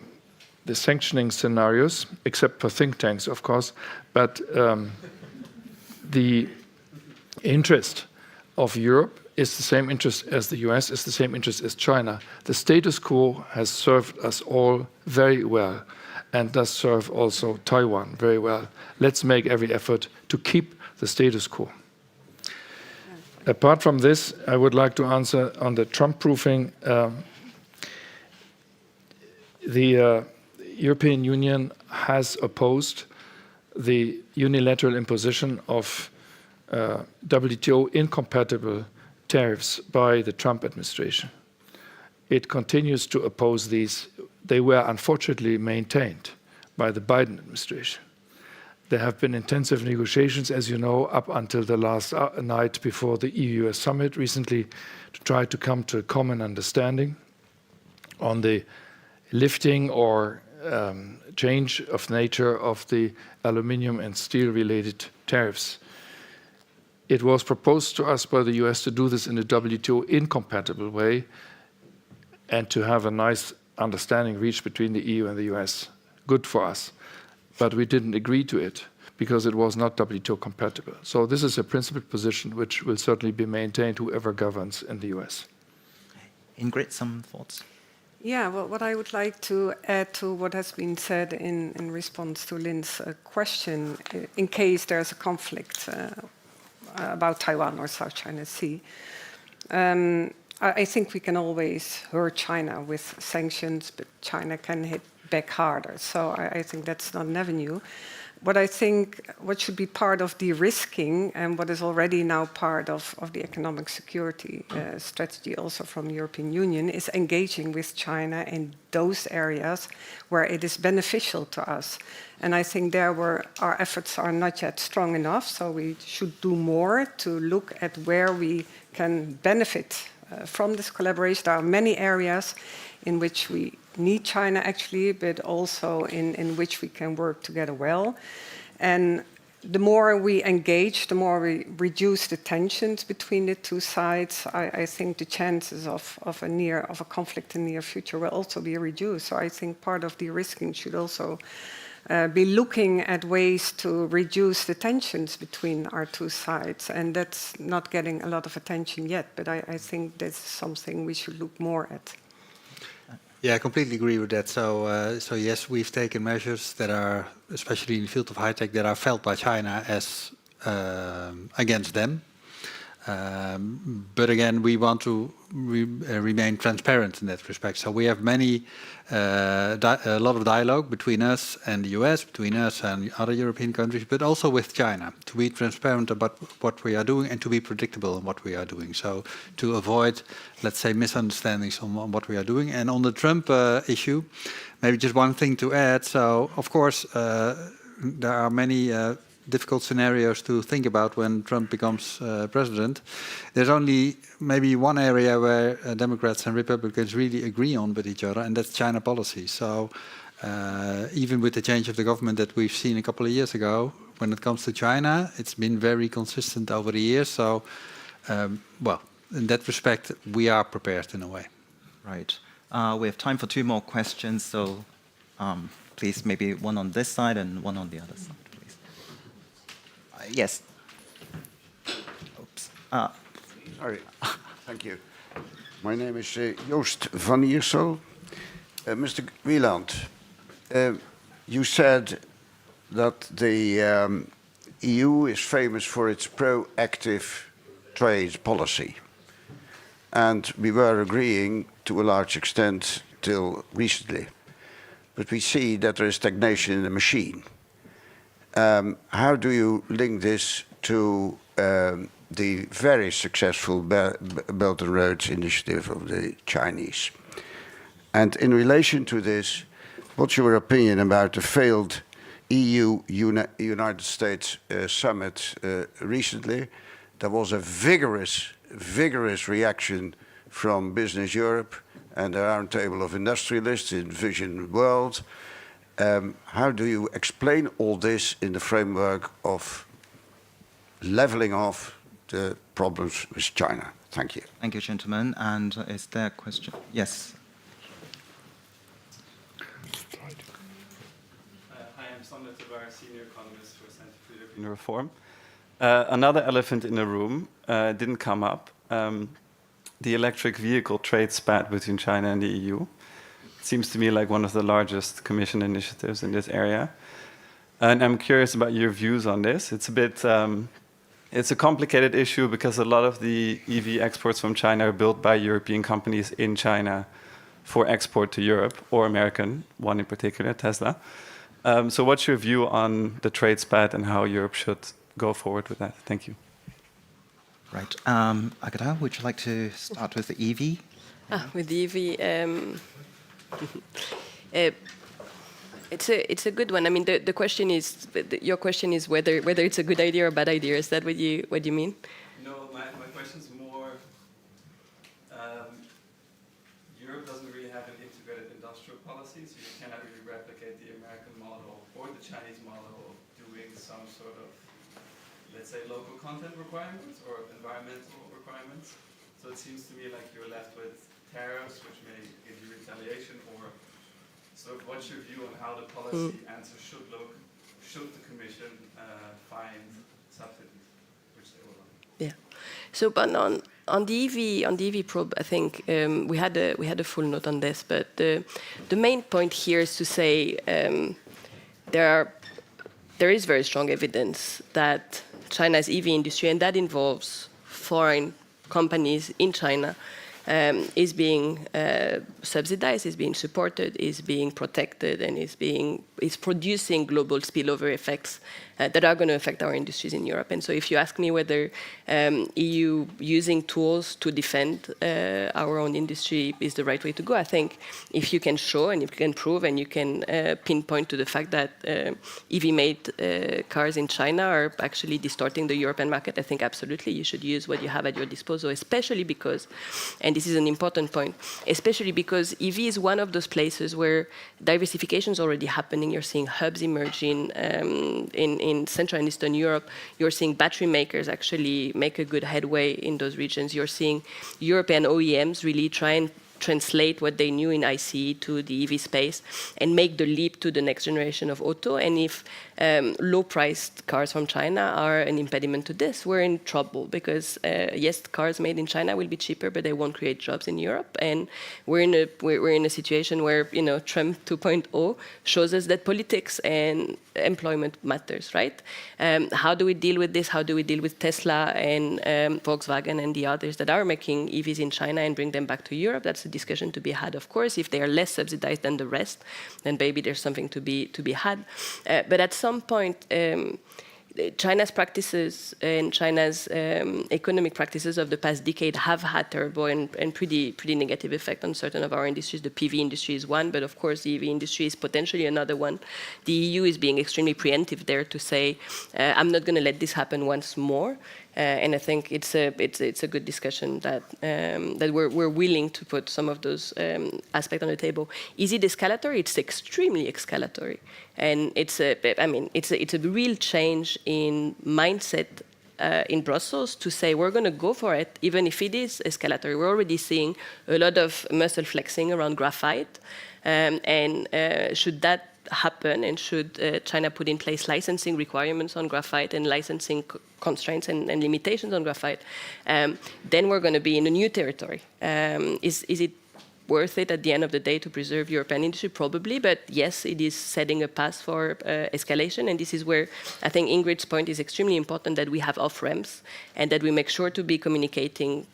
M: the sanctioning scenarios, except for think tanks, of course, but the interest of Europe is the same interest as the US, is the same interest as China. The status quo has served us all very well and does serve also Taiwan very well. Let's make every effort to keep the status quo. Apart from this, I would like to answer on the Trump-proofing. The European Union has opposed the unilateral imposition of WTO incompatible tariffs by the Trump administration. It continues to oppose these. They were unfortunately maintained by the Biden administration. There have been intensive negotiations, as you know, up until the last night before the EU-US summit recently to try to come to a common understanding on the lifting or change of nature of the aluminium and steel-related tariffs. It was proposed to us by the US to do this in a WTO incompatible way and to have a nice understanding reached between the EU and the US. Good for us. But we didn't agree to it because it was not WTO compatible. So this is a principled position which will certainly be maintained whoever governs in the US.
K: Ingrid, some thoughts?
B: Yeah, well, what I would like to add to what has been said in response to Lynn's question, in case there's a conflict about Taiwan or South China Sea, I think we can always hurt China with sanctions, but China can hit back harder. So I think that's not an avenue. What should be part of de-risking and what is already now part of the economic security strategy also from the European Union is engaging with China in those areas where it is beneficial to us. And I think there where our efforts are not yet strong enough, so we should do more to look at where we can benefit from this collaboration. There are many areas in which we need China actually, but also in which we can work together well. And the more we engage, the more we reduce the tensions between the two sides, I think the chances of a conflict in the near future will also be reduced. So I think part of de-risking should also be looking at ways to reduce the tensions between our two sides. And that's not getting a lot of attention yet, but I think that's something we should look more at.
N: Yeah, I completely agree with that. So yes, we've taken measures that are, especially in the field of high tech, that are felt by China as against them. But again, we want to remain transparent in that respect. So we have a lot of dialogue between us and the US, between us and other European countries, but also with China, to be transparent about what we are doing and to be predictable in what we are doing. So to avoid, let's say, misunderstandings on what we are doing. And on the Trump issue, maybe just one thing to add. So, of course, there are many difficult scenarios to think about when Trump becomes president. There's only maybe one area where Democrats and Republicans really agree on with each other, and that's China policy. So even with the change of the government that we've seen a couple of years ago, when it comes to China, it's been very consistent over the years. So, well, in that respect, we are prepared in a way.
K: Right. We have time for 2 more questions, so please, maybe one on this side and one on the other side. Yes. Oops.
Q: Sorry. Thank you. My name is Joost van Iersel. Mr. Wieland, you said that the EU is famous for its proactive trade policy. And we were agreeing to a large extent till recently. But we see that there is stagnation in the machine. How do you link this to the very successful Belt and Roads initiative of the Chinese? And in relation to this, what's your opinion about the failed EU-United States summit recently? There was a vigorous reaction from Business Europe and the Roundtable of Industrialists in Vision World. How do you explain all this in the framework of leveling off the problems with China? Thank you.
K: Thank you, gentlemen. And is there a question? Yes.
I: Hi, I'm Sander Tabar, Senior Economist for Center for European Reform. Another elephant in the room didn't come up. The electric vehicle trade spat between China and the EU. Seems to me like one of the largest Commission initiatives in this area. And I'm curious about your views on this. It's a bit, it's a complicated issue because a lot of the EV exports from China are built by European companies in China for export to Europe, or American, one in particular, Tesla. So what's your view on the trade spat and how Europe should go forward with that? Thank you.
K: Right. Agatha, would you like to start with the EV?
L: With the EV, it's a good one. I mean, the question is, your question is whether it's a good idea or a bad idea. Is that what you mean?
I: No, my question is more. Europe doesn't really have an integrated industrial policy, so you cannot really replicate the American model or the Chinese model of doing some sort of, let's say, local content requirements or environmental requirements. So it seems to me like you're left with tariffs, which may give you retaliation, or so what's your view on how the policy answer should look? should the Commission find subsidies, which they will.
L: Yeah. So, but on the EV probe, I think we had a full note on this, but the main point here is to say there is very strong evidence that China's EV industry, and that involves foreign companies in China, is being subsidized, is being supported, is being protected, and is producing global spillover effects that are going to affect our industries in Europe. And so if you ask me whether EU using tools to defend our own industry is the right way to go, I think if you can show and if you can prove and you can pinpoint to the fact that EV-made cars in China are actually distorting the European market, I think absolutely you should use what you have at your disposal, especially because, and this is an important point, especially because EV is one of those places where diversification is already happening. You're seeing hubs emerging in Central and Eastern Europe. You're seeing battery makers actually make a good headway in those regions. You're seeing European OEMs really try and translate what they knew in ICE to the EV space and make the leap to the next generation of auto. And if low-priced cars from China are an impediment to this, we're in trouble because yes, cars made in China will be cheaper, but they won't create jobs in Europe. And we're in a situation where Trump 2.0 shows us that politics and employment matters, right? How do we deal with this? How do we deal with Tesla and Volkswagen and the others that are making EVs in China and bring them back to Europe? That's a discussion to be had, of course. If they are less subsidized than the rest, then maybe there's something to be had. But at some point, China's practices and China's economic practices of the past decade have had terrible and pretty negative effect on certain of our industries. The PV industry is one, but of course the EV industry is potentially another one. The EU is being extremely preemptive there to say, I'm not going to let this happen once more. And I think it's a good discussion that we're willing to put some of those aspects on the table. Is it escalatory? It's extremely escalatory, and it's a real change in mindset in Brussels to say we're going to go for it, even if it is escalatory. We're already seeing a lot of muscle flexing around graphite, and should that happen, and should China put in place licensing requirements on graphite and licensing constraints and limitations on graphite, then we're going to be in a new territory. Is it worth it at the end of the day to preserve European industry? Probably, but yes, it is setting a path for escalation, and this is where I think Ingrid's point is extremely important, that we have off-ramps and that we make sure to be communicating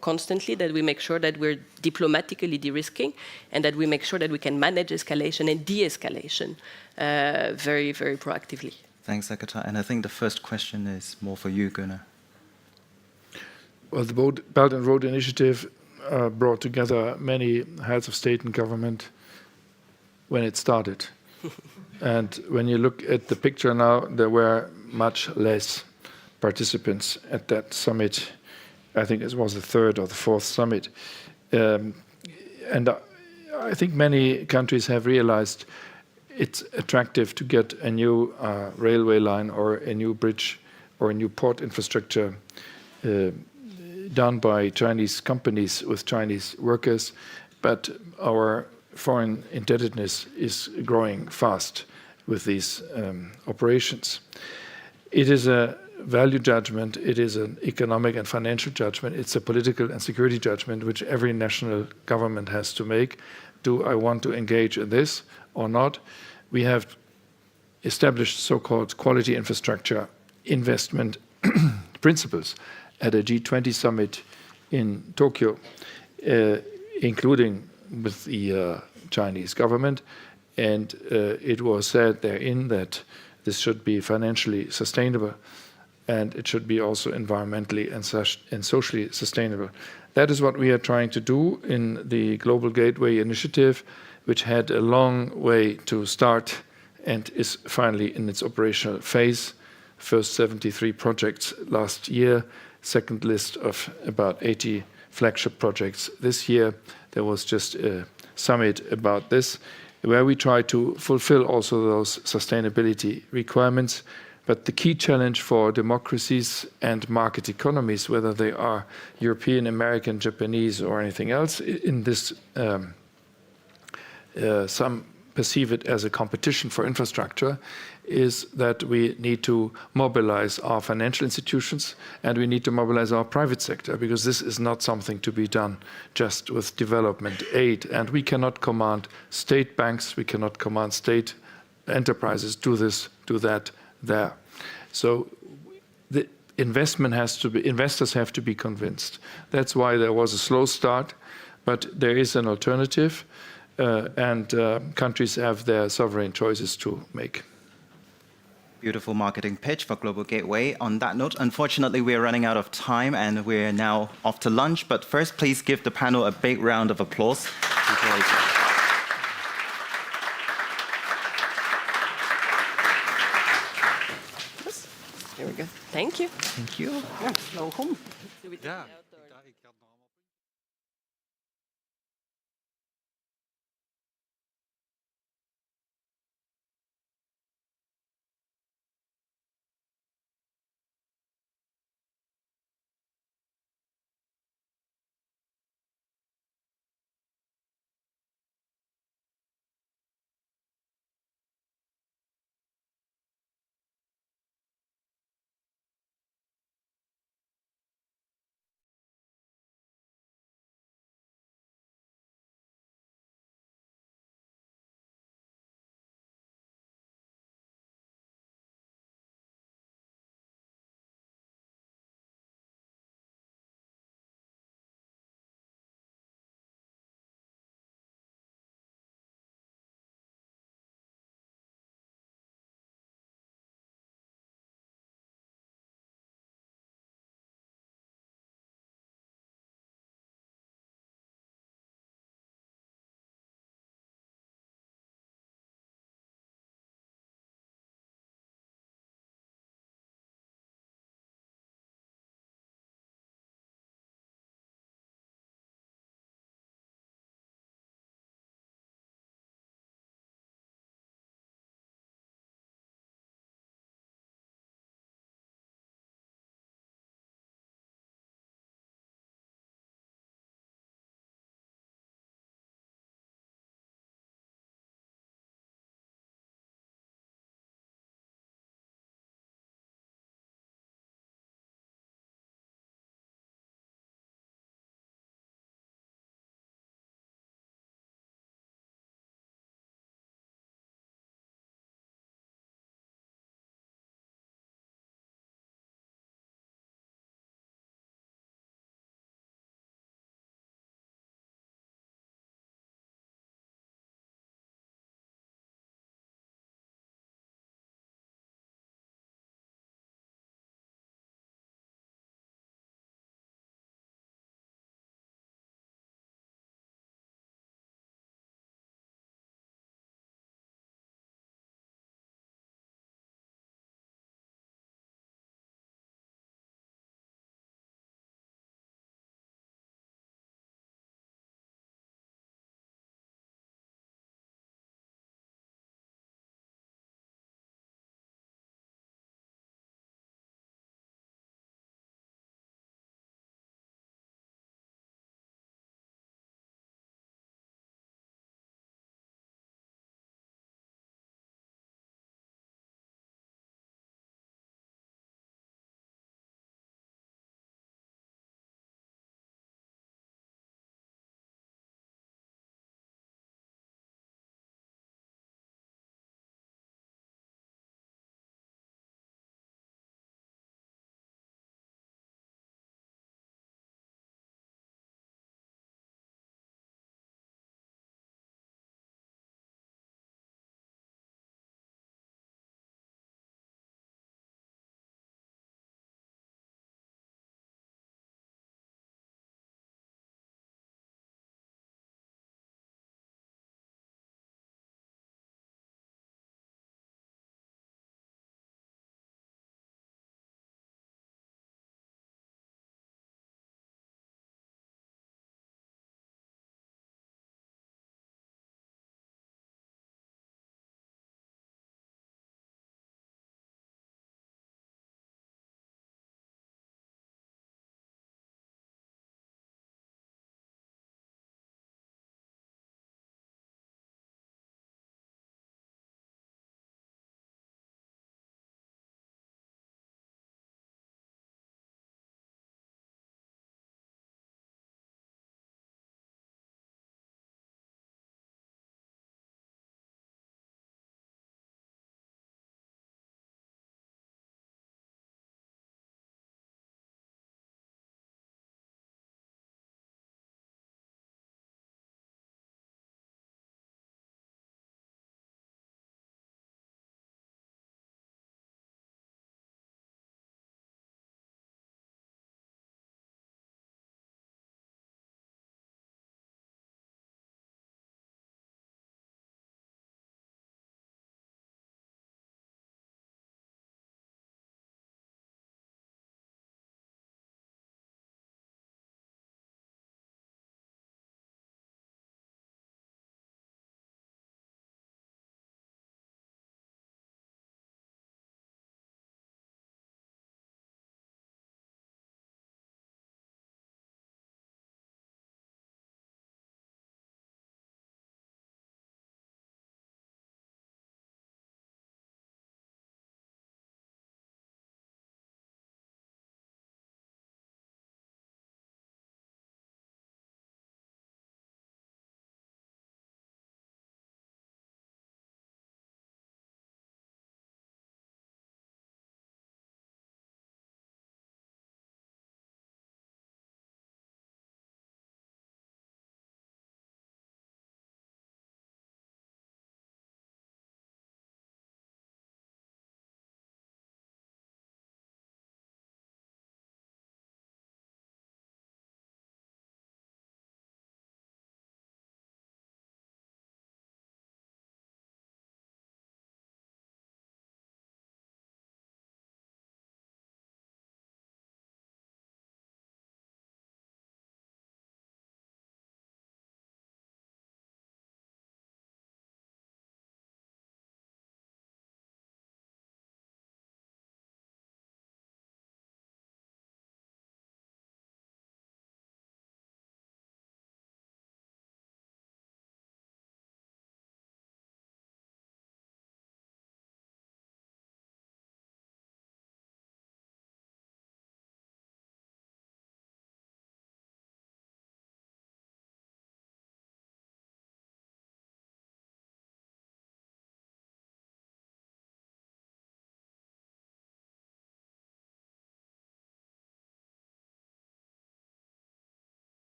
L: constantly, that we make sure that we're diplomatically de-risking, and that we make sure that we can manage escalation and de-escalation very, very proactively.
R: Thanks, Agatha. And I think the first question is more for you, Gunnar.
M: Well, the Belt and Road Initiative brought together many heads of state and government when it started. And when you look at the picture now, there were much less participants at that summit. I think it was the third or the fourth summit. And I think many countries have realized it's attractive to get a new railway line or a new bridge or a new port infrastructure done by Chinese companies with Chinese workers, but our foreign indebtedness is growing fast with these operations. It is a value judgment, it is an economic and financial judgment, it's a political and security judgment which every national government has to make. Do I want to engage in this or not? We have established so-called quality infrastructure investment principles at a G20 summit in Tokyo, including with the Chinese government. And it was said therein that this should be financially sustainable, and it should be also environmentally and socially sustainable. That is what we are trying to do in the Global Gateway Initiative, which had a long way to start and is finally in its operational phase. First 73 projects last year, second list of about 80 flagship projects this year. There was just a summit about this, where we try to fulfill also those sustainability requirements. But the key challenge for democracies and market economies, whether they are European, American, Japanese, or anything else, in this some perceive it as a competition for infrastructure, is that we need to mobilize our financial institutions and we need to mobilize our private sector, because this is not something to be done just with development aid. And we cannot command state banks, we cannot command state enterprises, do this, do that, there. So the investors have to be convinced. That's why there was a slow start, but there is an alternative, and countries have their sovereign choices to make.
R: Beautiful marketing pitch for Global Gateway. On that note, unfortunately, we're running out of time and we're now off to lunch. But first, please give the panel a big round of applause.
L: Here we go. Thank you.
R: Thank you.
L: Ja,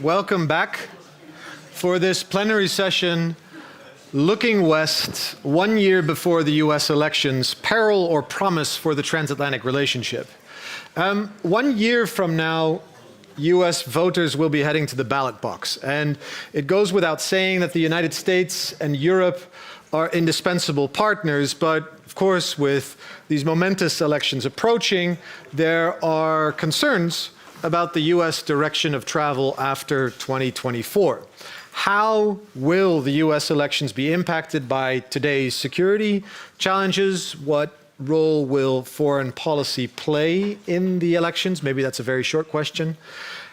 C: welcome back for this plenary session looking west 1 year before the US elections, peril or promise for the transatlantic relationship. 1 year from now, US voters will be heading to the ballot box. And it goes without saying that the United States and Europe are indispensable partners, but of course, with these momentous elections approaching, there are concerns about the US direction of travel after 2024. How will the US elections be impacted by today's security challenges? What role will foreign policy play in the elections? Maybe that's a very short question.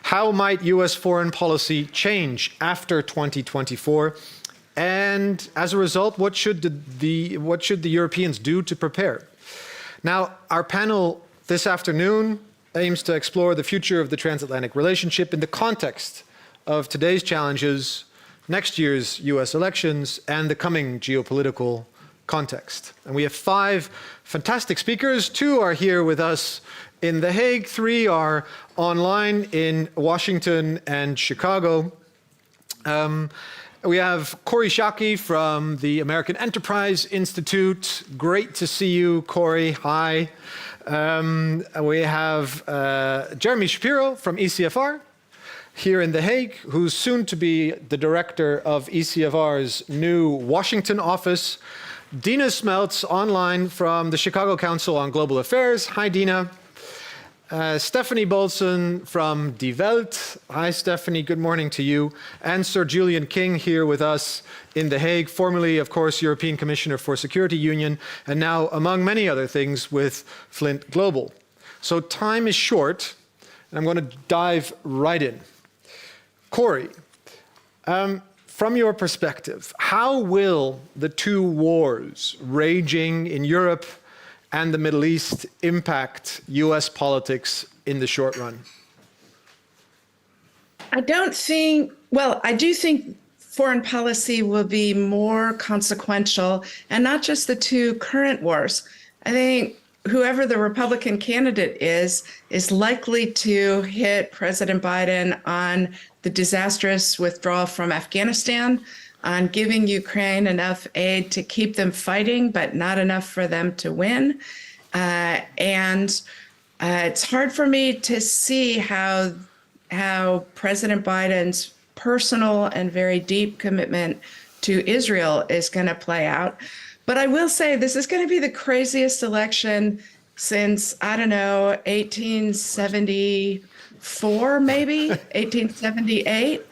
C: How might US foreign policy change after 2024? And as a result, what should the Europeans do to prepare? Now, our panel this afternoon aims to explore the future of the transatlantic relationship in the context of today's challenges, next year's US elections, and the coming geopolitical context. And we have 5 fantastic speakers. 2 are here with us in The Hague, 3 are online in Washington and Chicago. We have Cory Schacke from the American Enterprise Institute. Great to see you, Cory. Hi. We have Jeremy Shapiro from ECFR here in The Hague, who's soon to be the director of ECFR's new Washington office. Dina Smeltz online from the Chicago Council on Global Affairs. Hi, Dina. Stephanie Bolson from Die Welt. Hi, Stephanie. Good morning to you. And Sir Julian King here with us in The Hague, formerly, of course, European Commissioner for Security Union, and now, among many other things, with Flint Global. So time is short, and I'm going to dive right in. Cory, from your perspective, how will the 2 wars raging in Europe and the Middle East impact US politics in the short run?
S: I do think foreign policy will be more consequential, and not just the 2 current wars. I think whoever the Republican candidate is likely to hit President Biden on the disastrous withdrawal from Afghanistan, on giving Ukraine enough aid to keep them fighting, but not enough for them to win. It's hard for me to see how President Biden's personal and very deep commitment to Israel is going to play out. But I will say this is going to be the craziest election since, 1874, maybe, 1878.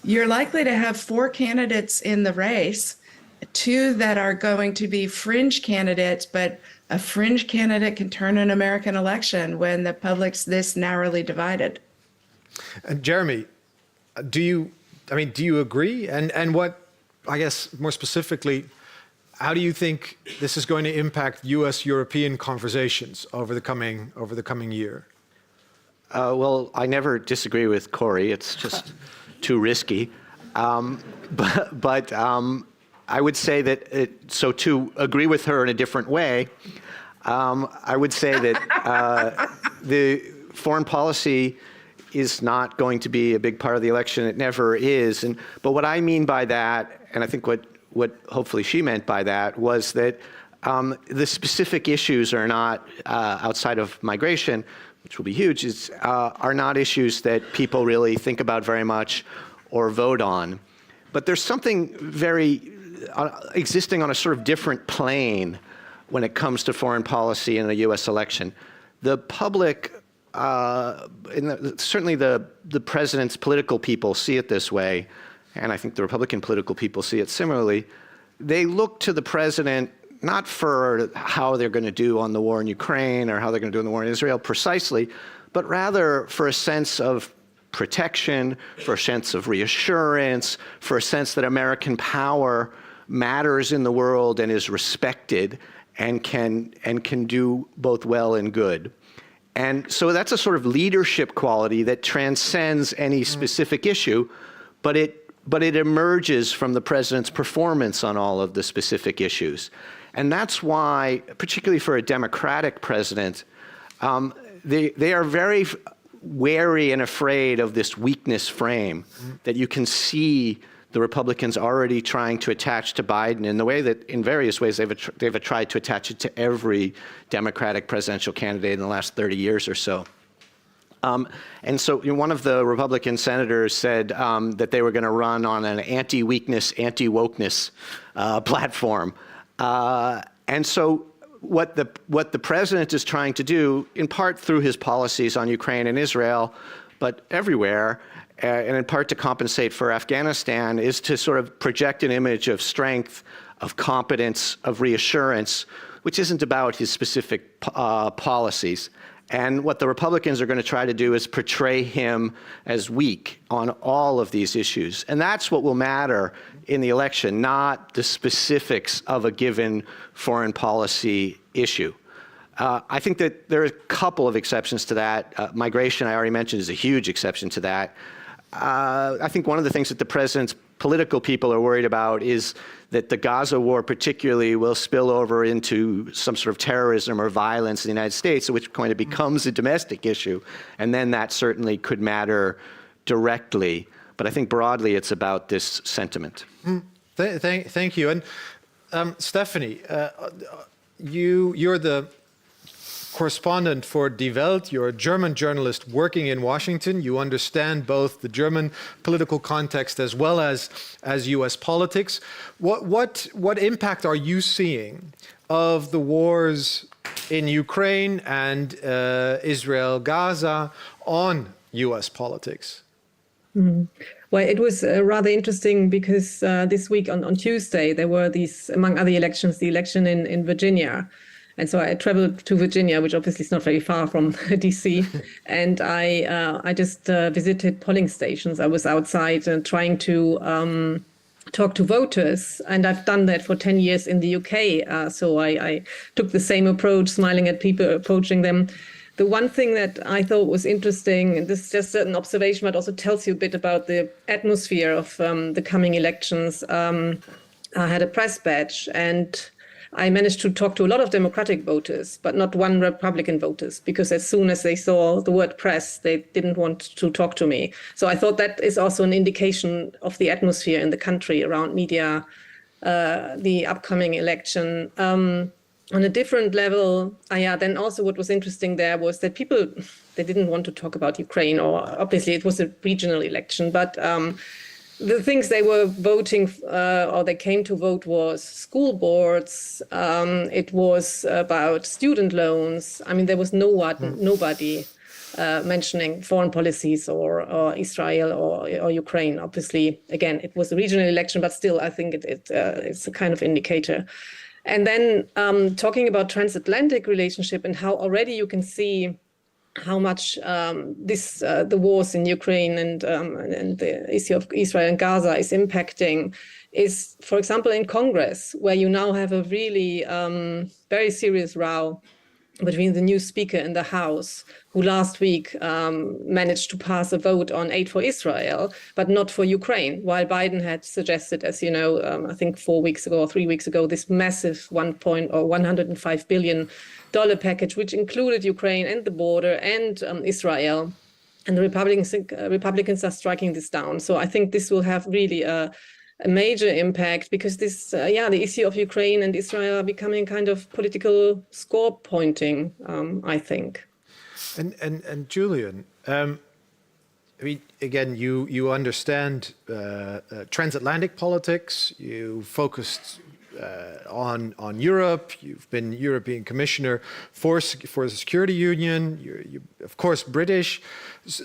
S: You're likely to have 4 candidates in the race, 2 that are going to be fringe candidates, but a fringe candidate can turn an American election when the public's this narrowly divided.
C: And Jeremy, do you agree? And what, I guess, more specifically, how do you think this is going to impact US-European conversations over the coming year?
E: Well, I never disagree with Cory. It's just too risky. But I would say that, so to agree with her in a different way, I would say that the foreign policy is not going to be a big part of the election. It never is. But what I mean by that, and I think what hopefully she meant by that, was that the specific issues are not outside of migration, which will be huge, are not issues that people really think about very much or vote on. But there's something very existing on a sort of different plane when it comes to foreign policy in a US election. The public, certainly the president's political people see it this way, and I think the Republican political people see it similarly. They look to the president not for how they're going to do on the war in Ukraine or how they're going to do on the war in Israel precisely, but rather for a sense of protection, for a sense of reassurance, for a sense that American power matters in the world and is respected and can do both well and good. And so that's a sort of leadership quality that transcends any specific issue, but it emerges from the president's performance on all of the specific issues. And that's why, particularly for a Democratic president, they are very wary and afraid of this weakness frame that you can see the Republicans already trying to attach to Biden in the way that, in various ways, they've tried to attach it to every Democratic presidential candidate in the last 30 years or so. And so one of the Republican senators said that they were going to run on an anti-weakness, anti-wokeness platform. And so what the president is trying to do, in part through his policies on Ukraine and Israel, but everywhere, and in part to compensate for Afghanistan, is to sort of project an image of strength, of competence, of reassurance, which isn't about his specific policies. And what the Republicans are going to try to do is portray him as weak on all of these issues. And that's what will matter in the election, not the specifics of a given foreign policy issue. I think that there are a couple of exceptions to that. Migration, I already mentioned, is a huge exception to that. I think one of the things that the president's political people are worried about is that the Gaza war particularly will spill over into some sort of terrorism or violence in the United States, which kind of becomes a domestic issue. And then that certainly could matter directly. But I think broadly it's about this sentiment.
C: Thank you. And Stephanie, you're the correspondent for Die Welt. You're a German journalist working in Washington. You understand both the German political context as well as U.S. politics. What impact are you seeing of the wars in Ukraine and Israel, Gaza on U.S. politics?
T: Well, it was rather interesting because this week on Tuesday, there were these, among other elections, the election in Virginia. And so I traveled to Virginia, which obviously is not very far from DC. And I just visited polling stations. I was outside trying to talk to voters. And I've done that for 10 years in the UK. So I took the same approach, smiling at people, approaching them. The one thing that I thought was interesting, and this is just an observation, but also tells you a bit about the atmosphere of the coming elections. I had a press badge, and I managed to talk to a lot of Democratic voters, but not one Republican voters, because as soon as they saw the word press, they didn't want to talk to me. So I thought that is also an indication of the atmosphere in the country around media, the upcoming election. On a different level, then also what was interesting there was that people, they didn't want to talk about Ukraine, or obviously it was a regional election, but the things they were voting or they came to vote was school boards. It was about student loans. I mean, there was nobody mentioning foreign policies or Israel or Ukraine. Obviously, again, it was a regional election, but still, I think it's a kind of indicator. And then talking about transatlantic relationship and how already you can see how much the wars in Ukraine and the issue of Israel and Gaza is impacting is, for example, in Congress, where you now have a really very serious row between the new speaker in the House, who last week managed to pass a vote on aid for Israel, but not for Ukraine, while Biden had suggested, as you know, I think 4 weeks ago or 3 weeks ago, this massive $105 billion package, which included Ukraine and the border and Israel. And the Republicans are striking this down. So I think this will have really a major impact, because this, the issue of Ukraine and Israel are becoming kind of political score pointing, I think.
C: And Julian, I mean, again, you understand transatlantic politics. You focused on Europe. You've been European Commissioner for the Security Union. You're of course British.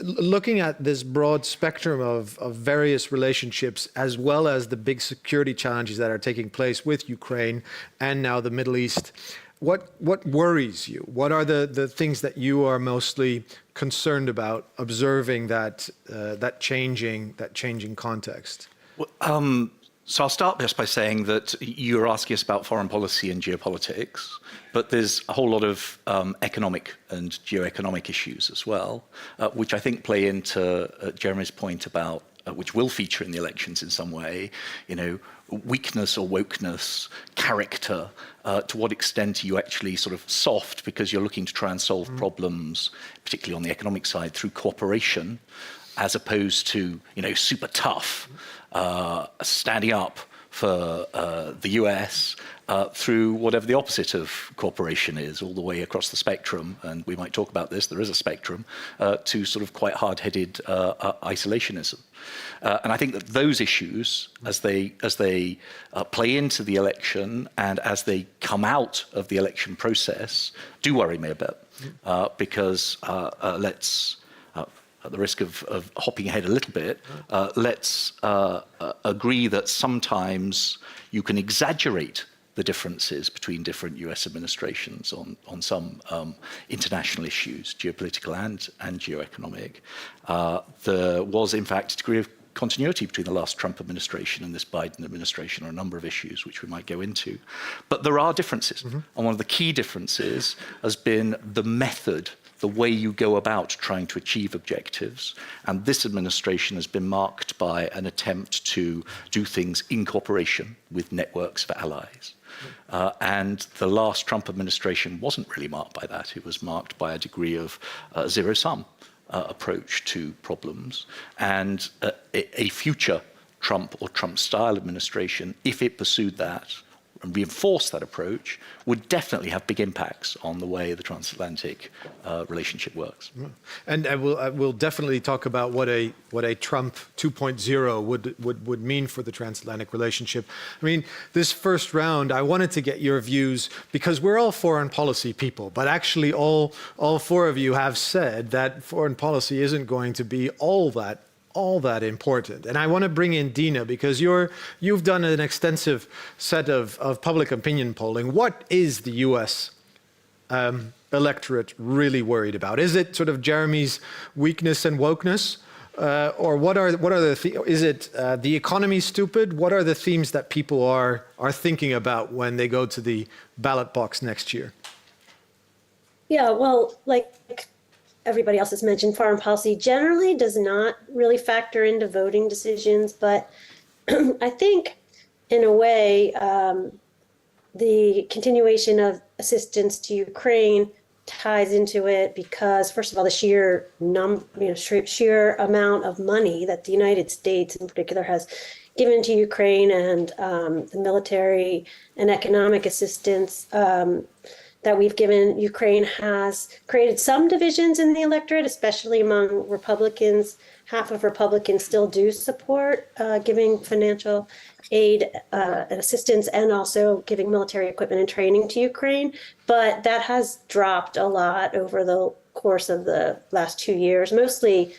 C: Looking at this broad spectrum of various relationships, as well as the big security challenges that are taking place with Ukraine and now the Middle East, what worries you? What are the things that you are mostly concerned about observing that changing context?
U: So I'll start just by saying that you're asking us about foreign policy and geopolitics, but there's a whole lot of economic and geoeconomic issues as well, which I think play into Jeremy's point about which will feature in the elections in some way, weakness or wokeness, character, to what extent are you actually sort of soft because you're looking to try and solve problems, particularly on the economic side, through cooperation, as opposed to, super tough, standing up for the US through whatever the opposite of cooperation is, all the way across the spectrum, and we might talk about this, there is a spectrum, to sort of quite hard-headed isolationism. And I think that those issues, as they play into the election and as they come out of the election process, do worry me a bit, because let's, at the risk of hopping ahead a little bit, let's agree that sometimes you can exaggerate the differences between different US administrations on some international issues, geopolitical and geoeconomic. There was, in fact, a degree of continuity between the last Trump administration and this Biden administration on a number of issues, which we might go into. But there are differences. And one of the key differences has been the method, the way you go about trying to achieve objectives. And this administration has been marked by an attempt to do things in cooperation with networks of allies. And the last Trump administration wasn't really marked by that. It was marked by a degree of zero-sum approach to problems. And a future Trump or Trump-style administration, if it pursued that and reinforced that approach, would definitely have big impacts on the way the transatlantic relationship works.
C: And we'll definitely talk about what a Trump 2.0 would mean for the transatlantic relationship. I mean, this first round, I wanted to get your views because we're all foreign policy people, but actually all four of you have said that foreign policy isn't going to be all that important. And I want to bring in Dhian because you've done an extensive set of public opinion polling. What is the US electorate really worried about? Is it sort of Jeremy's weakness and wokeness? Or what are is it the economy stupid? What are the themes that people are thinking about when they go to the ballot box next year?
A: Yeah, well, like everybody else has mentioned, foreign policy generally does not really factor into voting decisions. But I think, in a way, the continuation of assistance to Ukraine ties into it because, first of all, the sheer amount of money that the United States, in particular, has given to Ukraine and the military and economic assistance that we've given Ukraine has created some divisions in the electorate, especially among Republicans. Half of Republicans still do support giving financial aid and assistance and also giving military equipment and training to Ukraine. But that has dropped a lot over the course of the last 2 years. Mostly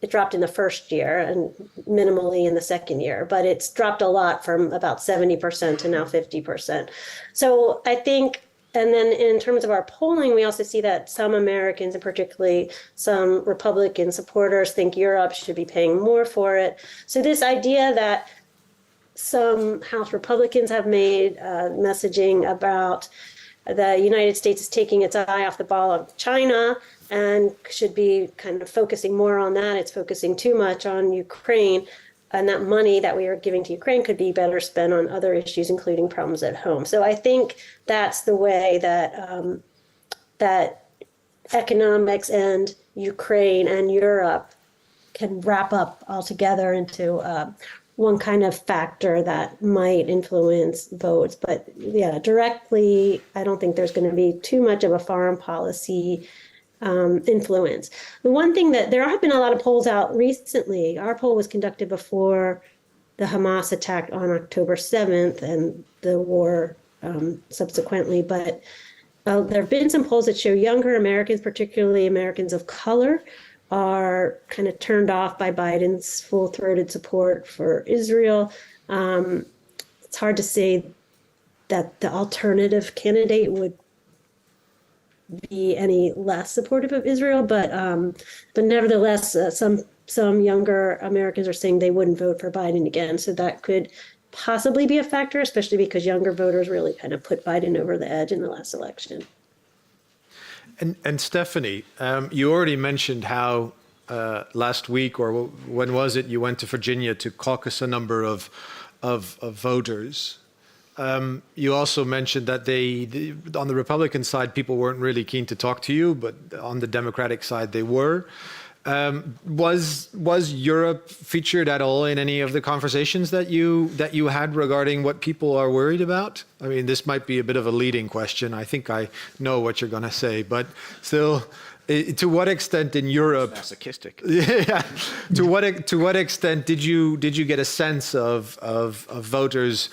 A: it dropped in the first year and minimally in the second year, but it's dropped a lot from about 70% to now 50%. So I think, and then in terms of our polling, we also see that some Americans, and particularly some Republican supporters, think Europe should be paying more for it. So this idea that some House Republicans have made messaging about the United States is taking its eye off the ball of China and should be kind of focusing more on that. It's focusing too much on Ukraine. And that money that we are giving to Ukraine could be better spent on other issues, including problems at home. So I think that's the way that that economics and Ukraine and Europe can wrap up all together into one kind of factor that might influence votes. But yeah, directly, I don't think there's going to be too much of a foreign policy influence. The one thing that there have been a lot of polls out recently, our poll was conducted before the Hamas attack on October 7th and the war subsequently, but there have been some polls that show younger Americans, particularly Americans of color, are kind of turned off by Biden's full-throated support for Israel. It's hard to say that the alternative candidate would be any less supportive of Israel, but nevertheless, some younger Americans are saying they wouldn't vote for Biden again. So that could possibly be a factor, especially because younger voters really kind of put Biden over the edge in the last election.
C: And Stephanie, you already mentioned how last week, or when was it? You went to Virginia to caucus a number of voters. You also mentioned that on the Republican side, people weren't really keen to talk to you, but on the Democratic side, they were. Was Europe featured at all in any of the conversations that you had regarding what people are worried about? I mean, this might be a bit of a leading question. I think I know what you're going to say, but still, to what extent in Europe?
U: Masochistic.
C: Yeah. To what extent did you get a sense of voters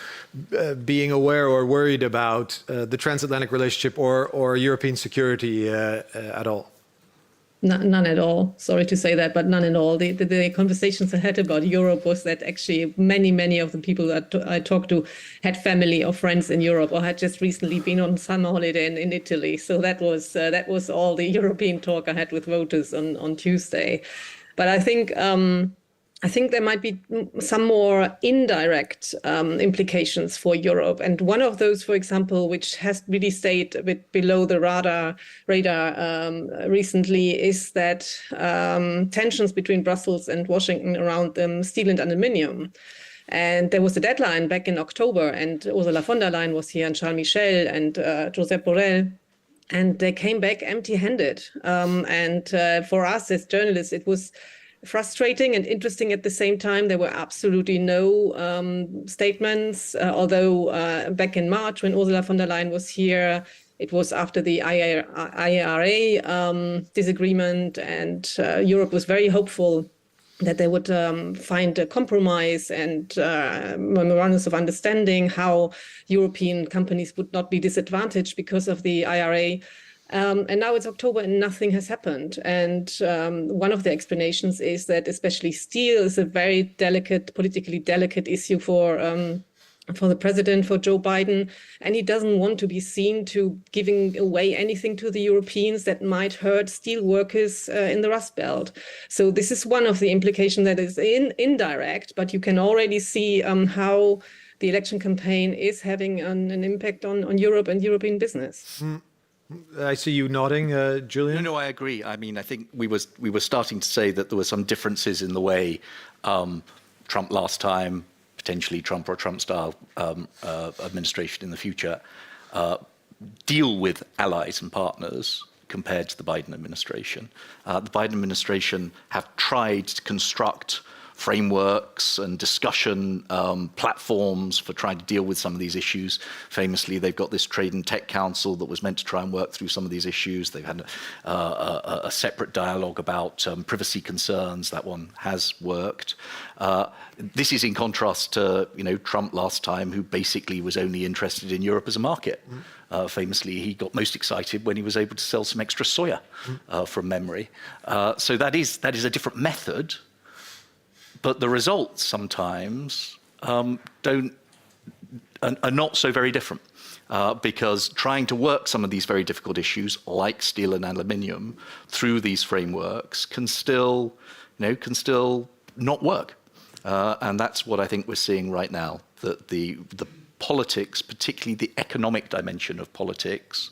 C: being aware or worried about the transatlantic relationship or European security at all?
T: None at all. Sorry to say that, but none at all. The conversations I had about Europe was that actually many of the people that I talked to had family or friends in Europe, or had just recently been on summer holiday in Italy. So that was all the European talk I had with voters on Tuesday. But I think there might be some more indirect implications for Europe. And one of those, for example, which has really stayed a bit below the radar recently, is that tensions between Brussels and Washington around steel and aluminium. And there was a deadline back in October, and Ursula von der Leyen was here, and Charles Michel and Josep Borrell. And they came back empty-handed. And for us as journalists, it was frustrating and interesting at the same time. There were absolutely no statements, although back in March when Ursula von der Leyen was here, it was after the IRA disagreement, and Europe was very hopeful that they would find a compromise and memorandums of understanding how European companies would not be disadvantaged because of the IRA. And now it's October and nothing has happened. And one of the explanations is that especially steel is a very politically delicate issue for the president, for Joe Biden. And he doesn't want to be seen to giving away anything to the Europeans that might hurt steel workers in the Rust Belt. So this is one of the implications that is indirect, but you can already see how the election campaign is having an impact on Europe and European business.
C: Mm. I see you nodding, Julian.
U: No, I agree. I mean, I think we were starting to say that there were some differences in the way Trump last time, potentially Trump or Trump-style administration in the future, deal with allies and partners compared to the Biden administration. The Biden administration have tried to construct frameworks and discussion platforms for trying to deal with some of these issues. Famously, they've got this Trade and Tech Council that was meant to try and work through some of these issues. They've had a separate dialogue about privacy concerns. That one has worked. This is in contrast to Trump last time, who basically was only interested in Europe as a market. Famously, he got most excited when he was able to sell some extra soya from memory. So that is a different method. But the results sometimes are not so very different, because trying to work some of these very difficult issues, like steel and aluminium, through these frameworks can still not work, and that's what I think we're seeing right now. That the politics, particularly the economic dimension of politics,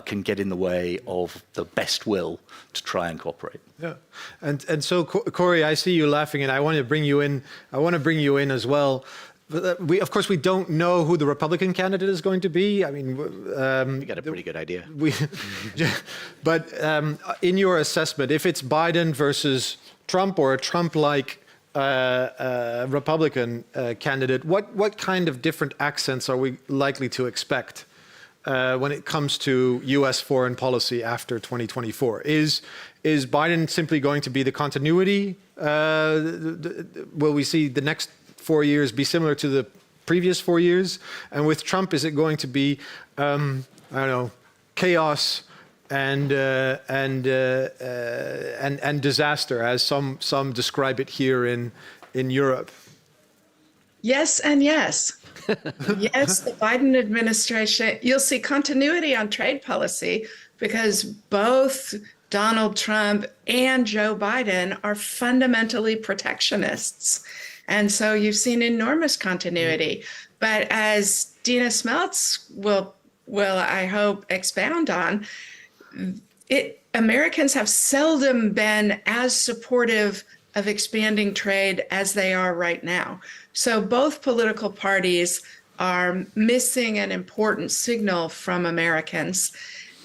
U: can get in the way of the best will to try and cooperate.
C: Yeah, and so Corey, I see you laughing, and I want to bring you in. I want to bring you in as well. Of course, we don't know who the Republican candidate is going to be. I mean,
U: we got a pretty good idea.
C: But in your assessment, if it's Biden versus Trump or a Trump-like Republican candidate, what kind of different accents are we likely to expect when it comes to U.S. foreign policy after 2024? Is Biden simply going to be the continuity? Will we see the next 4 years be similar to the previous 4 years? And with Trump, is it going to be, I don't know, chaos and disaster, as some describe it here in Europe?
S: Yes and yes. Yes, the Biden administration, you'll see continuity on trade policy because both Donald Trump and Joe Biden are fundamentally protectionists. And so you've seen enormous continuity. But as Dina Smeltz will I hope, expound on, Americans have seldom been as supportive of expanding trade as they are right now. So both political parties are missing an important signal from Americans.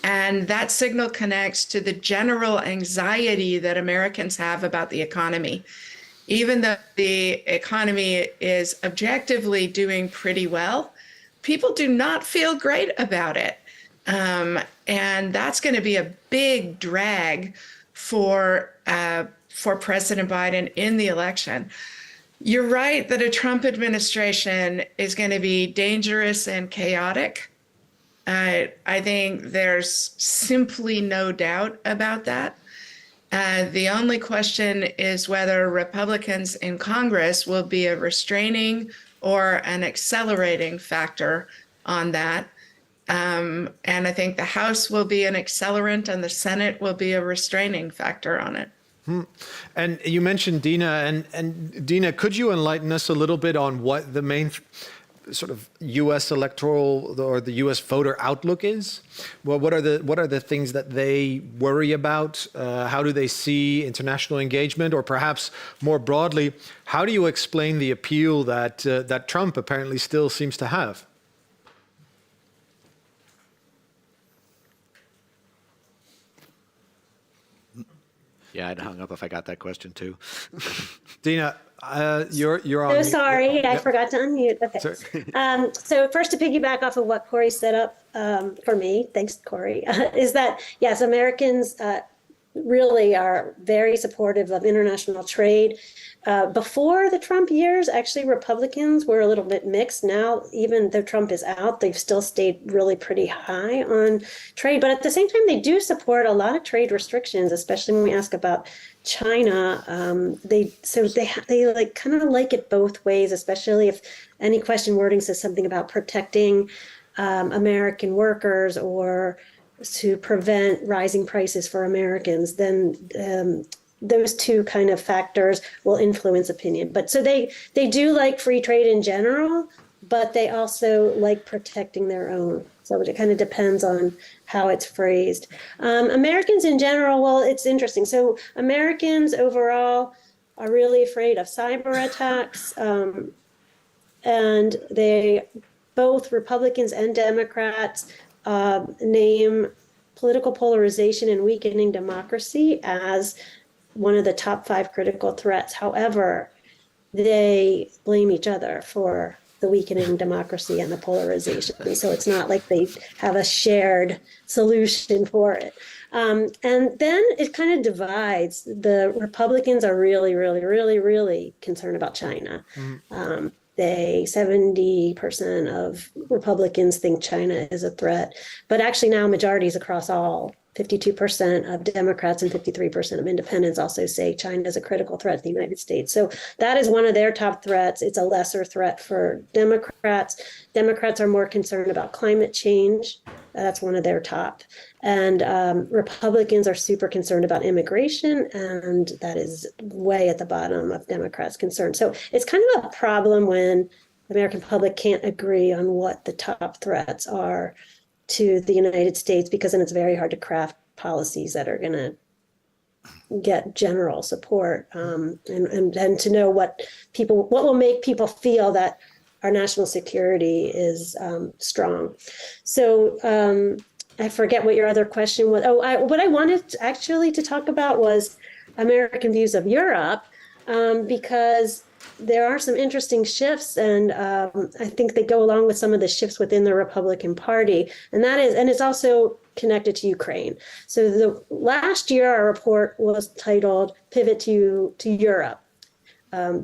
S: And that signal connects to the general anxiety that Americans have about the economy. Even though the economy is objectively doing pretty well, people do not feel great about it. And that's going to be a big drag for President Biden in the election. You're right that a Trump administration is going to be dangerous and chaotic. I think there's simply no doubt about that. The only question is whether Republicans in Congress will be a restraining or an accelerating factor on that. And I think the House will be an accelerant and the Senate will be a restraining factor on it.
C: And you mentioned Dhian, and Dhian, could you enlighten us a little bit on what the main sort of U.S. electoral or the U.S. voter outlook is? Well, what are the things that they worry about? How do they see international engagement? Or perhaps more broadly, how do you explain the appeal that Trump apparently still seems to have?
F: Yeah, I'd hung up if I got that question too.
C: Dhian, you're on.
A: So sorry, I forgot to unmute. Okay. So first, to piggyback off of what Corey set up for me, thanks, Corey, is that yes, Americans really are very supportive of international trade. Before the Trump years, actually, Republicans were a little bit mixed. Now, even though Trump is out, they've still stayed really pretty high on trade. But at the same time, they do support a lot of trade restrictions, especially when we ask about China. They like kind of like it both ways, especially if any question wording says something about protecting American workers or to prevent rising prices for Americans, then those two kind of factors will influence opinion. But so they do like free trade in general, but they also like protecting their own. So it kind of depends on how it's phrased. Americans in general, well, it's interesting. So Americans overall are really afraid of cyber attacks, and both Republicans and Democrats name political polarization and weakening democracy as one of the top 5 critical threats. However, they blame each other for the weakening democracy and the polarization. So it's not like they have a shared solution for it. And then it kind of divides. The Republicans are really, really, really, really concerned about China. 70% of Republicans think China is a threat, but actually now majorities across all, 52% of Democrats and 53% of independents also say China is a critical threat to the United States. So that is one of their top threats. It's a lesser threat for Democrats. Democrats are more concerned about climate change. That's one of their top. And Republicans are super concerned about immigration, and that is way at the bottom of Democrats' concern. So it's kind of a problem when the American public can't agree on what the top threats are to the United States, because then it's very hard to craft policies that are going to get general support, and to know what will make people feel that our national security is strong. So I forget what your other question was. What I wanted to talk about was American views of Europe, because there are some interesting shifts, and I think they go along with some of the shifts within the Republican Party, and it's also connected to Ukraine. So last year, our report was titled "Pivot to Europe,"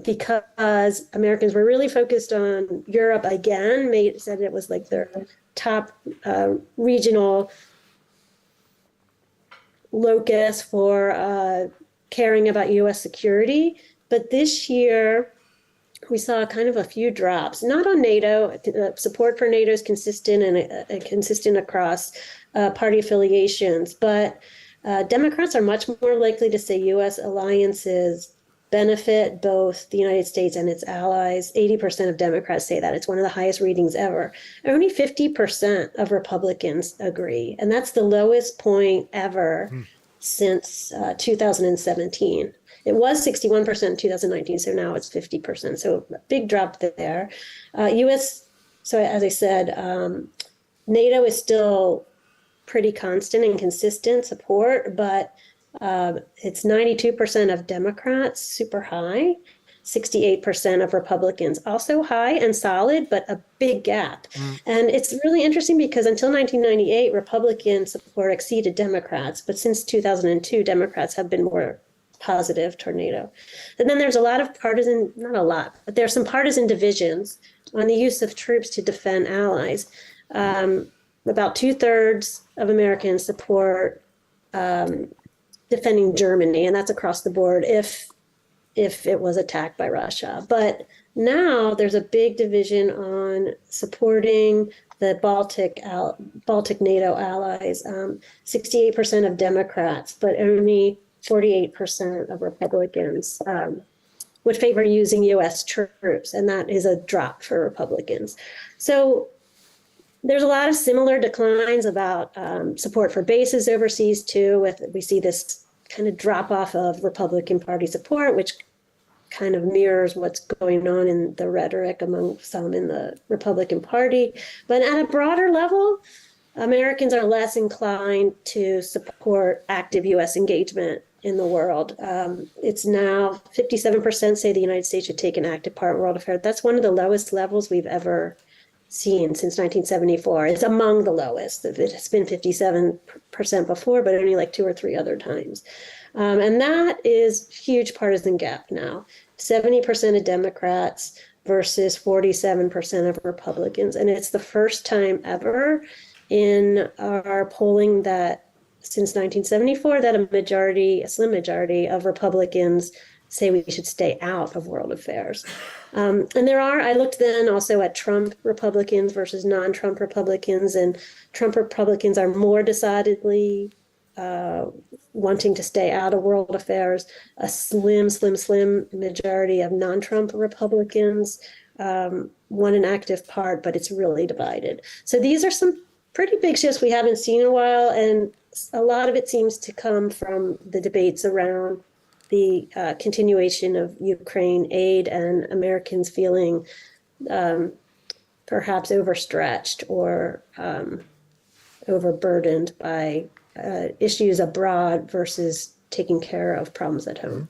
A: because Americans were really focused on Europe again. Said it was like their top regional locus for caring about U.S. security. But this year, we saw kind of a few drops, not on NATO. Support for NATO is consistent and consistent across party affiliations, but Democrats are much more likely to say U.S. alliances benefit both the United States and its allies. 80% of Democrats say that. It's one of the highest readings ever. Only 50% of Republicans agree. And that's the lowest point ever since 2017. It was 61% in 2019, so now it's 50%. So a big drop there. So as I said, NATO is still pretty constant and consistent support, but it's 92% of Democrats, super high, 68% of Republicans, also high and solid, but a big gap. And it's really interesting because until 1998, Republican support exceeded Democrats, but since 2002, Democrats have been more positive toward NATO. And then there's a lot of partisan, not a lot, but there's some partisan divisions on the use of troops to defend allies. About 2/3 of Americans support defending Germany, and that's across the board if it was attacked by Russia. But now there's a big division on supporting the Baltic NATO allies. 68% of Democrats, but only 48% of Republicans would favor using U.S. troops, and that is a drop for Republicans. So there's a lot of similar declines about support for bases overseas too. We see this kind of drop off of Republican Party support, which kind of mirrors what's going on in the rhetoric among some in the Republican Party. But at a broader level, Americans are less inclined to support active U.S. engagement in the world. It's now 57% say the United States should take an active part in world affairs. That's one of the lowest levels we've ever seen since 1974. It's among the lowest. It has been 57% before, but only like 2 or 3 other times. And that is huge partisan gap now. 70% of Democrats versus 47% of Republicans. And it's the first time ever in our polling that since 1974 that a slim majority of Republicans say we should stay out of world affairs. And I looked then also at Trump Republicans versus non-Trump Republicans, and Trump Republicans are more decidedly wanting to stay out of world affairs. A slim majority of non-Trump Republicans want an active part, but it's really divided. So these are some pretty big shifts we haven't seen in a while, and a lot of it seems to come from the debates around the continuation of Ukraine aid and Americans feeling perhaps overstretched or overburdened by issues abroad versus taking care of problems at home.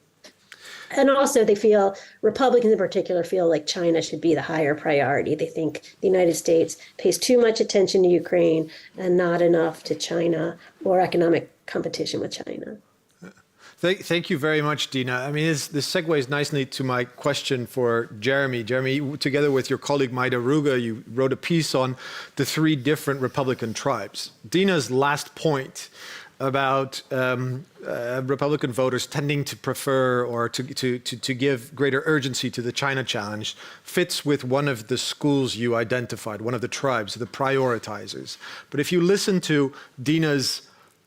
A: And also Republicans in particular feel like China should be the higher priority. They think the United States pays too much attention to Ukraine and not enough to China or economic competition with China.
C: Thank you very much, Dina. I mean, this segues nicely to my question for Jeremy. Jeremy, together with your colleague Maida Ruga, you wrote a piece on the 3 different Republican tribes. Dina's last point about Republican voters tending to prefer or to give greater urgency to the China challenge fits with one of the schools you identified, one of the tribes, the prioritizers. But if you listen to Dina's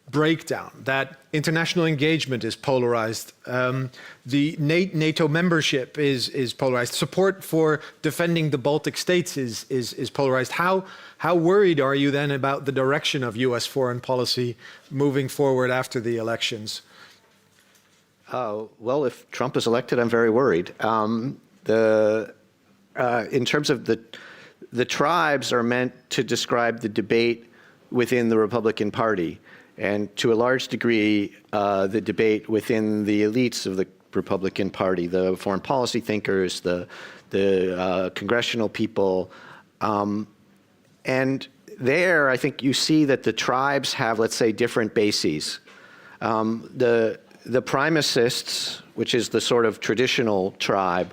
C: breakdown, that international engagement is polarized, the NATO membership is polarized, support for defending the Baltic states is polarized. How worried are you then about the direction of US foreign policy moving forward after the elections?
E: Well, if Trump is elected, I'm very worried. In terms of the tribes are meant to describe the debate within the Republican Party. And to a large degree, the debate within the elites of the Republican Party, the foreign policy thinkers, the congressional people. And there, I think you see that the tribes have, let's say, different bases. The primicists, which is the sort of traditional tribe,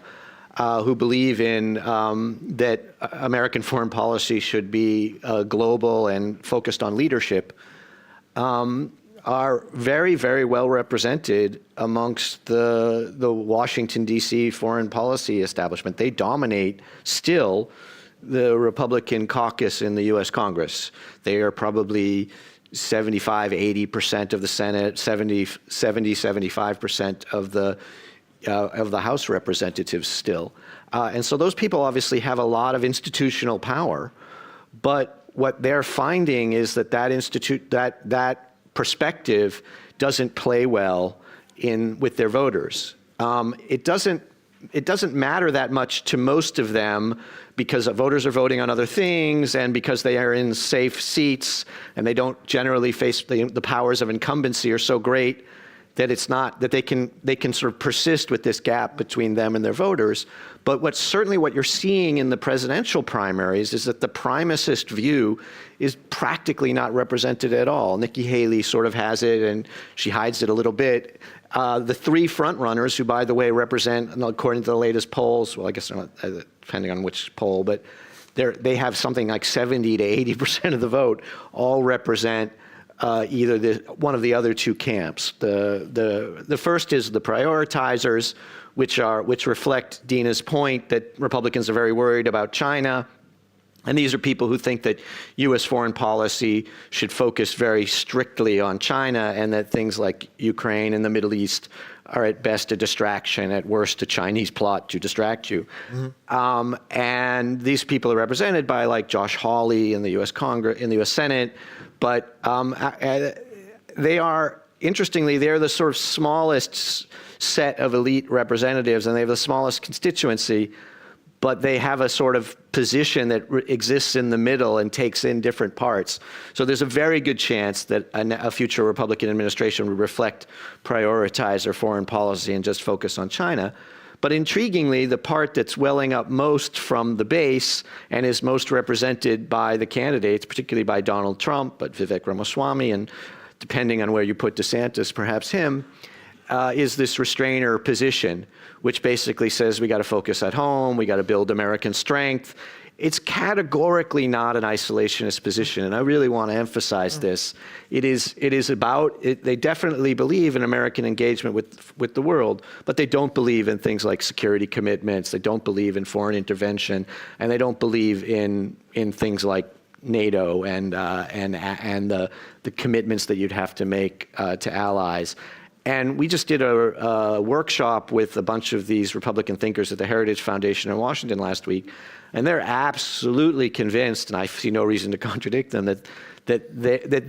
E: who believe in that American foreign policy should be global and focused on leadership, are very, very well represented amongst the Washington, D.C. foreign policy establishment. They dominate still the Republican caucus in the U.S. Congress. They are probably 75, 80% of the Senate, 70, 75% of the
F: the House representatives still. And so those people obviously have a lot of institutional power, but what they're finding is that that perspective doesn't play well with their voters. It doesn't matter that much to most of them because voters are voting on other things and because they are in safe seats and they don't generally face the powers of incumbency are so great that it's not that they can sort of persist with this gap between them and their voters. But certainly what you're seeing in the presidential primaries is that the primacist view is practically not represented at all. Nikki Haley sort of has it, and she hides it a little bit. The three frontrunners, who, by the way, represent, according to the latest polls, well, I guess depending on which poll, but they have something like 70 to 80% of the vote, all represent either one of the other two camps. The first is the prioritizers, which reflect Dina's point that Republicans are very worried about China. And these are people who think that U.S. foreign policy should focus very strictly on China and that things like Ukraine and the Middle East are at best a distraction, at worst a Chinese plot to distract you. Mm-hmm. And these people are represented by like Josh Hawley in the U.S. Congress, in the U.S. Senate, but they are, interestingly, they're the sort of smallest set of elite representatives and they have the smallest constituency, but they have a sort of position that exists in the middle and takes in different parts. So there's a very good chance that a future Republican administration would prioritize their foreign policy and just focus on China. But intriguingly, the part that's welling up most from the base and is most represented by the candidates, particularly by Donald Trump, but Vivek Ramaswamy, and depending on where you put DeSantis, perhaps him, is this restrainer position, which basically says we got to focus at home, we got to build American strength. It's categorically not an isolationist position, and I really want to emphasize this. It is about, they definitely believe in American engagement with the world, but they don't believe in things like security commitments, they don't believe in foreign intervention, and they don't believe in things like NATO and the commitments that you'd have to make to allies. And we just did a workshop with a bunch of these Republican thinkers at the Heritage Foundation in Washington last week, and they're absolutely convinced, and I see no reason to contradict them, that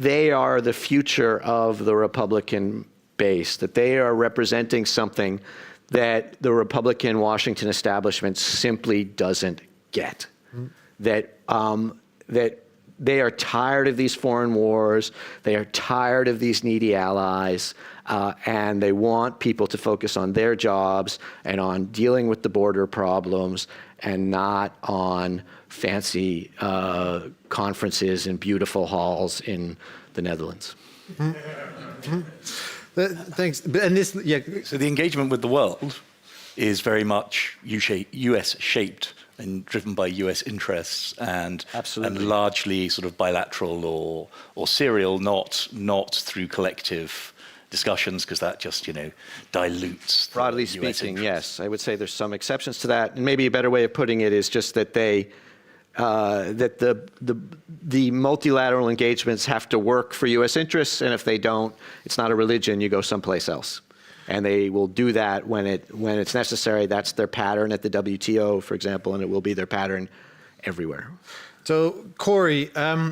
F: they are the future of the Republican base, that they are representing something that the Republican Washington establishment simply doesn't get. Mm-hmm. That they are tired of these foreign wars, they are tired of these needy allies, and they want people to focus on their jobs and on dealing with the border problems and not on fancy conferences in beautiful halls in the Netherlands.
C: Mm-hmm. Thanks. And this, yeah.
U: So the engagement with the world is very much US shaped and driven by US interests and largely sort of bilateral or serial, not through collective discussions, because that just, dilutes.
F: Broadly speaking, yes. I would say there's some exceptions to that. And maybe a better way of putting it is just that the multilateral engagements have to work for US interests, and if they don't, it's not a religion, you go someplace else. And they will do that when it's necessary. That's their pattern at the WTO, for example, and it will be their pattern everywhere.
C: So, Corey,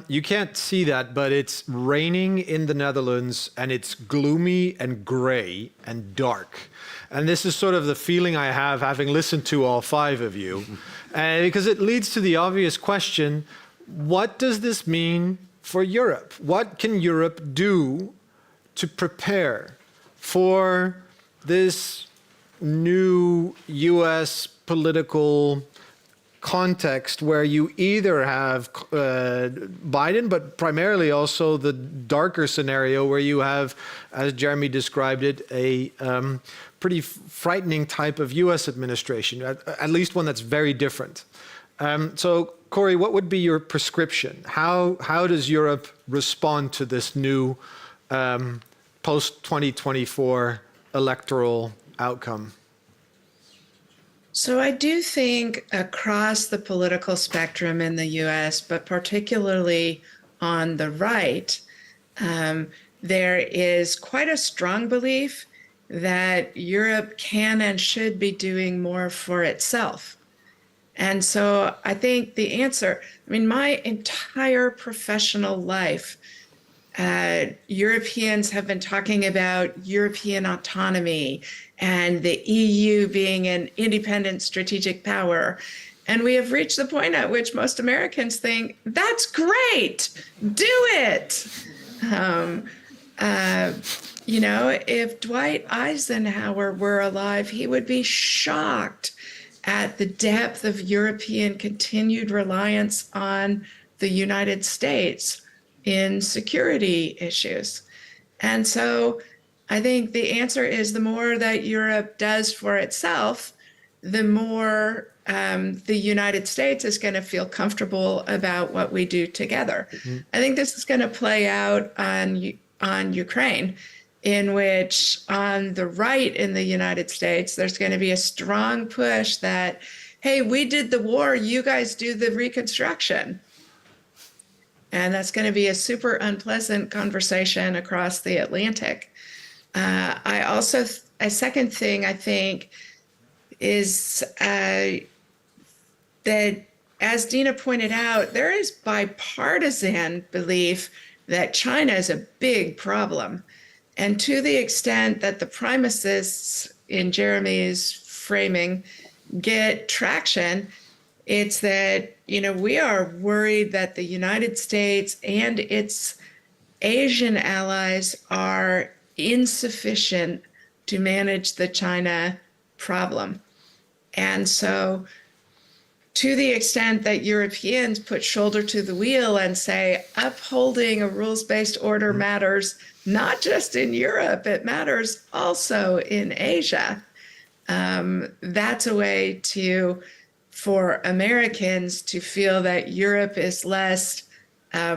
C: you can't see that, but it's raining in the Netherlands, and it's gloomy and gray and dark. And this is sort of the feeling I have having listened to all five of you, because it leads to the obvious question, what does this mean for Europe? What can Europe do to prepare for this new US political context where you either have Biden, but primarily also the darker scenario where you have, as Jeremy described it, a pretty frightening type of US administration, at least one that's very different. So, Corey, what would be your prescription? How does Europe respond to this new post-2024 electoral outcome?
S: So I do think across the political spectrum in the US, but particularly on the right, there is quite a strong belief that Europe can and should be doing more for itself. And so I think the answer, I mean, my entire professional life, Europeans have been talking about European autonomy and the EU being an independent strategic power. And we have reached the point at which most Americans think, that's great, do it. You know, if Dwight Eisenhower were alive, he would be shocked at the depth of European continued reliance on the United States in security issues. And so I think the answer is the more that Europe does for itself, the more the United States is going to feel comfortable about what we do together. I think this is going to play out on Ukraine, in which on the right in the United States, there's going to be a strong push that, hey, we did the war, you guys do the reconstruction. And that's going to be a super unpleasant conversation across the Atlantic. A second thing I think is that, as Dina pointed out, there is bipartisan belief that China is a big problem. And to the extent that the premises in Jeremy's framing get traction, it's that, you know, we are worried that the United States and its Asian allies are insufficient to manage the China problem. And so to the extent that Europeans put shoulder to the wheel and say, upholding a rules-based order matters not just in Europe, it matters also in Asia. That's a way for Americans to feel that Europe is less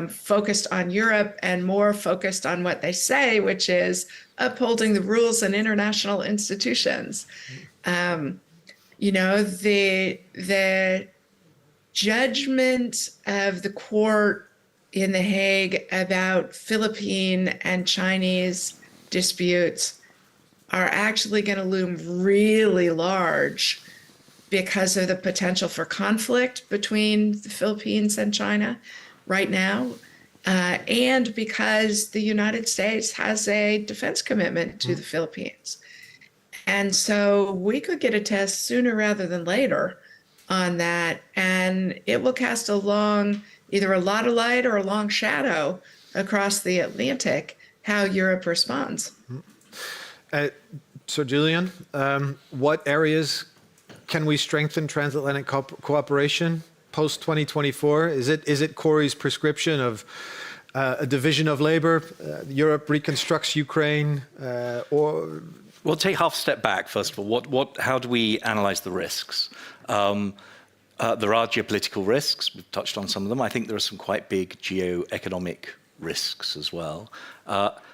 S: focused on Europe and more focused on what they say, which is upholding the rules and international institutions. You know, the judgment of the court in The Hague about Philippine and Chinese disputes are actually going to loom really large because of the potential for conflict between the Philippines and China right now, and because the United States has a defense commitment to the Philippines. And so we could get a test sooner rather than later on that, and it will cast either a lot of light or a long shadow across the Atlantic how Europe responds.
C: So, Julian, what areas can we strengthen transatlantic cooperation post-2024? Is it Corey's prescription of a division of labor, Europe reconstructs Ukraine, or...
U: We'll take half a step back, first of all. How do we analyze the risks? There are geopolitical risks. We've touched on some of them. I think there are some quite big geoeconomic risks as well.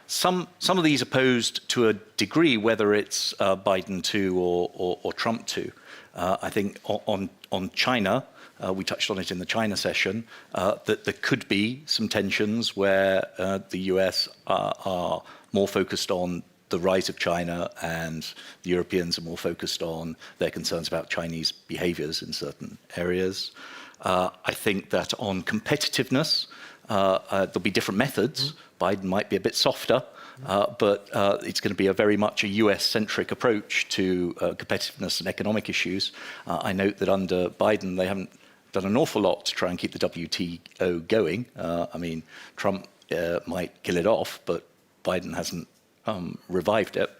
U: Some of these are posed to a degree, whether it's Biden 2 or Trump 2. I think on China, we touched on it in the China session, that there could be some tensions where the US are more focused on the rise of China and the Europeans are more focused on their concerns about Chinese behaviors in certain areas. I think that on competitiveness, there'll be different methods. Biden might be a bit softer, but it's going to be very much a US-centric approach to competitiveness and economic issues. I note that under Biden, they haven't done an awful lot to try and keep the WTO going. I mean, Trump might kill it off, but Biden hasn't revived it.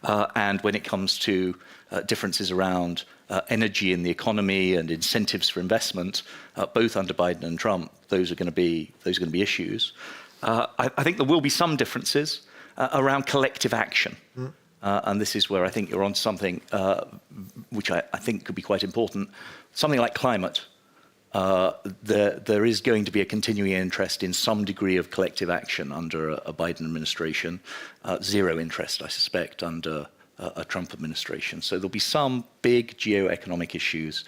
U: And when it comes to differences around energy in the economy and incentives for investment, both under Biden and Trump, those are going to be issues. I think there will be some differences around collective action. And this is where I think you're on something which I think could be quite important. Something like climate. There is going to be a continuing interest in some degree of collective action under a Biden administration. Zero interest, I suspect, under a Trump administration. So there'll be some big geoeconomic issues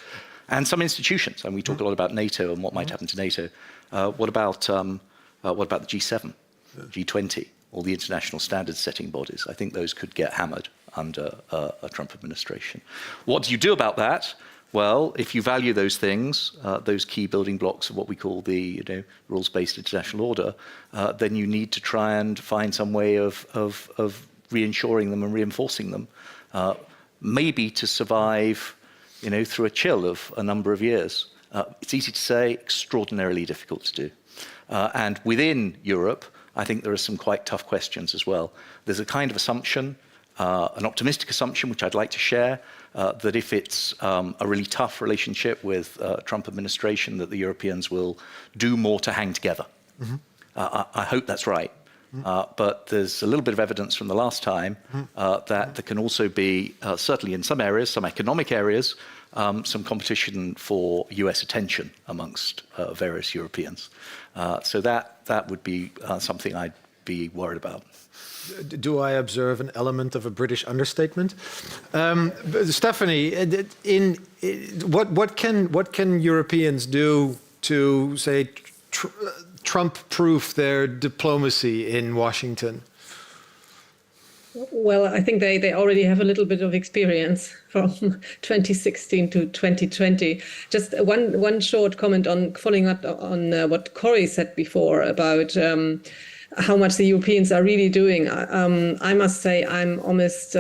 U: and some institutions. And we talk a lot about NATO and what might happen to NATO. What about the G7, G20, all the international standards setting bodies? I think those could get hammered under a Trump administration. What do you do about that? Well, if you value those things, those key building blocks of what we call the rules-based international order, then you need to try and find some way of reinsuring them and reinforcing them, maybe to survive, through a chill of a number of years. It's easy to say, extraordinarily difficult to do. And within Europe, I think there are some quite tough questions as well. There's a kind of assumption, an optimistic assumption, which I'd like to share, that if it's a really tough relationship with Trump administration, that the Europeans will do more to hang together. Mm-hmm. I hope that's right. But there's a little bit of evidence from the last time that there can also be, certainly in some areas, some economic areas, some competition for US attention amongst various Europeans. So that would be something I'd be worried about.
C: Do I observe an element of a British understatement? Stephanie, what can Europeans do to, say, Trump-proof their diplomacy in Washington?
T: Well, I think they already have a little bit of experience from 2016 to 2020. Just one short comment on following up on what Corey said before about how much the Europeans are really doing. I must say I'm almost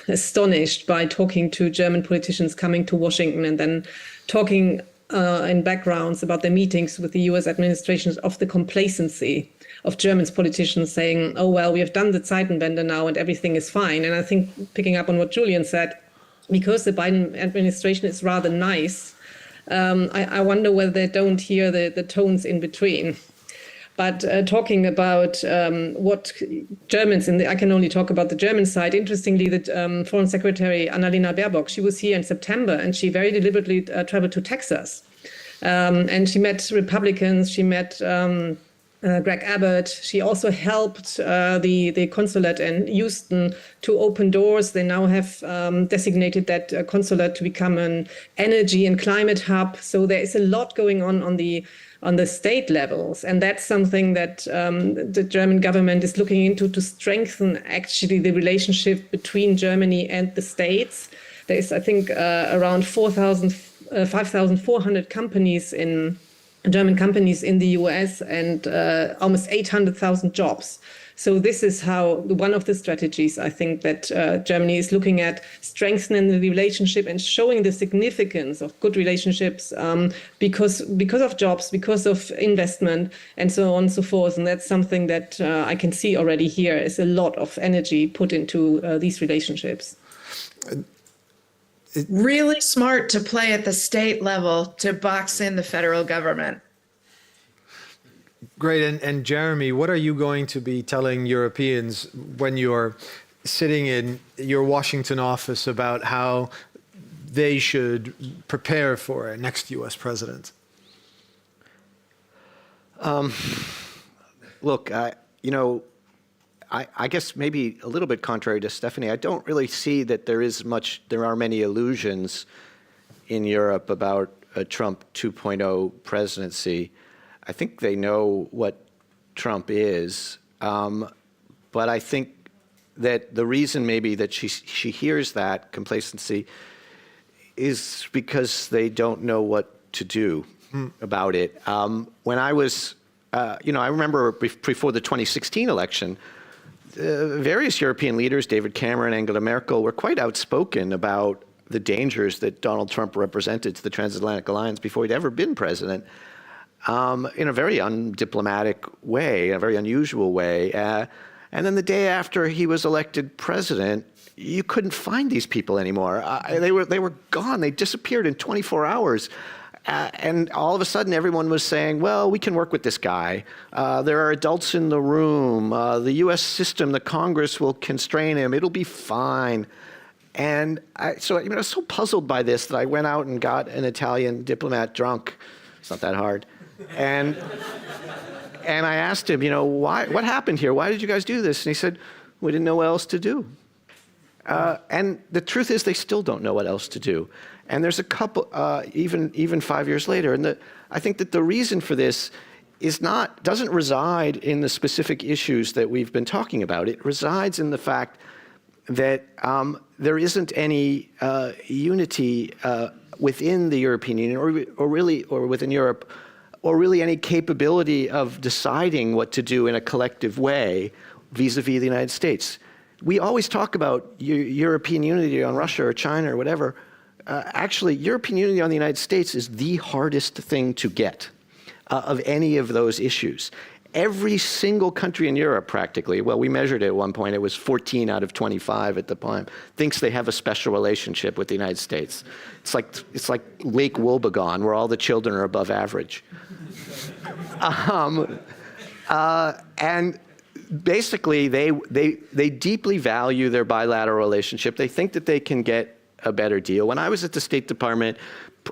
T: astonished by talking to German politicians coming to Washington and then talking in backgrounds about the meetings with the US administrations of the complacency of German politicians saying, oh, well, we have done the Zeitenwende now and everything is fine. And I think picking up on what Julian said, because the Biden administration is rather nice, I wonder whether they don't hear the tones in between. But talking about what Germans, I can only talk about the German side. Interestingly, the Foreign Secretary Annalena Baerbock, she was here in September and she very deliberately traveled to Texas. And she met Republicans, she met Greg Abbott. She also helped the consulate in Houston to open doors. They now have designated that consulate to become an energy and climate hub. So there is a lot going on the state levels. And that's something that the German government is looking into to strengthen actually the relationship between Germany and the states. There is, I think, around 5,400 companies German companies in the US and almost 800,000 jobs. So this is one of the strategies I think that Germany is looking at, strengthening the relationship and showing the significance of good relationships because of jobs, because of investment, and so on and so forth. And that's something that I can see already here is a lot of energy put into these relationships.
S: Really smart to play at the state level to box in the federal government.
C: Great. And Jeremy, what are you going to be telling Europeans when you're sitting in your Washington office about how they should prepare for a next US president?
F: Look, I guess maybe a little bit contrary to Stephanie, I don't really see that there are many illusions in Europe about a Trump 2.0 presidency. I think they know what Trump is, but I think that the reason maybe that she hears that complacency is because they don't know what to do about it. When I was, I remember before the 2016 election, various European leaders, David Cameron, Angela Merkel, were quite outspoken about the dangers that Donald Trump represented to the transatlantic alliance before he'd ever been president, in a very undiplomatic way, a very unusual way. And then the day after he was elected president, you couldn't find these people anymore. They were gone. They disappeared in 24 hours. And all of a sudden, everyone was saying, well, we can work with this guy. There are adults in the room. The U.S. system, the Congress will constrain him. It'll be fine. And I was so puzzled by this that I went out and got an Italian diplomat drunk. It's not that hard. And I asked him, what happened here? Why did you guys do this? And he said, we didn't know what else to do. And the truth is they still don't know what else to do. And there's a couple, even 5 years later. And I think that the reason for this doesn't reside in the specific issues that we've been talking about. It resides in the fact that there isn't any unity within the European Union, or within Europe, or really any capability of deciding what to do in a collective way vis-a-vis the United States. We always talk about European unity on Russia or China or whatever. Actually, European unity on the United States is the hardest thing to get of any of those issues. Every single country in Europe practically, well, we measured it at one point, it was 14 out of 25 at the time, thinks they have a special relationship with the United States. It's like Lake Wobegon, where all the children are above average. And basically, they deeply value their bilateral relationship. They think that they can get a better deal. When I was at the State Department,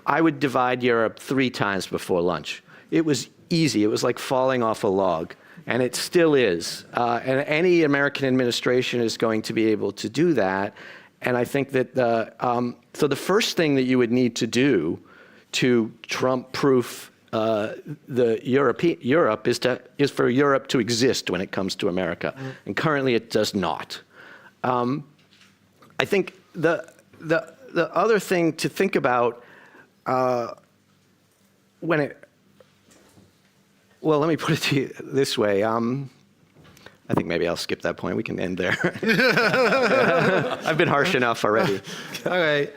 F: I would divide Europe 3 times before lunch. It was easy. It was like falling off a log, and it still is. And any American administration is going to be able to do that. And I think that so the first thing that you would need to do to Trump-proof Europe is for Europe to exist when it comes to America, and currently it does not. I think the other thing to think about when it, well, let me put it to you this way. I think maybe I'll skip that point. We can end there. I've been harsh enough already.
C: Okay.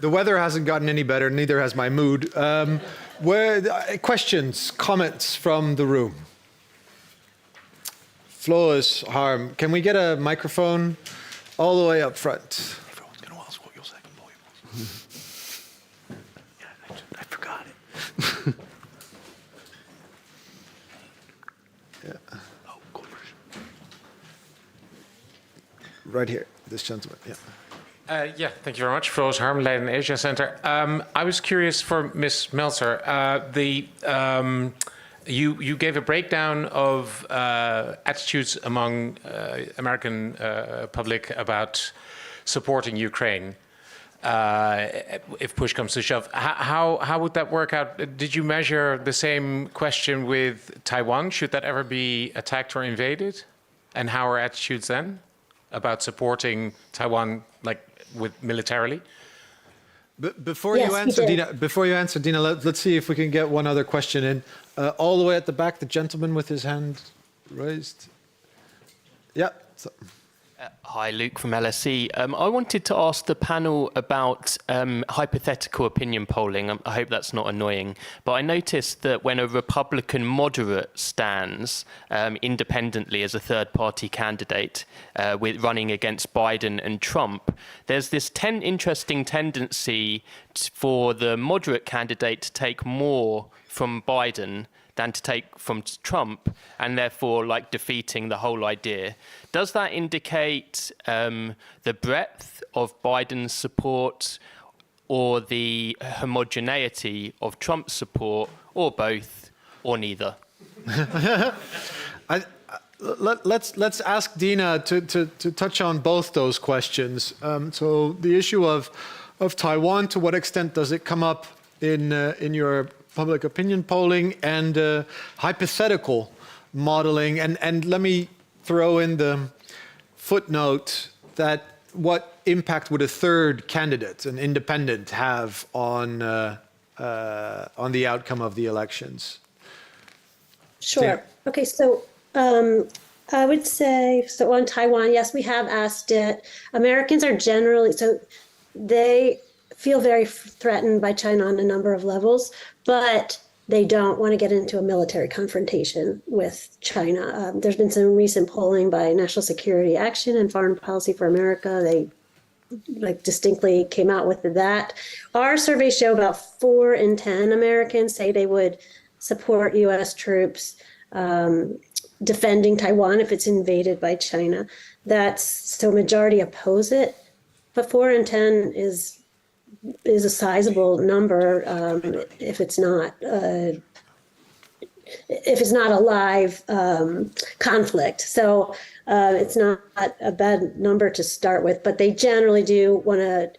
C: The weather hasn't gotten any better, neither has my mood. Questions, comments from the room? Floor is harm. Can we get a microphone all the way up front?
U: Everyone's going to ask what your second point was. Yeah, I forgot it.
C: Yeah. Right here, this gentleman. Yeah.
H: Yeah, thank you very much. Floris Harm, Leiden Asia Center. I was curious for Ms. Meltzer. You gave a breakdown of attitudes among American public about supporting Ukraine. If push comes to shove, how would that work out? Did you measure the same question with Taiwan? Should that ever be attacked or invaded? And how are attitudes then about supporting Taiwan, like with militarily?
C: Before you answer, Dina, let's see if we can get one other question in. All the way at the back, the gentleman with his hand raised. Yeah.
V: Hi, Luke from LSE. I wanted to ask the panel about hypothetical opinion polling. I hope that's not annoying, but I noticed that when a Republican moderate stands independently as a third-party candidate with running against Biden and Trump, there's this interesting tendency for the moderate candidate to take more from Biden than to take from Trump, and therefore like defeating the whole idea. Does that indicate the breadth of Biden's support or the homogeneity of Trump's support, or both, or neither?
C: Let's ask Dina to touch on both those questions. So the issue of Taiwan, to what extent does it come up in your public opinion polling, and hypothetical modeling, and let me throw in the footnote that what impact would a third candidate, an independent, have on the outcome of the elections?
A: Sure.
C: Yeah.
A: Okay, so I would say, so on Taiwan, yes, we have asked it. Americans are generally, so they feel very threatened by China on a number of levels, but they don't want to get into a military confrontation with China. There's been some recent polling by National Security Action and Foreign Policy for America. They distinctly came out with that. Our surveys show about 4 in 10 Americans say they would support U.S. troops defending Taiwan if it's invaded by China. So majority oppose it, but 4 in 10 is a sizable number if it's not a live conflict. So it's not a bad number to start with, but they generally do want to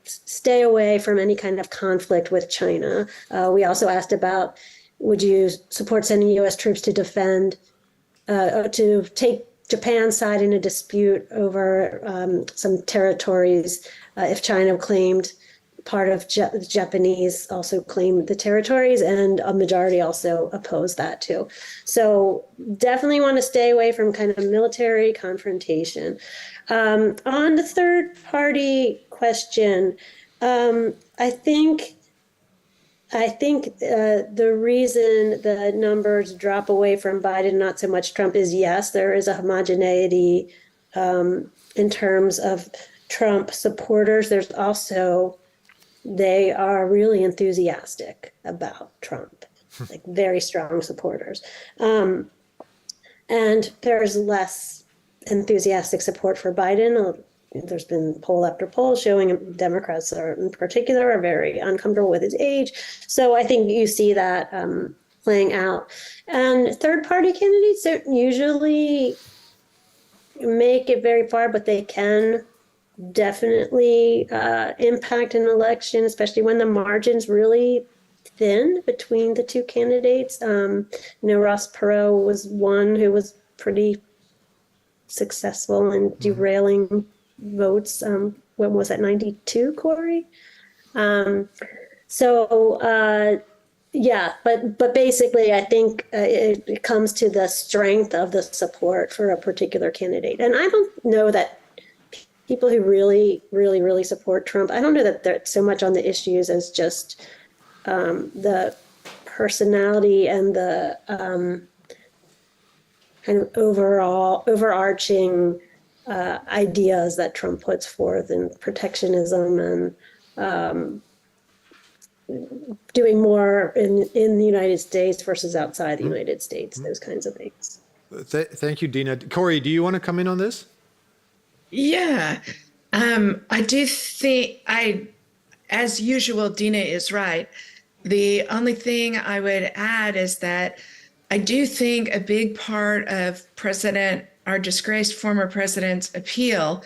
A: stay away from any kind of conflict with China. We also asked about, would you support sending U.S. troops to defend, to take Japan side in a dispute over some territories. If China claimed part of the Japanese also claimed the territories, and a majority also opposed that too. So definitely want to stay away from kind of military confrontation. On the third party question, I think the reason the numbers drop away from Biden, not so much Trump, is yes, there is a homogeneity in terms of Trump supporters. There's also, they are really enthusiastic about Trump, like very strong supporters. And there's less enthusiastic support for Biden. There's been poll after poll showing Democrats in particular are very uncomfortable with his age. So I think you see that playing out. And third-party candidates don't usually make it very far, but they can definitely impact an election, especially when the margin's really thin between the two candidates. Ross Perot was one who was pretty successful in derailing votes. When was that, 92, Corey? Yeah, but basically, I think it comes to the strength of the support for a particular candidate. And I don't know that people who really, really, really support Trump, I don't know that they're so much on the issues as just the personality and the kind of overarching ideas that Trump puts forth, and protectionism and doing more in the United States versus outside the United States, those kinds of things.
C: Thank you, Dina. Corey, do you want to come in on this?
S: Yeah, I do think as usual, Dina is right. The only thing I would add is that I do think a big part of our disgraced former president's appeal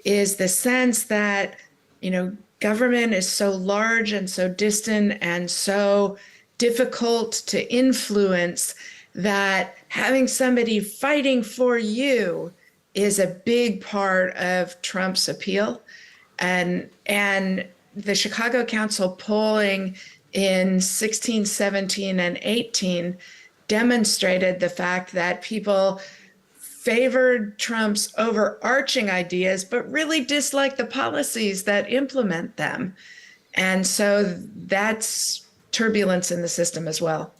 S: is the sense that, government is so large and so distant and so difficult to influence that having somebody fighting for you is a big part of Trump's appeal. And the Chicago Council polling in 16, 17, and 18 demonstrated the fact that people favored Trump's overarching ideas, but really disliked the policies that implement them. And so that's turbulence in the system as well.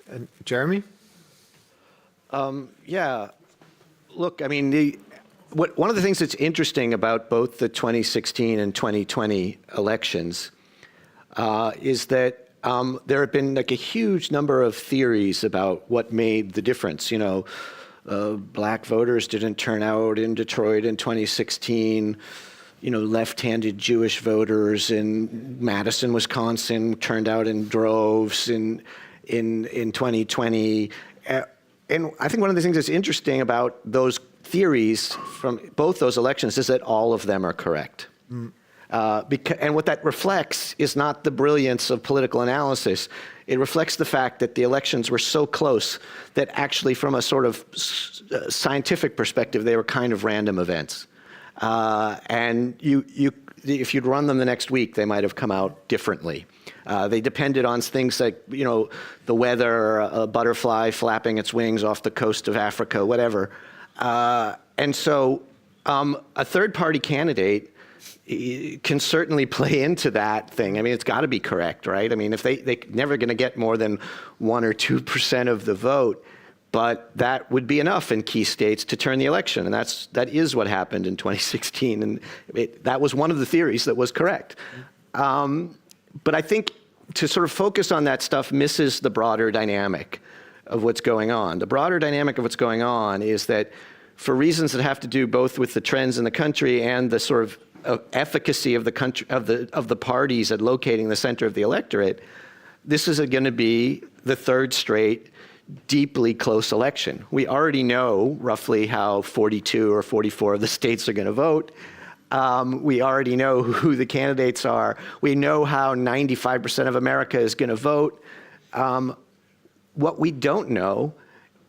C: And Jeremy?
F: Yeah. Look, I mean, one of the things that's interesting about both the 2016 and 2020 elections is that there have been like a huge number of theories about what made the difference. Black voters didn't turn out in Detroit in 2016. Left-handed Jewish voters in Madison, Wisconsin turned out in droves in 2020. And I think one of the things that's interesting about those theories from both those elections is that all of them are correct. And what that reflects is not the brilliance of political analysis. It reflects the fact that the elections were so close that actually from a sort of scientific perspective, they were kind of random events. And if you'd run them the next week, they might have come out differently. They depended on things like, the weather, a butterfly flapping its wings off the coast of Africa, whatever. And so a third-party candidate can certainly play into that thing. I mean, it's got to be correct, right? I mean, if they're never going to get more than 1 or 2% of the vote, but that would be enough in key states to turn the election. And that is what happened in 2016. And that was one of the theories that was correct. But I think to sort of focus on that stuff misses the broader dynamic of what's going on. The broader dynamic of what's going on is that for reasons that have to do both with the trends in the country and the sort of efficacy of the country, of the parties at locating the center of the electorate, this is going to be the third straight deeply close election. We already know roughly how 42 or 44 of the states are going to vote. We already know who the candidates are. We know how 95% of America is going to vote. What we don't know,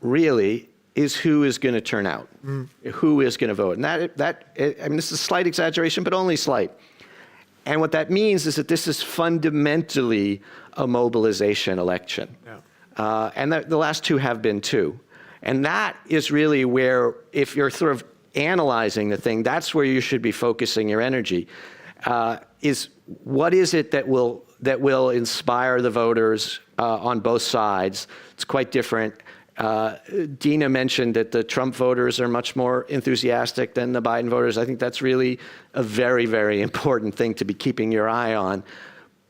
F: really, is who is going to turn out, who is going to vote. And I mean, this is a slight exaggeration, but only slight. And what that means is that this is fundamentally a mobilization election. Yeah. And the last two have been too. And that is really where, if you're sort of analyzing the thing, that's where you should be focusing your energy. Is what is it that will inspire the voters on both sides? It's quite different. Dina mentioned that the Trump voters are much more enthusiastic than the Biden voters. I think that's really a very, very important thing to be keeping your eye on.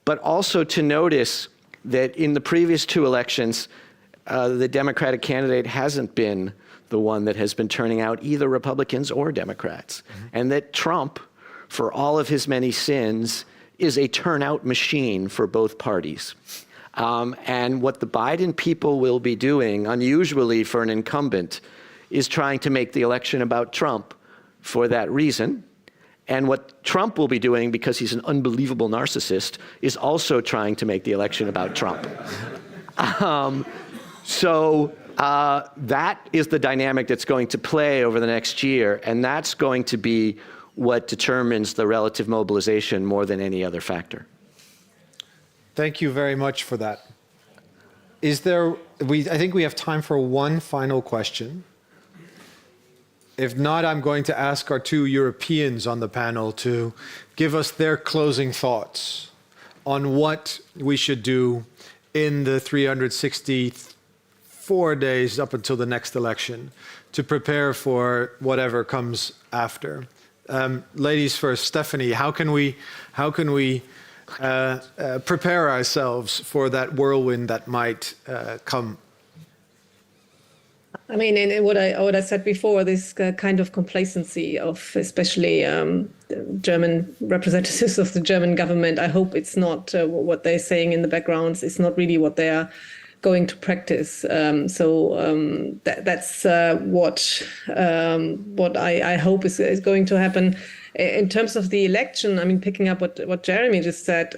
F: But also to notice that in the previous two elections, the Democratic candidate hasn't been the one that has been turning out either Republicans or Democrats. And that Trump, for all of his many sins, is a turnout machine for both parties. And what the Biden people will be doing, unusually for an incumbent, is trying to make the election about Trump for that reason. And what Trump will be doing, because he's an unbelievable narcissist, is also trying to make the election about Trump. That is the dynamic that's going to play over the next year, and that's going to be what determines the relative mobilization more than any other factor.
C: Thank you very much for that. I think we have time for one final question. If not, I'm going to ask our two Europeans on the panel to give us their closing thoughts on what we should do in the 364 days up until the next election to prepare for whatever comes after. Ladies first, Stephanie, how can we prepare ourselves for that whirlwind that might come?
T: I mean, in what I said before, this kind of complacency of especially German representatives of the German government, I hope it's not what they're saying in the backgrounds. It's not really what they are going to practice. That's what I hope is going to happen. In terms of the election, I mean, picking up what Jeremy just said,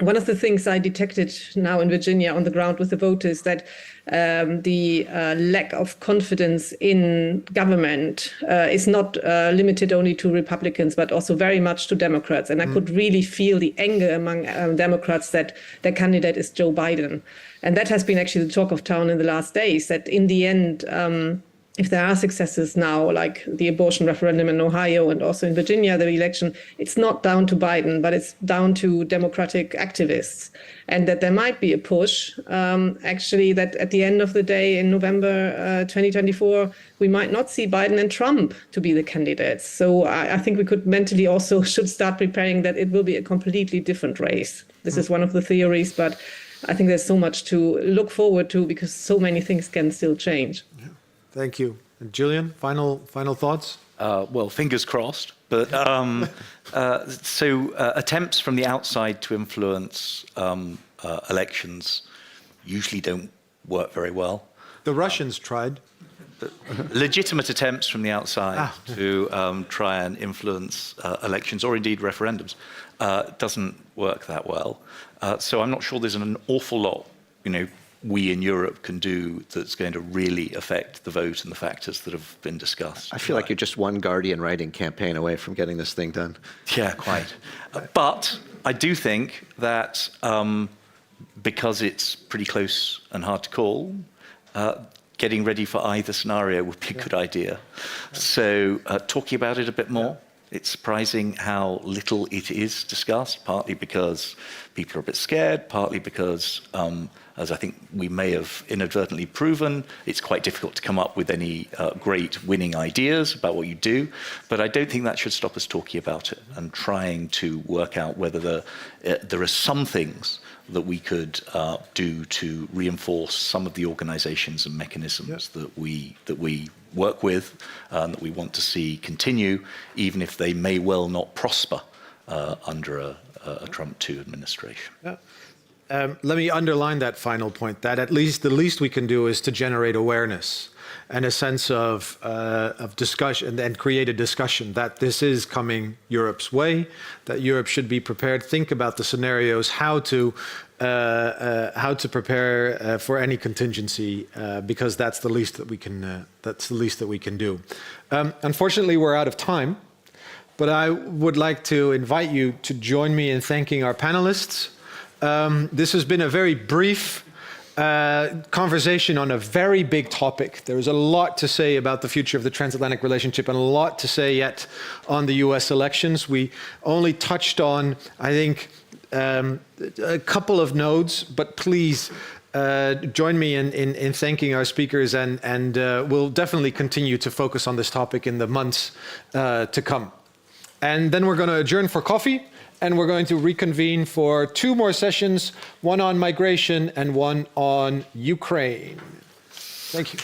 T: one of the things I detected now in Virginia on the ground with the voters that the lack of confidence in government is not limited only to Republicans, but also very much to Democrats. And I could really feel the anger among Democrats that their candidate is Joe Biden. And that has been actually the talk of town in the last days, that in the end, if there are successes now, like the abortion referendum in Ohio and also in Virginia, the election, it's not down to Biden, but it's down to Democratic activists. And that there might be a push, actually, that at the end of the day in November 2024, we might not see Biden and Trump to be the candidates. So I think we could mentally also should start preparing that it will be a completely different race. This is one of the theories, but I think there's so much to look forward to because so many things can still change.
C: Yeah. Thank you. And Julian, final thoughts?
U: Well, fingers crossed. But attempts from the outside to influence elections usually don't work very well.
C: The Russians tried.
U: Legitimate attempts from the outside to try and influence elections or indeed referendums doesn't work that well. So I'm not sure there's an awful lot, we in Europe can do that's going to really affect the vote and the factors that have been discussed.
F: I feel like you're just one Guardian writing campaign away from getting this thing done.
U: Yeah, quite. But I do think that because it's pretty close and hard to call, getting ready for either scenario would be a good idea. So talking about it a bit more. It's surprising how little it is discussed, partly because people are a bit scared, partly because, as I think we may have inadvertently proven, it's quite difficult to come up with any great winning ideas about what you do. But I don't think that should stop us talking about it and trying to work out whether there are some things that we could do to reinforce some of the organizations and mechanisms that we work with and that we want to see continue, even if they may well not prosper under a Trump 2 administration.
C: Yeah. Let me underline that final point, that at least the least we can do is to generate awareness and a sense of discussion, and create a discussion that this is coming Europe's way, that Europe should be prepared. Think about the scenarios, how to prepare for any contingency, because that's the least that we can. That's the least that we can do. Unfortunately, we're out of time, but I would like to invite you to join me in thanking our panelists. This has been a very brief conversation on a very big topic. There's a lot to say about the future of the transatlantic relationship and a lot to say yet on the US elections. We only touched on, I think, a couple of nodes, but please join me in thanking our speakers, and we'll definitely continue to focus on this topic in the months to come. And then we're going to adjourn for coffee, and we're going to reconvene for 2 more sessions, one on migration and one on Ukraine. Thank you.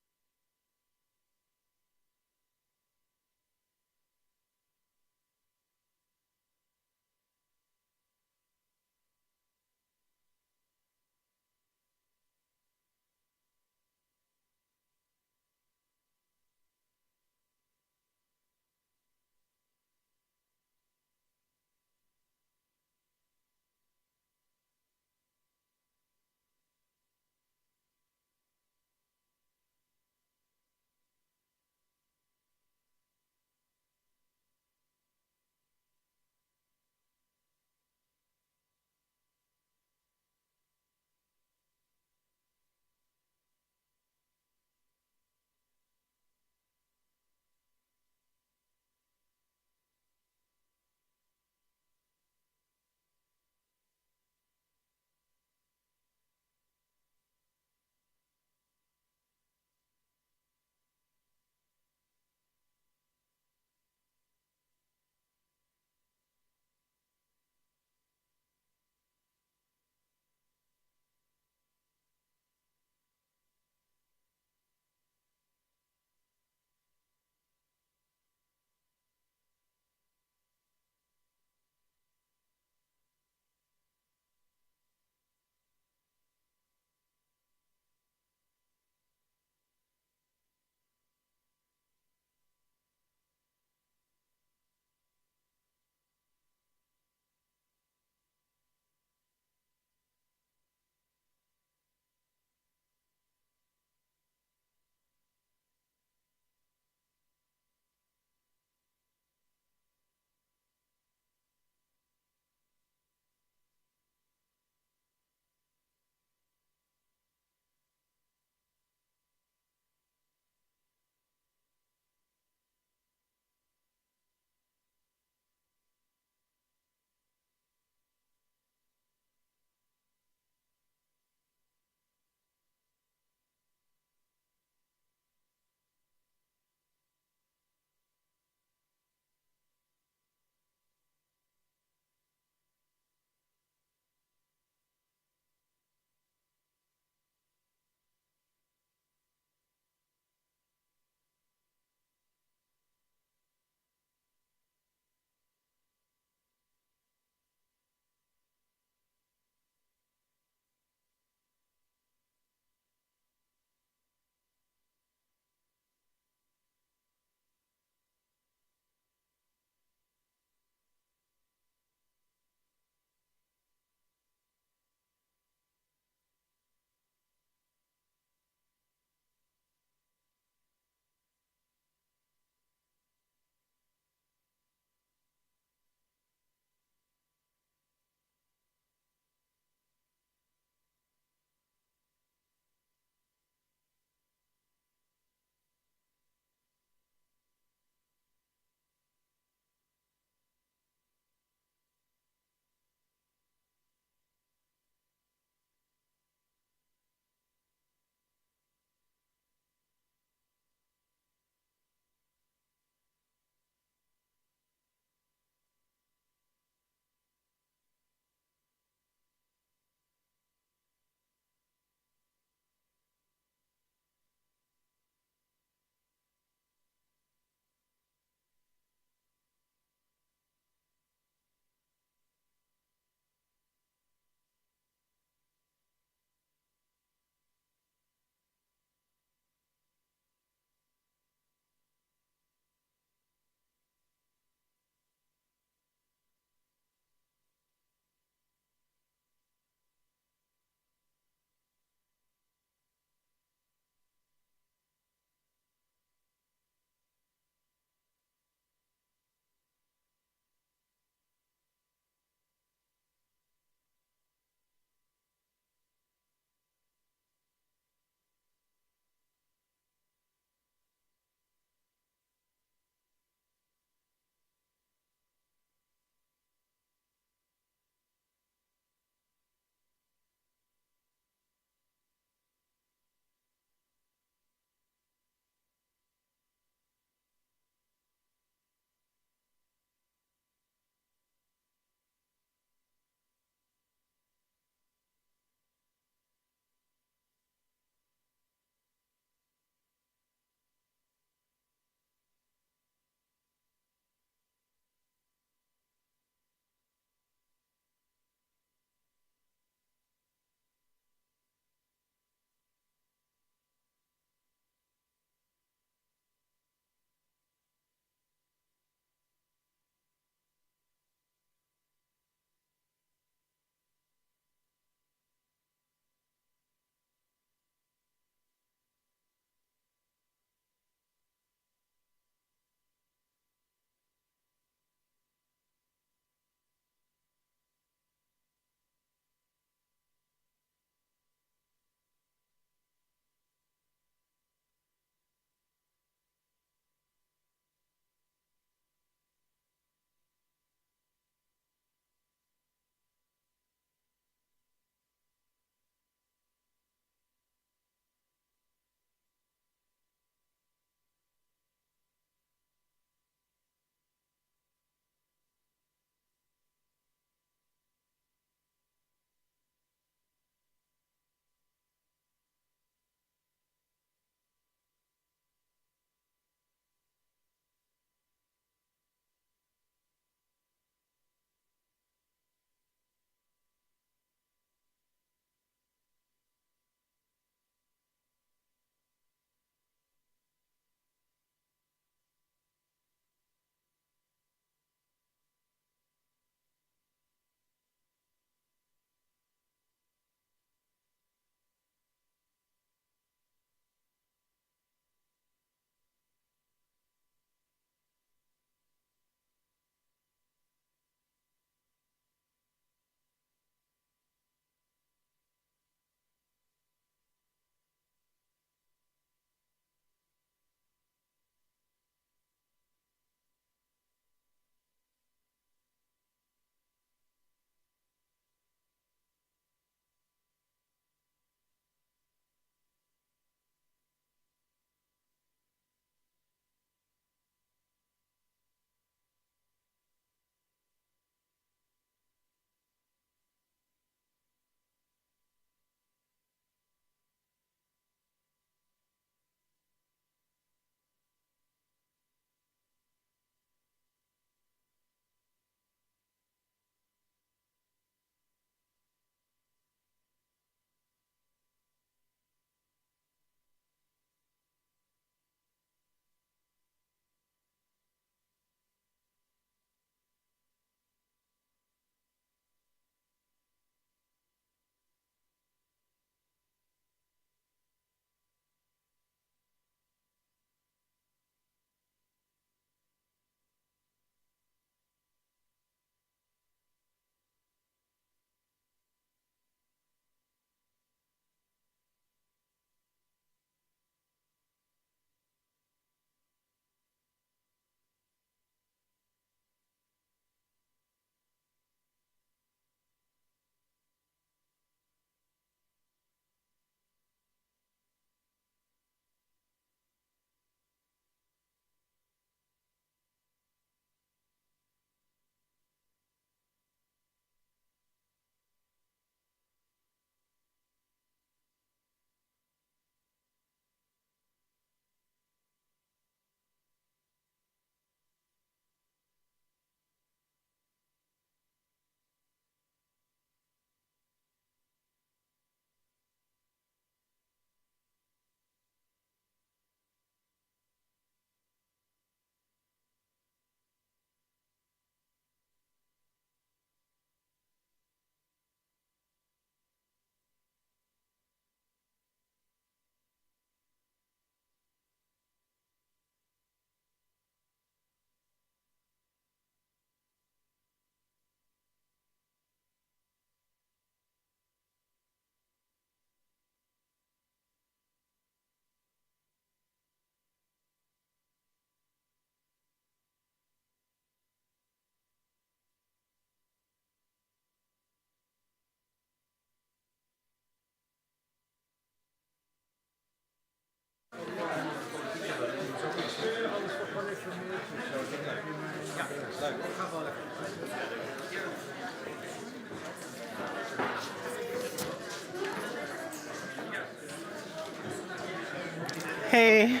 G: Hey.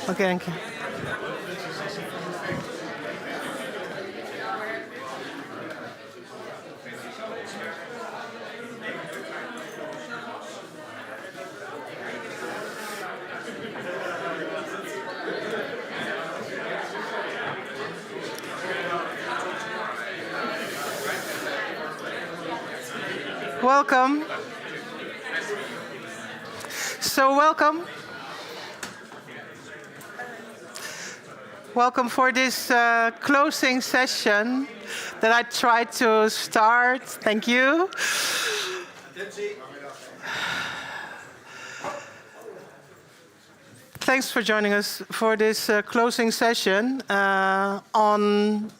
G: Okay, thank you. Welcome. So welcome. Welcome for this closing session that I tried to start. Thank you. Thanks for joining us for this closing session on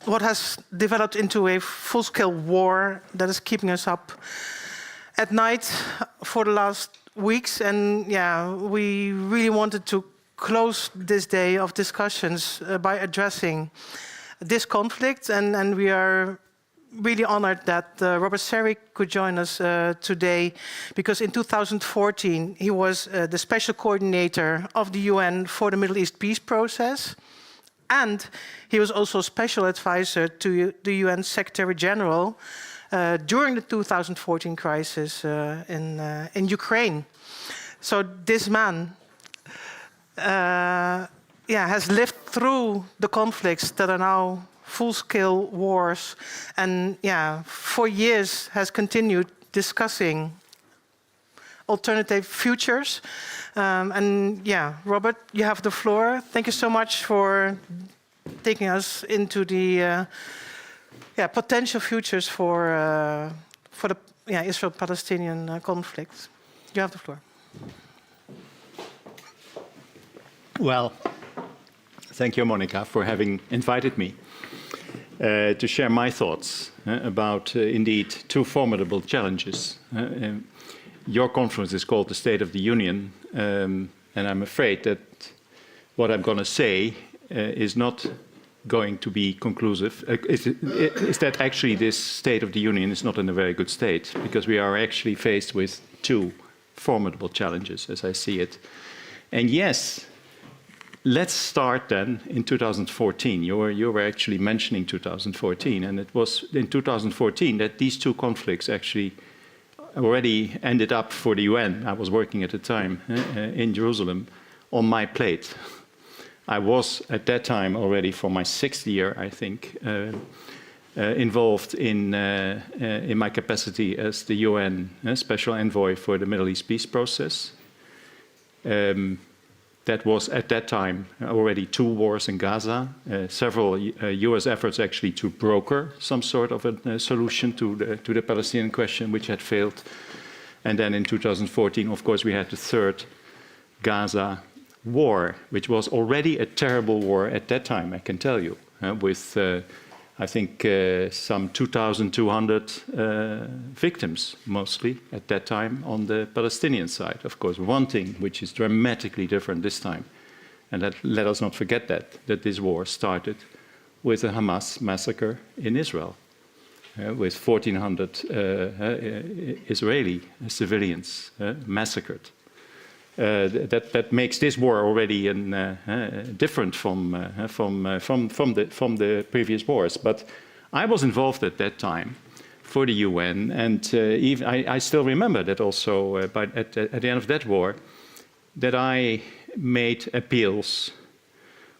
G: what has developed into a full-scale war that is keeping us up at night for the last weeks. And yeah, we really wanted to close this day of discussions by addressing this conflict. And we are really honored that Robert Serry could join us today, because in 2014, he was the special coordinator of the UN for the Middle East peace process. And he was also special advisor to the UN Secretary General during the 2014 crisis in Ukraine. So this man has lived through the conflicts that are now full-scale wars, and for years has continued discussing alternative futures. Robert, you have the floor. Thank you so much for taking us into the potential futures for the Israel-Palestinian conflict. You have the floor.
J: Well, thank you, Monika, for having invited me to share my thoughts about, indeed, two formidable challenges. Your conference is called the State of the Union, and I'm afraid that what I'm going to say is not going to be conclusive. Is that actually this State of the Union is not in a very good state, because we are actually faced with two formidable challenges, as I see it. And yes, let's start then in 2014. You were actually mentioning 2014, and it was in 2014 that these two conflicts actually already ended up for the UN. I was working at the time in Jerusalem on my plate. I was at that time already for my 6th year, I think, involved in my capacity as the UN Special Envoy for the Middle East peace process. That was at that time already 2 wars in Gaza, several US efforts actually to broker some sort of a solution to the Palestinian question, which had failed. And then in 2014, of course, we had the 3rd Gaza war, which was already a terrible war at that time, I can tell you, with, I think, some 2,200 victims, mostly, at that time on the Palestinian side. Of course, one thing which is dramatically different this time, and let us not forget that this war started with a Hamas massacre in Israel, with 1,400 Israeli civilians massacred. That makes this war already different from the previous wars. But I was involved at that time for the UN, and even I still remember that also. At the end of that war, that I made appeals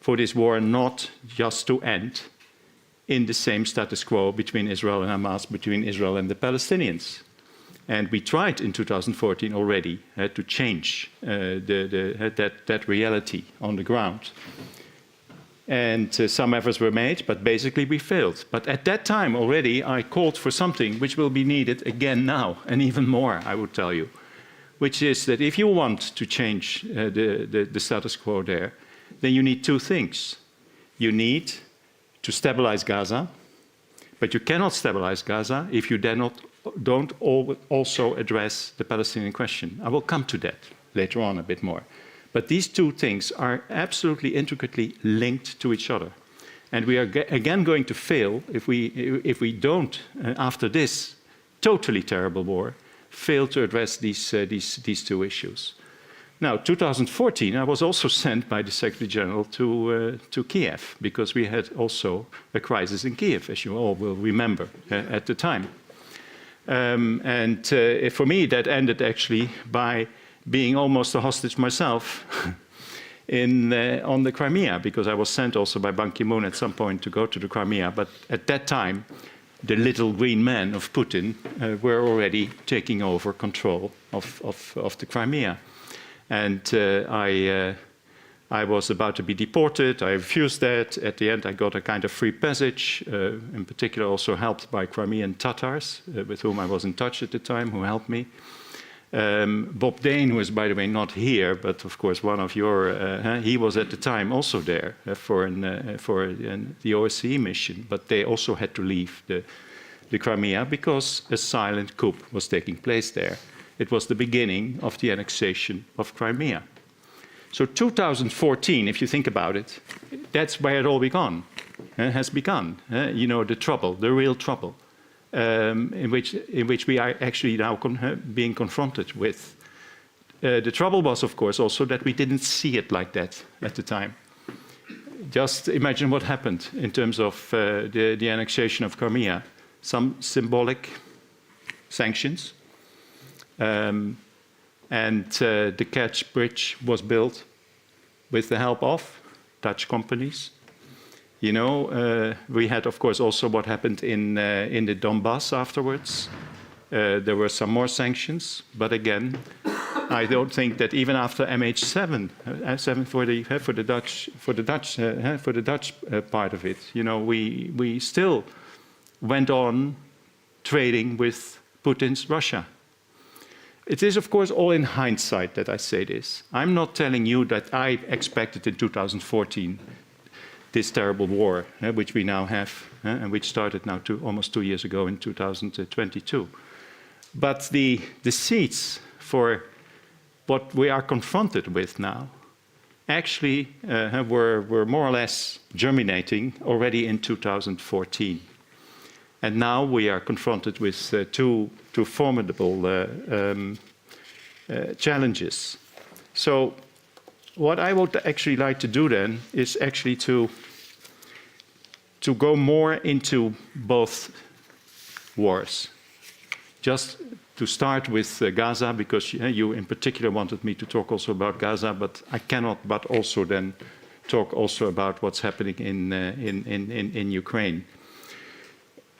J: for this war not just to end in the same status quo between Israel and Hamas, between Israel and the Palestinians. And we tried in 2014 already to change that reality on the ground. And some efforts were made, but basically we failed. But at that time already, I called for something which will be needed again now, and even more, I would tell you, which is that if you want to change the status quo there, then you need 2 things. You need to stabilize Gaza, but you cannot stabilize Gaza if you don't also address the Palestinian question. I will come to that later on a bit more. But these two things are absolutely intricately linked to each other. And we are again going to fail if we don't, after this totally terrible war, fail to address these two issues. Now, 2014, I was also sent by the Secretary General to Kiev, because we had also a crisis in Kiev, as you all will remember at the time. For me, that ended actually by being almost a hostage myself on the Crimea, because I was sent also by Ban Ki-moon at some point to go to the Crimea. But at that time, the little green men of Putin were already taking over control of the Crimea. And I was about to be deported. I refused that. At the end, I got a kind of free passage, in particular also helped by Crimean Tatars, with whom I was in touch at the time, who helped me. Bob Dane, who is, by the way, not here, but of course one of your, he was at the time also there for the OSCE mission, but they also had to leave the Crimea because a silent coup was taking place there. It was the beginning of the annexation of Crimea. So 2014, if you think about it, that's where it all has begun. You know, the trouble, the real trouble. In which we are actually now being confronted with. The trouble was, of course, also that we didn't see it like that at the time. Just imagine what happened in terms of the annexation of Crimea. Some symbolic sanctions, and the Kerch Bridge was built with the help of Dutch companies. You know, we had, of course, also what happened in the Donbass afterwards. There were some more sanctions, but again, I don't think that even after MH7, for the Dutch part of it, you know, we still went on trading with Putin's Russia. It is, of course, all in hindsight that I say this. I'm not telling you that I expected in 2014 this terrible war, which we now have, and which started now almost 2 years ago in 2022. But the seeds for what we are confronted with now actually were more or less germinating already in 2014. And now we are confronted with two formidable challenges. So what I would actually like to do then is actually to go more into both wars. Just to start with Gaza, because you in particular wanted me to talk also about Gaza, but I cannot but also then talk also about what's happening in Ukraine.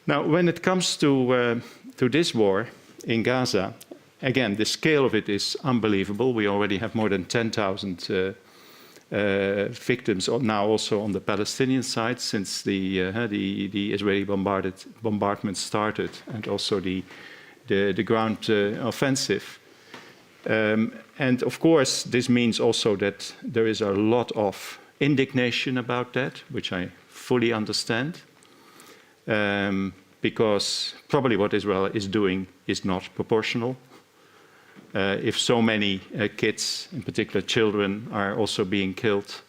J: Now, when it comes to this war in Gaza, again, the scale of it is unbelievable. We already have more than 10,000 victims now also on the Palestinian side since the Israeli bombardment started, and also the ground offensive. And of course, this means also that there is a lot of indignation about that, which I fully understand, because probably what Israel is doing is not proportional. If so many kids, in particular children, are also being killed,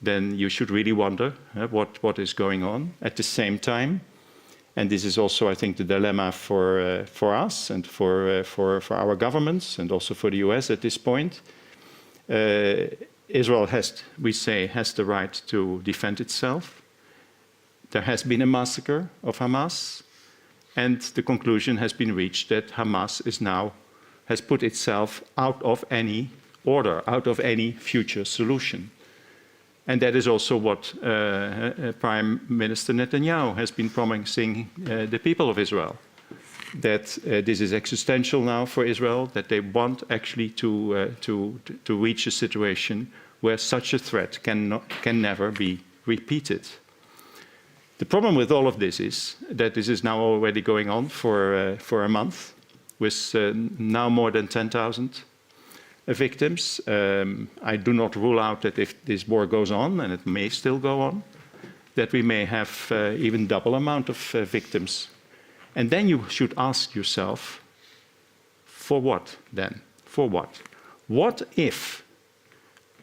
J: then you should really wonder what is going on. At the same time, and this is also, I think, the dilemma for us and for our governments and also for the US at this point, Israel has the right to defend itself. There has been a massacre of Hamas, and the conclusion has been reached that Hamas has put itself out of any order, out of any future solution. And that is also what Prime Minister Netanyahu has been promising the people of Israel, that this is existential now for Israel, that they want actually to reach a situation where such a threat can never be repeated. The problem with all of this is that this is now already going on for a month, with now more than 10,000 victims. I do not rule out that if this war goes on, and it may still go on, that we may have even double amount of victims. And then you should ask yourself, for what then? For what? What if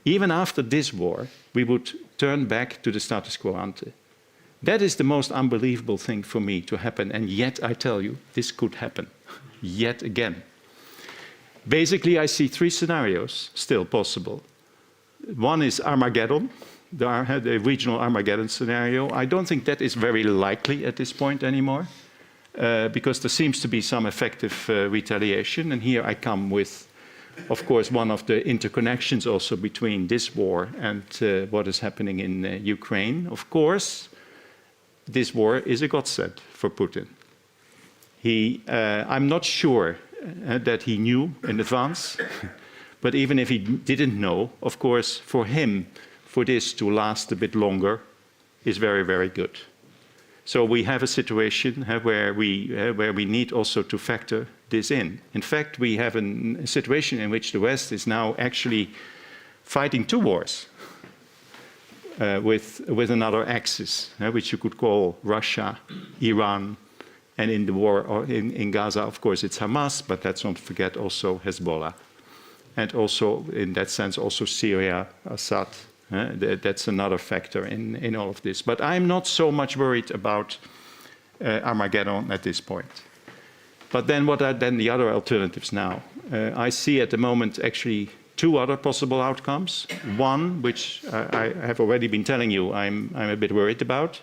J: even after this war, we would turn back to the status quo ante. That is the most unbelievable thing for me to happen, and yet I tell you, this could happen, yet again. Basically, I see three scenarios still possible. One is Armageddon, the regional Armageddon scenario. I don't think that is very likely at this point anymore, because there seems to be some effective retaliation, and here I come with, of course, one of the interconnections also between this war and what is happening in Ukraine. Of course, this war is a godsend for Putin. I'm not sure that he knew in advance, but even if he didn't know, of course, for him, for this to last a bit longer is very, very good. So we have a situation where we need also to factor this in. In fact, we have a situation in which the West is now actually fighting two wars with another axis, which you could call Russia, Iran, and in the war in Gaza, of course, it's Hamas, but let's not forget also Hezbollah. And also, in that sense, also Syria, Assad. That's another factor in all of this. But I'm not so much worried about Armageddon at this point. But then what are then the other alternatives now? I see at the moment actually two other possible outcomes. One, which I have already been telling you I'm a bit worried about,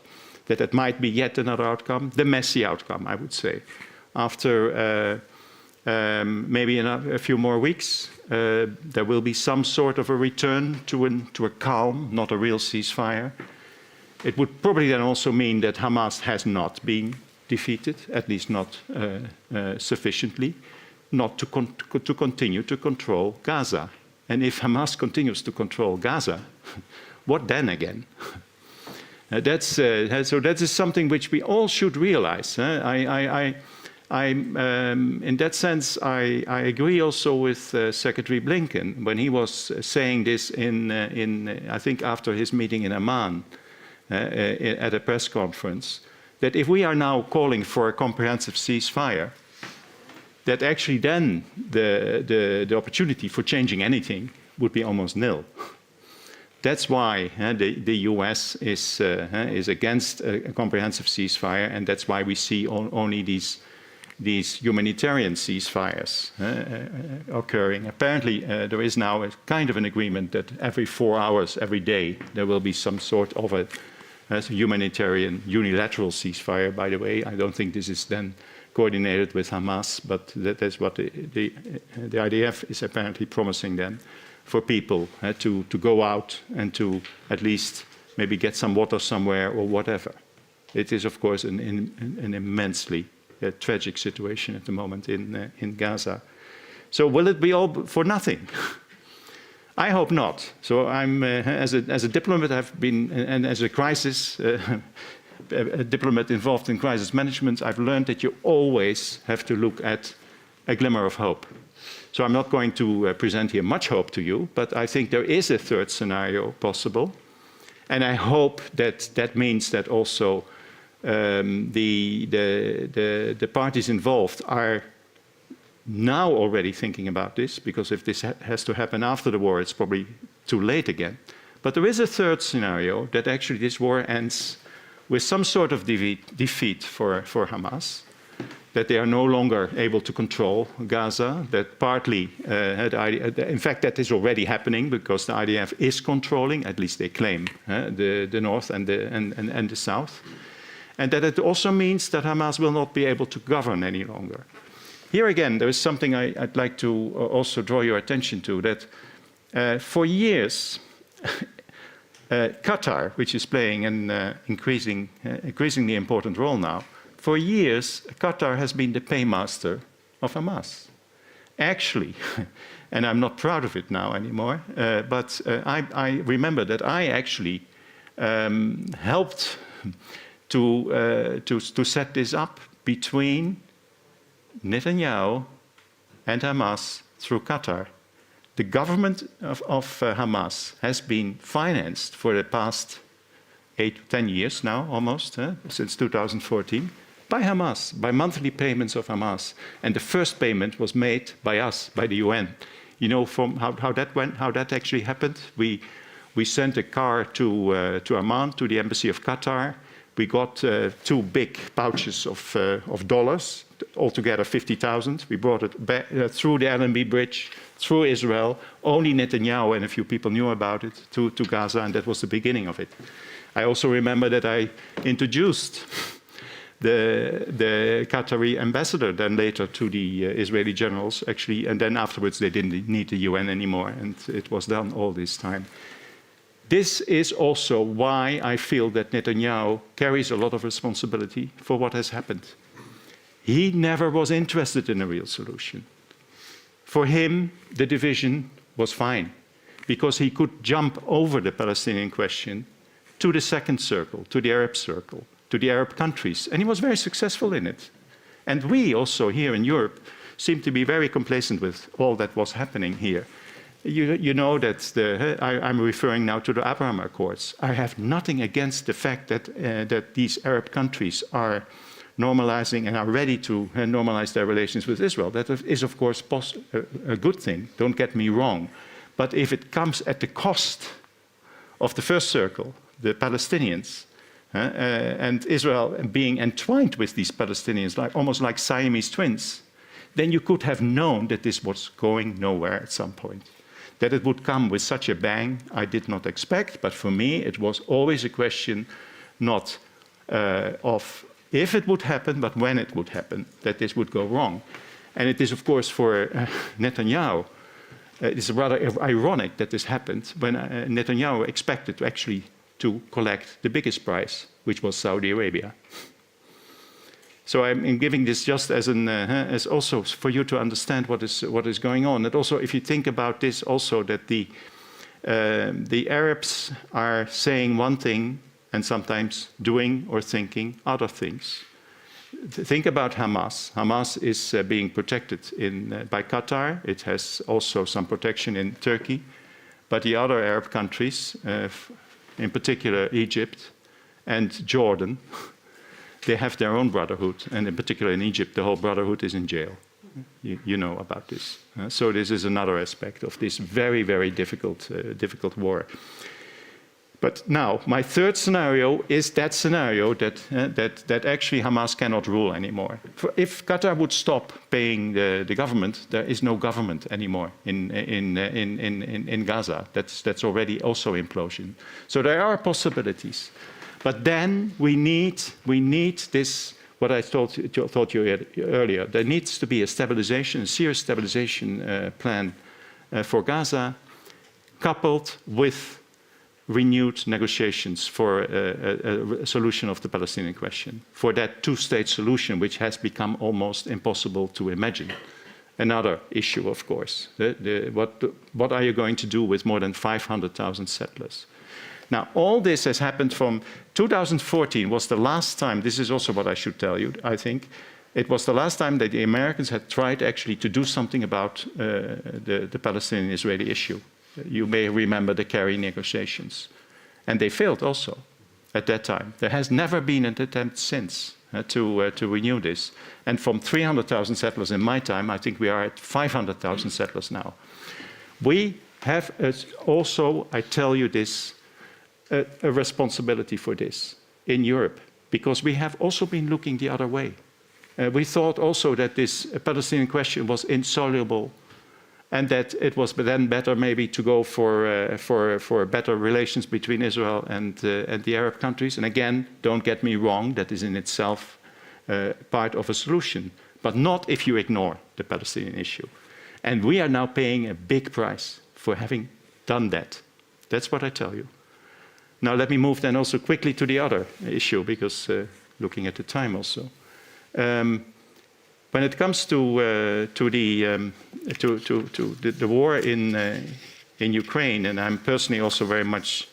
J: that might be yet another outcome, the messy outcome, I would say. After maybe a few more weeks, there will be some sort of a return to a calm, not a real ceasefire. It would probably then also mean that Hamas has not been defeated, at least not sufficiently, not to continue to control Gaza. And if Hamas continues to control Gaza, what then again? So that is something which we all should realize. In that sense, I agree also with Secretary Blinken when he was saying this I think after his meeting in Amman at a press conference, that if we are now calling for a comprehensive ceasefire, that actually then the opportunity for changing anything would be almost nil. That's why the US is against a comprehensive ceasefire, and that's why we see only these humanitarian ceasefires occurring. Apparently, there is now a kind of an agreement that every 4 hours, every day, there will be some sort of a humanitarian unilateral ceasefire, by the way. I don't think this is then coordinated with Hamas, but that's what the IDF is apparently promising then, for people to go out and to at least maybe get some water somewhere or whatever. It is, of course, an immensely tragic situation at the moment in Gaza. So will it be all for nothing? I hope not. So I'm, as a diplomat, I've been, and as a crisis, a diplomat involved in crisis management, I've learned that you always have to look at a glimmer of hope. So I'm not going to present here much hope to you, but I think there is a third scenario possible. And I hope that that means that also the parties involved are now already thinking about this, because if this has to happen after the war, it's probably too late again. But there is a third scenario, that actually this war ends with some sort of defeat for Hamas, that they are no longer able to control Gaza, that partly, in fact, that is already happening because the IDF is controlling, at least they claim, the north and the south, and that it also means that Hamas will not be able to govern any longer. Here again, there is something I'd like to also draw your attention to, that for years, Qatar, which is playing an increasingly important role now, for years, Qatar has been the paymaster of Hamas. Actually, and I'm not proud of it now anymore, but I remember that I actually helped to set this up between Netanyahu and Hamas through Qatar. The government of Hamas has been financed for the past 10 years now, almost, since 2014, by Hamas, by monthly payments of Hamas. And the first payment was made by us, by the UN, You know from how that went, how that actually happened? We sent a car to Amman, to the embassy of Qatar. We got 2 big pouches of dollars, altogether 50,000. We brought it back, through the LNB bridge, through Israel. Only Netanyahu and a few people knew about it, to Gaza, and that was the beginning of it. I also remember that I introduced the Qatari ambassador then later to the Israeli generals, actually, and then afterwards they didn't need the UN anymore, and it was done all this time. This is also why I feel that Netanyahu carries a lot of responsibility for what has happened. He never was interested in a real solution. For him, the division was fine, because he could jump over the Palestinian question to the second circle, to the Arab circle, to the Arab countries, and he was very successful in it. And we also here in Europe seem to be very complacent with all that was happening here. You know that I'm referring now to the Abraham Accords. I have nothing against the fact that these Arab countries are normalizing and are ready to normalize their relations with Israel. That is, of course, a good thing, don't get me wrong. But if it comes at the cost of the first circle, the Palestinians, and Israel being entwined with these Palestinians, almost like Siamese twins, then you could have known that this was going nowhere at some point. That it would come with such a bang, I did not expect, but for me it was always a question not of if it would happen, but when it would happen, that this would go wrong. And it is, of course, for Netanyahu, it's rather ironic that this happened when Netanyahu expected to actually collect the biggest prize, which was Saudi Arabia. So I'm giving this just as as also for you to understand what is going on. And also, if you think about this, also that the Arabs are saying one thing and sometimes doing or thinking other things. Think about Hamas. Hamas is being protected by Qatar. It has also some protection in Turkey, but the other Arab countries, in particular Egypt and Jordan, they have their own brotherhood, and in particular in Egypt, the whole brotherhood is in jail. You know about this. So this is another aspect of this very, very difficult war. But now, my third scenario is that scenario that actually Hamas cannot rule anymore. If Qatar would stop paying the government, there is no government anymore in Gaza. That's already also implosion. So there are possibilities. But then we need this, what I told you earlier. There needs to be a serious stabilization plan for Gaza, coupled with renewed negotiations for a solution of the Palestinian question, for that two-state solution, which has become almost impossible to imagine. Another issue, of course. What are you going to do with more than 500,000 settlers? Now, all this has happened from 2014 was the last time, this is also what I should tell you, I think, it was the last time that the Americans had tried actually to do something about the Palestinian-Israeli issue. You may remember the Kerry negotiations. And they failed also at that time. There has never been an attempt since to renew this. And from 300,000 settlers in my time, I think we are at 500,000 settlers now. We have also, I tell you this, a responsibility for this in Europe, because we have also been looking the other way. We thought also that this Palestinian question was insoluble, and that it was then better maybe to go for better relations between Israel and the Arab countries. And again, don't get me wrong, that is in itself part of a solution, but not if you ignore the Palestinian issue. And we are now paying a big price for having done that. That's what I tell you. Now let me move then also quickly to the other issue, because looking at the time also. When it comes to the war in Ukraine, and I'm personally also very much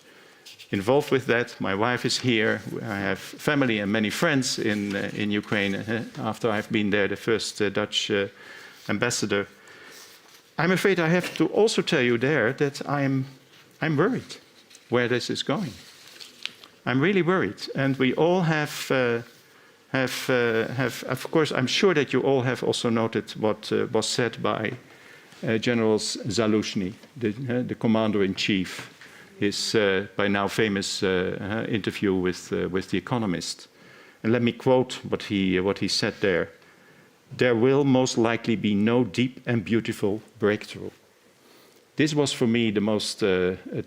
J: involved with that. My wife is here. I have family and many friends in Ukraine. After I've been there, the first Dutch ambassador. I'm afraid I have to also tell you there that I'm worried where this is going. I'm really worried, and we all have, of course, I'm sure that you all have also noted what was said by General Zaluzhny, the commander-in-chief, his by now famous interview with The Economist. And let me quote what he said there. "There will most likely be no deep and beautiful breakthrough." This was for me the most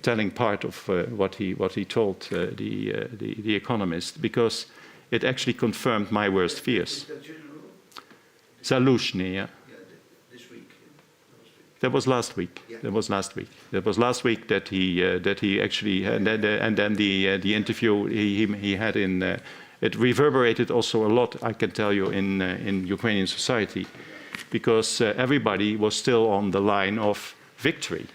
J: telling part of what he told the Economist, because it actually confirmed my worst fears. Zaluzhny, yeah. That was last week. Yeah. That was last week. That was last week that he actually and then the interview he had in it reverberated also a lot, I can tell you, in Ukrainian society, because everybody was still on the line of victory,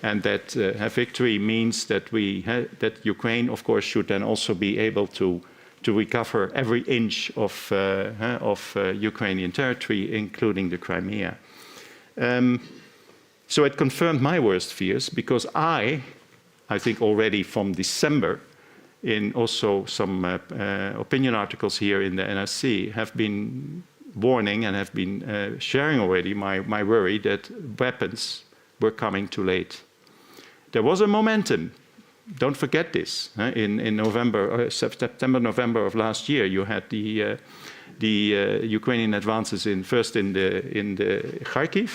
J: and that victory means that that Ukraine, of course, should then also be able to recover every inch of Ukrainian territory, including the Crimea. So it confirmed my worst fears, because I think already from December, in also some opinion articles here in the NRC, have been warning and have been sharing already my worry that weapons were coming too late. There was a momentum. Don't forget this. In November, September, November of last year, you had the Ukrainian advances first in the Kharkiv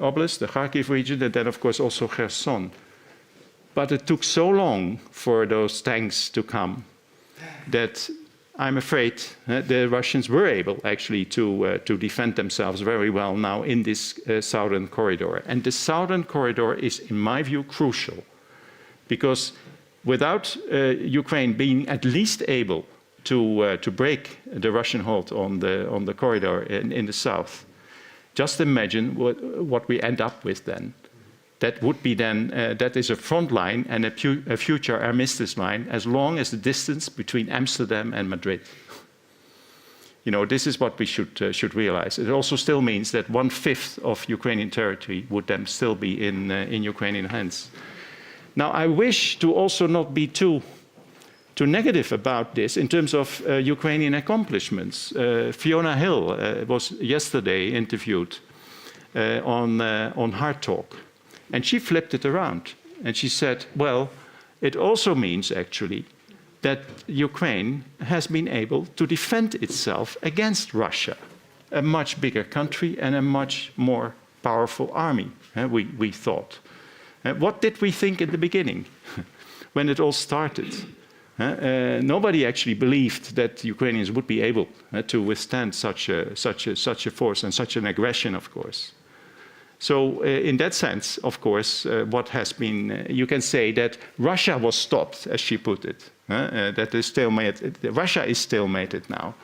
J: oblast, the Kharkiv region, and then of course also Kherson. But it took so long for those tanks to come that I'm afraid the Russians were able actually to defend themselves very well now in this southern corridor. And the southern corridor is, in my view, crucial, because without Ukraine being at least able to break the Russian hold on the corridor in the south, just imagine what we end up with then. That would be then, that is a front line and a future armistice line, as long as the distance between Amsterdam and Madrid. You know, this is what we should realize. It also still means that 1/5 of Ukrainian territory would then still be in Ukrainian hands. Now, I wish to also not be too negative about this in terms of Ukrainian accomplishments. Fiona Hill was yesterday interviewed on Hard Talk, and she flipped it around. And she said, well, it also means actually that Ukraine has been able to defend itself against Russia, a much bigger country and a much more powerful army, we thought. What did we think in the beginning when it all started? Nobody actually believed that Ukrainians would be able to withstand such a force and such an aggression, of course. So in that sense, of course, what has been, you can say that Russia was stopped, as she put it. That is stalemated. Russia is stalemated now.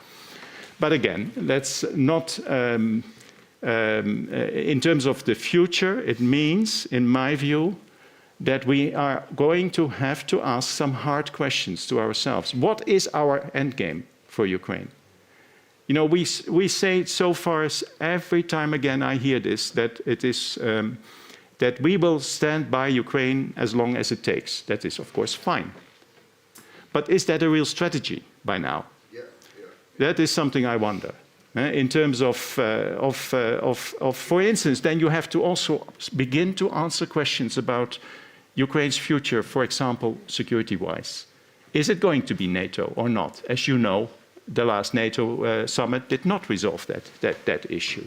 J: But again, let's not, in terms of the future, it means, in my view, that we are going to have to ask some hard questions to ourselves. What is our end game for Ukraine? You know, we say so far, every time again I hear this, that it is that we will stand by Ukraine as long as it takes. That is, of course, fine. But is that a real strategy by now? Yeah. That is something I wonder. In terms of, for instance, then you have to also begin to answer questions about Ukraine's future, for example, security-wise. Is it going to be NATO or not? As you know, the last NATO summit did not resolve that issue.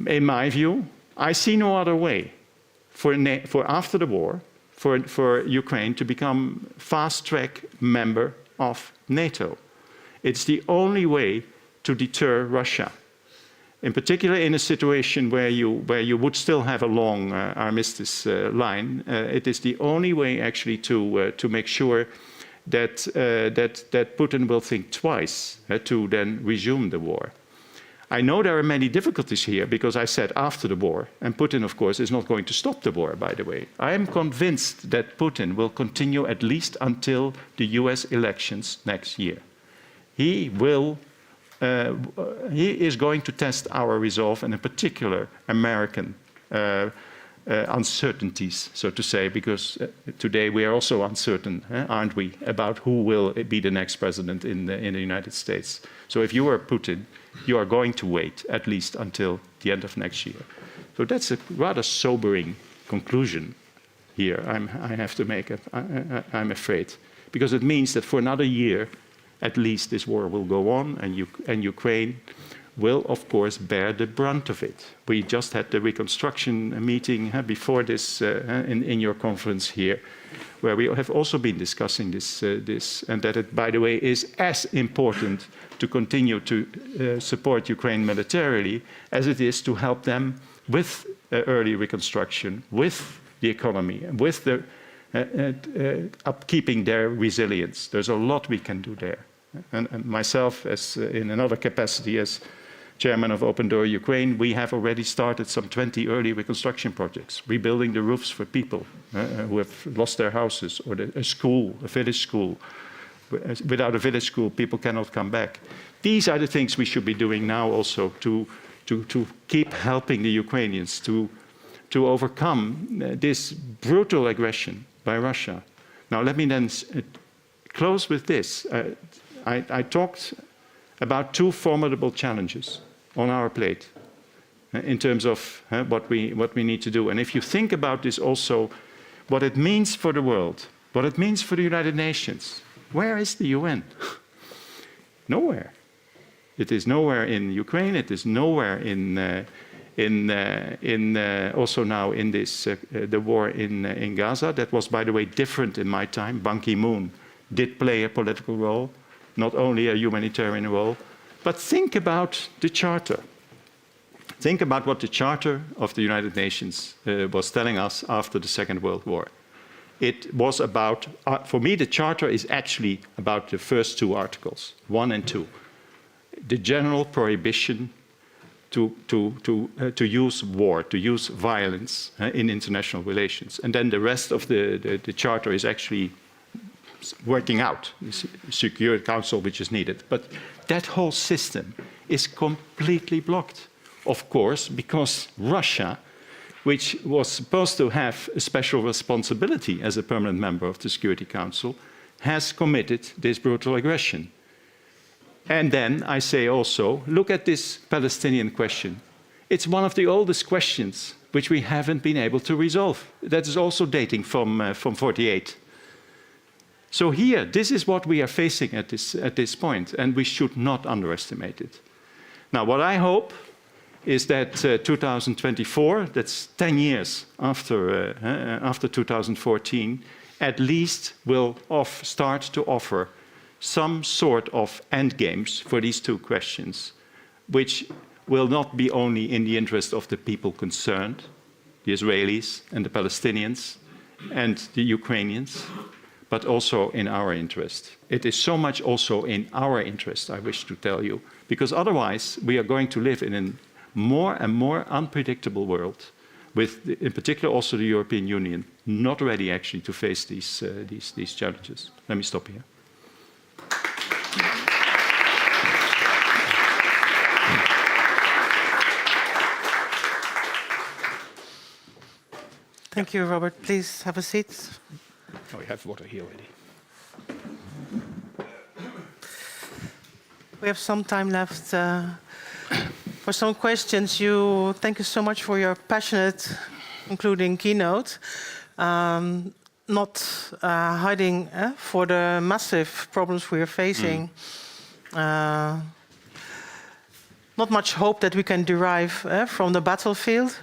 J: In my view, I see no other way for after the war for Ukraine to become fast-track member of NATO. It's the only way to deter Russia. In particular, in a situation where you would still have a long armistice line, it is the only way actually to make sure that Putin will think twice to then resume the war. I know there are many difficulties here because I said after the war, and Putin, of course, is not going to stop the war, by the way. I am convinced that Putin will continue at least until the US elections next year. He is going to test our resolve, and in particular American uncertainties, so to say, because today we are also uncertain, aren't we, about who will be the next president in the United States. So if you are Putin, you are going to wait at least until the end of next year. So that's a rather sobering conclusion here I have to make, I'm afraid. Because it means that for another year, at least this war will go on, and Ukraine will, of course, bear the brunt of it. We just had the reconstruction meeting before this in your conference here, where we have also been discussing this, and that it, by the way, is as important to continue to support Ukraine militarily as it is to help them with early reconstruction, with the economy, with the upkeeping their resilience. There's a lot we can do there. And myself, as in another capacity as chairman of Open Door Ukraine, we have already started some 20 early reconstruction projects, rebuilding the roofs for people who have lost their houses, or a school, a village school. Without a village school, people cannot come back. These are the things we should be doing now also to keep helping the Ukrainians to overcome this brutal aggression by Russia. Now, let me then close with this. I talked about two formidable challenges on our plate in terms of what we need to do. And if you think about this also, what it means for the world, what it means for the United Nations, where is the UN? Nowhere. It is nowhere in Ukraine. It is nowhere also now in this the war in Gaza. That was, by the way, different in my time. Ban Ki-moon did play a political role, not only a humanitarian role. But think about the Charter. Think about what the Charter of the United Nations was telling us after the Second World War. It was about, for me, the Charter is actually about the first two articles, 1 and 2. The general prohibition to use war, to use violence in international relations. And then the rest of the Charter is actually working out, the Security Council which is needed. But that whole system is completely blocked, of course, because Russia, which was supposed to have a special responsibility as a permanent member of the Security Council, has committed this brutal aggression. And then I say also, look at this Palestinian question. It's one of the oldest questions which we haven't been able to resolve. That is also dating from 48. So here, this is what we are facing at this point, and we should not underestimate it. Now, what I hope is that 2024, that's 10 years after 2014, at least will start to offer some sort of endgames for these two questions, which will not be only in the interest of the people concerned, the Israelis and the Palestinians and the Ukrainians, but also in our interest. It is so much also in our interest, I wish to tell you, because otherwise we are going to live in a more and more unpredictable world, with, in particular, also the European Union not ready actually to face these challenges. Let me stop here.
G: Thank you, Robert. Please have a seat.
J: Oh, we have water here already.
G: We have some time left for some questions. Thank you so much for your passionate, including keynote. Not hiding for the massive problems we are facing. Not much hope that we can derive from the battlefield,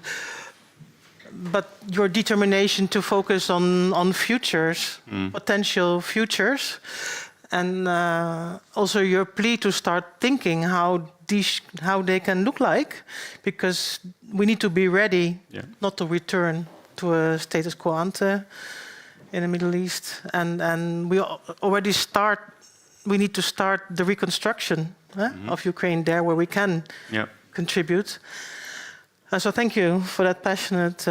G: but your determination to focus on futures, potential futures, and also your plea to start thinking how they can look like, because we need to be ready not to return to a status quo ante in the Middle East, and we need to start the reconstruction of Ukraine there where we can contribute. So thank you for that passionate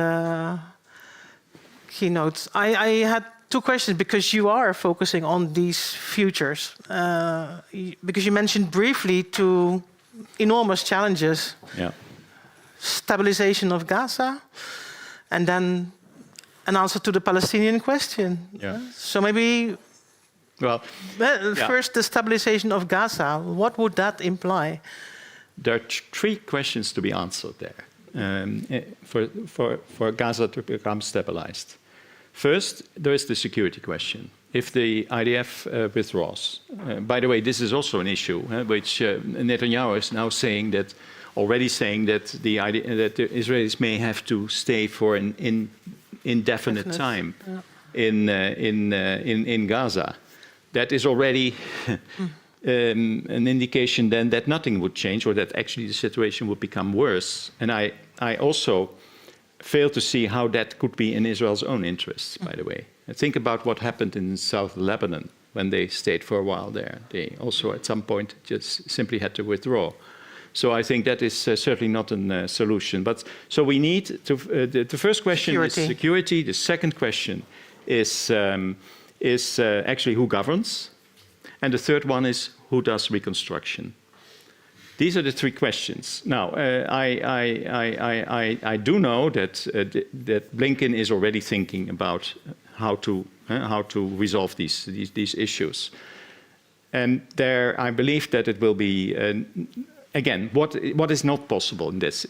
G: keynote. I had two questions, because you are focusing on these futures, because you mentioned briefly two enormous challenges. Stabilization of Gaza, and then an answer to the Palestinian question. So maybe, first the stabilization of Gaza, what would that imply?
J: there are three questions to be answered there for Gaza to become stabilized. First, there is the security question. If the IDF withdraws, by the way, this is also an issue which Netanyahu is now already saying that the Israelis may have to stay for an indefinite time in Gaza. That is already an indication then that nothing would change, or that actually the situation would become worse. And I also fail to see how that could be in Israel's own interests, by the way. Think about what happened in South Lebanon when they stayed for a while there. They also at some point just simply had to withdraw. So I think that is certainly not a solution. But so we need to. The first question is security. The second question is actually who governs, and the third one is who does reconstruction. These are the three questions. Now, I do know that Blinken is already thinking about how to resolve these issues, and there I believe that it will be. Again, what is not possible in this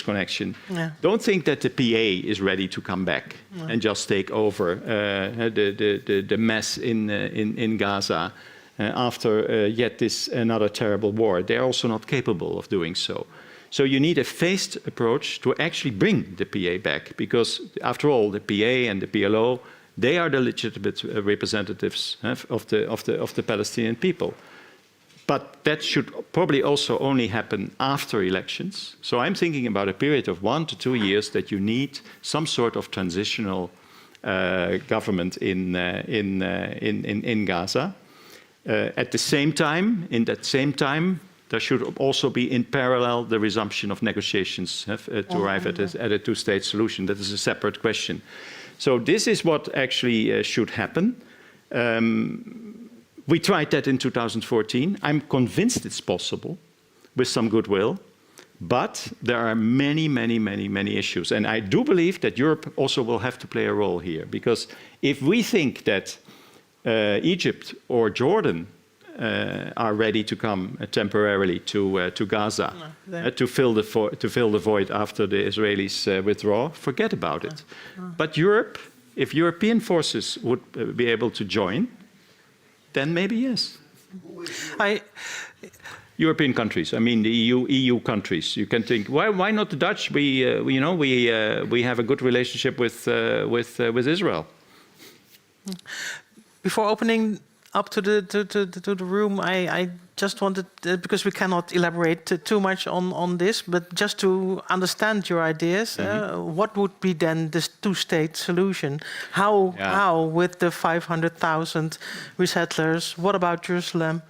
J: connection? Yeah. Don't think that the PA is ready to come back and just take over the mess in Gaza after yet another terrible war. They're also not capable of doing so. So you need a phased approach to actually bring the PA back, because after all, the PA and the PLO, they are the legitimate representatives of the Palestinian people. But that should probably also only happen after elections. So I'm thinking about a period of 1 to 2 years that you need some sort of transitional government in Gaza. At the same time, there should also be in parallel the resumption of negotiations to arrive at a two-state solution. That is a separate question. So this is what actually should happen. We tried that in 2014. I'm convinced it's possible with some goodwill, but there are many issues. And I do believe that Europe also will have to play a role here, because if we think that Egypt or Jordan are ready to come temporarily to Gaza to fill the void after the Israelis withdraw, forget about it. But Europe, if European forces would be able to join, then maybe yes. European countries, I mean the EU countries. You can think, why not the Dutch? We have a good relationship with Israel.
G: Before opening up to the room, I just wanted, because we cannot elaborate too much on this, but just to understand your ideas, what would be then this two-state solution? How with the 500,000 resettlers? What about Jerusalem?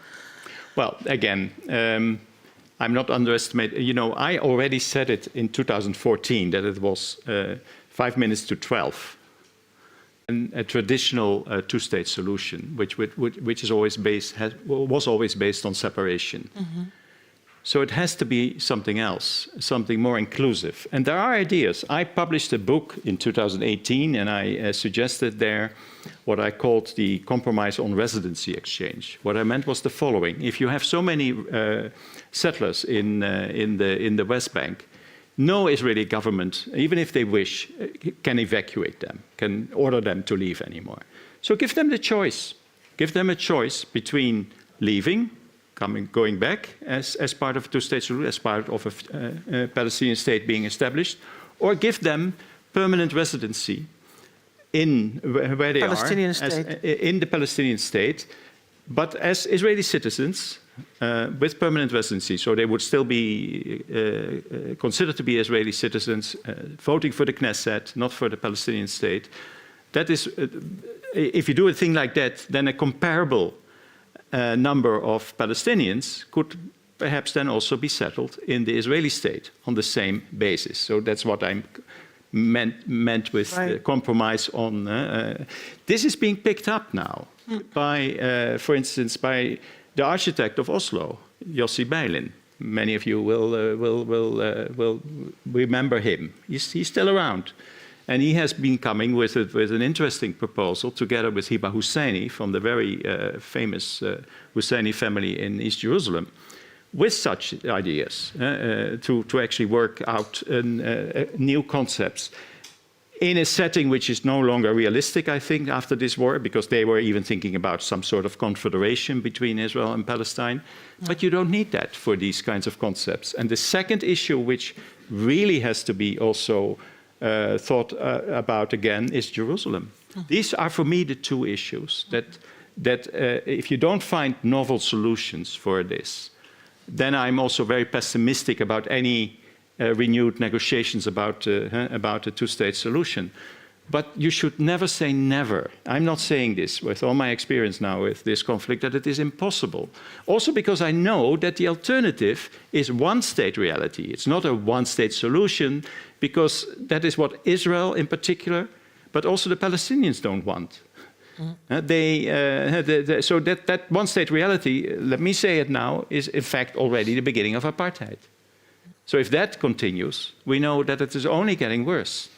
J: Well, again, I'm not underestimating. I already said it in 2014 that it was 5 minutes to 12. A traditional two-state solution, which is was always based on separation. Mm-hmm. So it has to be something else, something more inclusive. And there are ideas. I published a book in 2018, and I suggested there what I called the compromise on residency exchange. What I meant was the following: if you have so many settlers in the West Bank, no Israeli government, even if they wish, can evacuate them, can order them to leave anymore. So give them the choice. Give them a choice between leaving, going back as part of a two-state solution, as part of a Palestinian state being established, or give them permanent residency in where they
G: Palestinian
J: are,
G: state.
J: In the Palestinian state, but as Israeli citizens, with permanent residency, so they would still be considered to be Israeli citizens, voting for the Knesset, not for the Palestinian state. That is, if you do a thing like that, then a comparable number of Palestinians could perhaps then also be settled in the Israeli state on the same basis. So that's what I meant with compromise on. This is being picked up now by, for instance, by the architect of Oslo, Yossi Beilin. Many of you will remember him. He's still around. And he has been coming with an interesting proposal together with Hiba Husseini from the very famous Husseini family in East Jerusalem, with such ideas to actually work out new concepts in a setting which is no longer realistic, I think, after this war, because they were even thinking about some sort of confederation between Israel and Palestine. But you don't need that for these kinds of concepts. And the second issue, which really has to be also thought about again, is Jerusalem. These are, for me, the two issues that if you don't find novel solutions for this, then I'm also very pessimistic about any renewed negotiations about a two-state solution. But you should never say never. I'm not saying this, with all my experience now with this conflict, that it is impossible. Also because I know that the alternative is one-state reality. It's not a one-state solution, because that is what Israel in particular, but also the Palestinians don't want. So that one-state reality, let me say it now, is in fact already the beginning of apartheid. So if that continues, we know that it is only getting worse.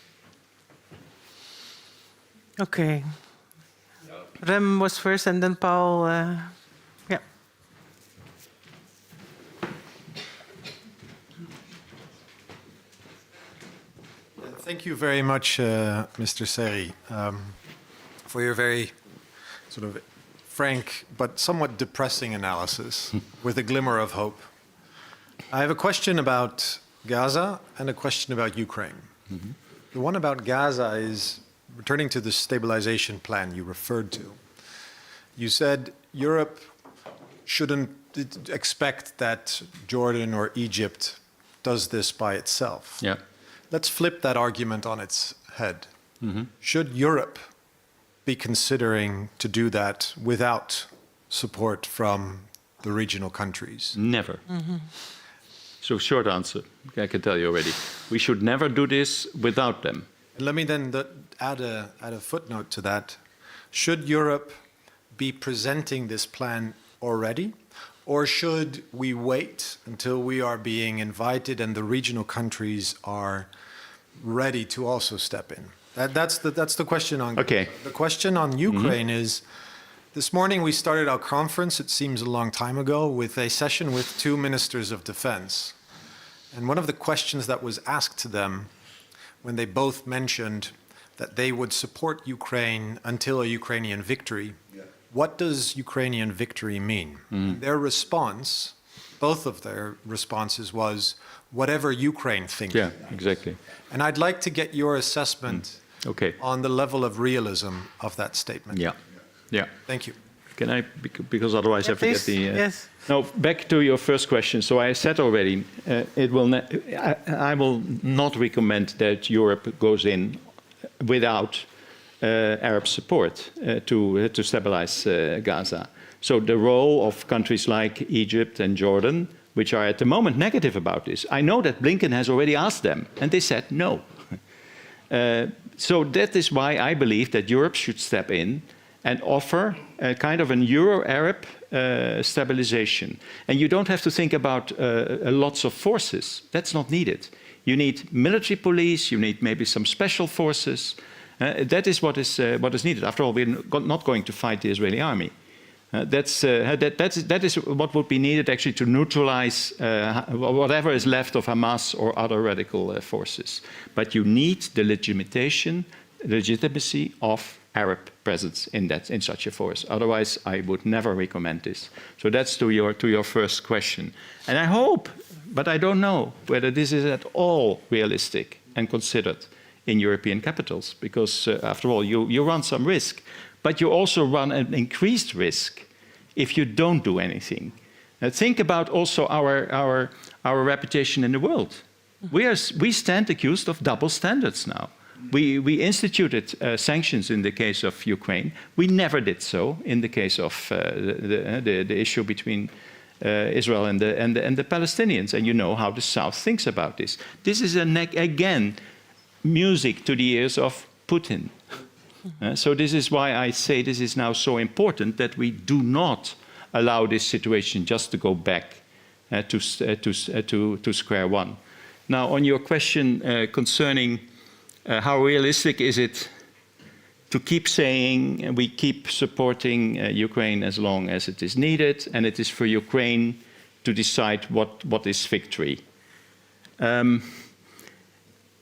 G: Okay. Rem was first and then Paul. Yeah.
C: Thank you very much, Mr. Serry, for your very sort of frank but somewhat depressing analysis with a glimmer of hope. I have a question about Gaza and a question about Ukraine. Mm-hmm. The one about Gaza is returning to the stabilization plan you referred to. You said Europe shouldn't expect that Jordan or Egypt does this by itself.
J: Yeah.
C: Let's flip that argument on its head.
J: Mm-hmm.
C: Should Europe be considering to do that without support from the regional countries?
J: Never.
C: Mm-hmm.
J: So short answer, I can tell you already. We should never do this without them.
C: Let me then add a footnote to that. Should Europe be presenting this plan already? Or should we wait until we are being invited and the regional countries are ready to also step in? That's the question on.
J: Okay.
C: The question on Ukraine is, this morning we started our conference, it seems a long time ago, with a session with two ministers of defense. And one of the questions that was asked to them when they both mentioned that they would support Ukraine until a Ukrainian victory, what does Ukrainian victory mean? Their response, both of their responses was, whatever Ukraine thinks.
J: Yeah, exactly.
C: And I'd like to get your assessment on the level of realism of that statement.
J: Yeah, yeah.
C: Thank you.
J: Can I, because otherwise I forget the...
G: Yes.
J: No, back to your first question. So I said already, I will not recommend that Europe goes in without Arab support to stabilize Gaza. So the role of countries like Egypt and Jordan, which are at the moment negative about this, I know that Blinken has already asked them, and they said no. So that is why I believe that Europe should step in and offer a kind of an Euro-Arab stabilization. And you don't have to think about lots of forces. That's not needed. You need military police, you need maybe some special forces. That is what is needed. After all, we're not going to fight the Israeli army. That is what would be needed actually to neutralize whatever is left of Hamas or other radical forces. But you need the legitimacy of Arab presence in such a force. Otherwise, I would never recommend this. So that's to your first question. And I hope, but I don't know whether this is at all realistic and considered in European capitals, because after all, you run some risk, but you also run an increased risk if you don't do anything. Think about also our reputation in the world. We stand accused of double standards now. We instituted sanctions in the case of Ukraine. We never did so in the case of the issue between Israel and the Palestinians. And you know how the South thinks about this. This is, again, music to the ears of Putin. So this is why I say this is now so important, that we do not allow this situation just to go back to square one. Now, on your question concerning how realistic is it to keep saying we keep supporting Ukraine as long as it is needed, and it is for Ukraine to decide what is victory.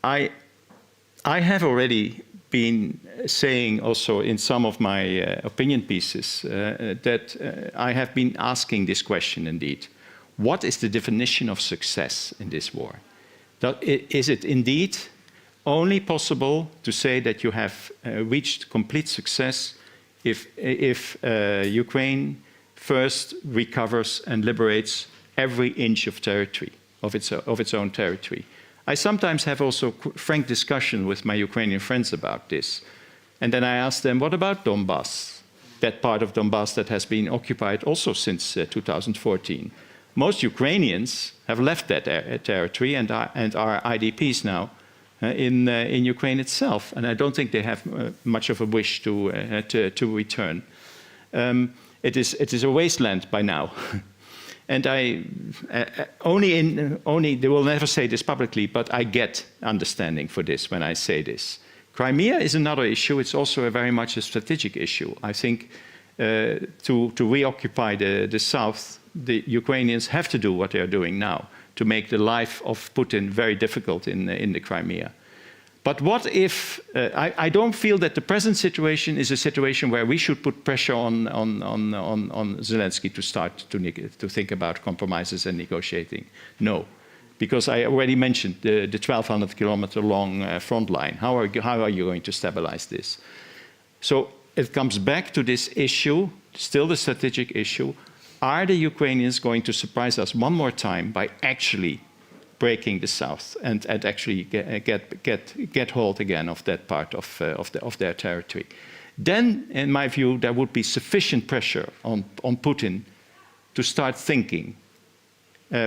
J: I have already been saying also in some of my opinion pieces that I have been asking this question indeed. What is the definition of success in this war? Is it indeed only possible to say that you have reached complete success if Ukraine first recovers and liberates every inch of territory, of its own territory? I sometimes have also frank discussion with my Ukrainian friends about this. And then I ask them, what about Donbass? That part of Donbass that has been occupied also since 2014. Most Ukrainians have left that territory and are IDPs now in Ukraine itself. And I don't think they have much of a wish to return. It is a wasteland by now. And they will never say this publicly, but I get understanding for this when I say this. Crimea is another issue. It's also very much a strategic issue. I think to reoccupy the south, the Ukrainians have to do what they are doing now to make the life of Putin very difficult in the Crimea. But what if, I don't feel that the present situation is a situation where we should put pressure on Zelensky to start to think about compromises and negotiating. No, because I already mentioned the 1,200 kilometer long front line. How are you going to stabilize this? So it comes back to this issue, still the strategic issue. Are the Ukrainians going to surprise us one more time by actually breaking the south and actually get hold again of that part of their territory? Then, in my view, there would be sufficient pressure on Putin to start thinking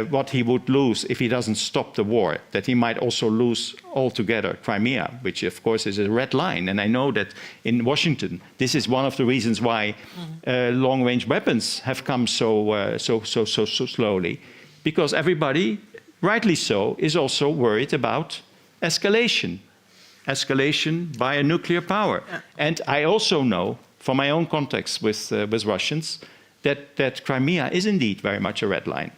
J: what he would lose if he doesn't stop the war, that he might also lose altogether Crimea, which of course is a red line. And I know that in Washington, this is one of the reasons why long-range weapons have come so slowly, because everybody, rightly so, is also worried about escalation by a nuclear power. Yeah. And I also know, from my own context with Russians, that Crimea is indeed very much a red line.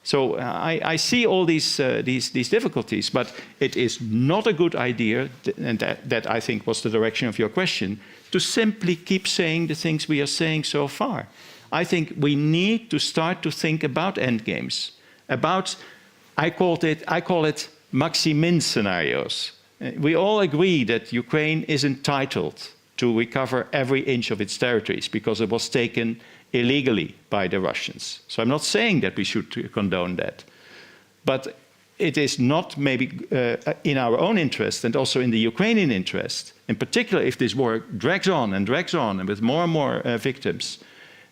J: So I see all these difficulties, but it is not a good idea, and that I think was the direction of your question, to simply keep saying the things we are saying so far. I think we need to start to think about endgames, about, I call it Maximin scenarios. We all agree that Ukraine is entitled to recover every inch of its territories because it was taken illegally by the Russians. So I'm not saying that we should condone that. But it is not maybe in our own interest and also in the Ukrainian interest, in particular if this war drags on and with more and more victims,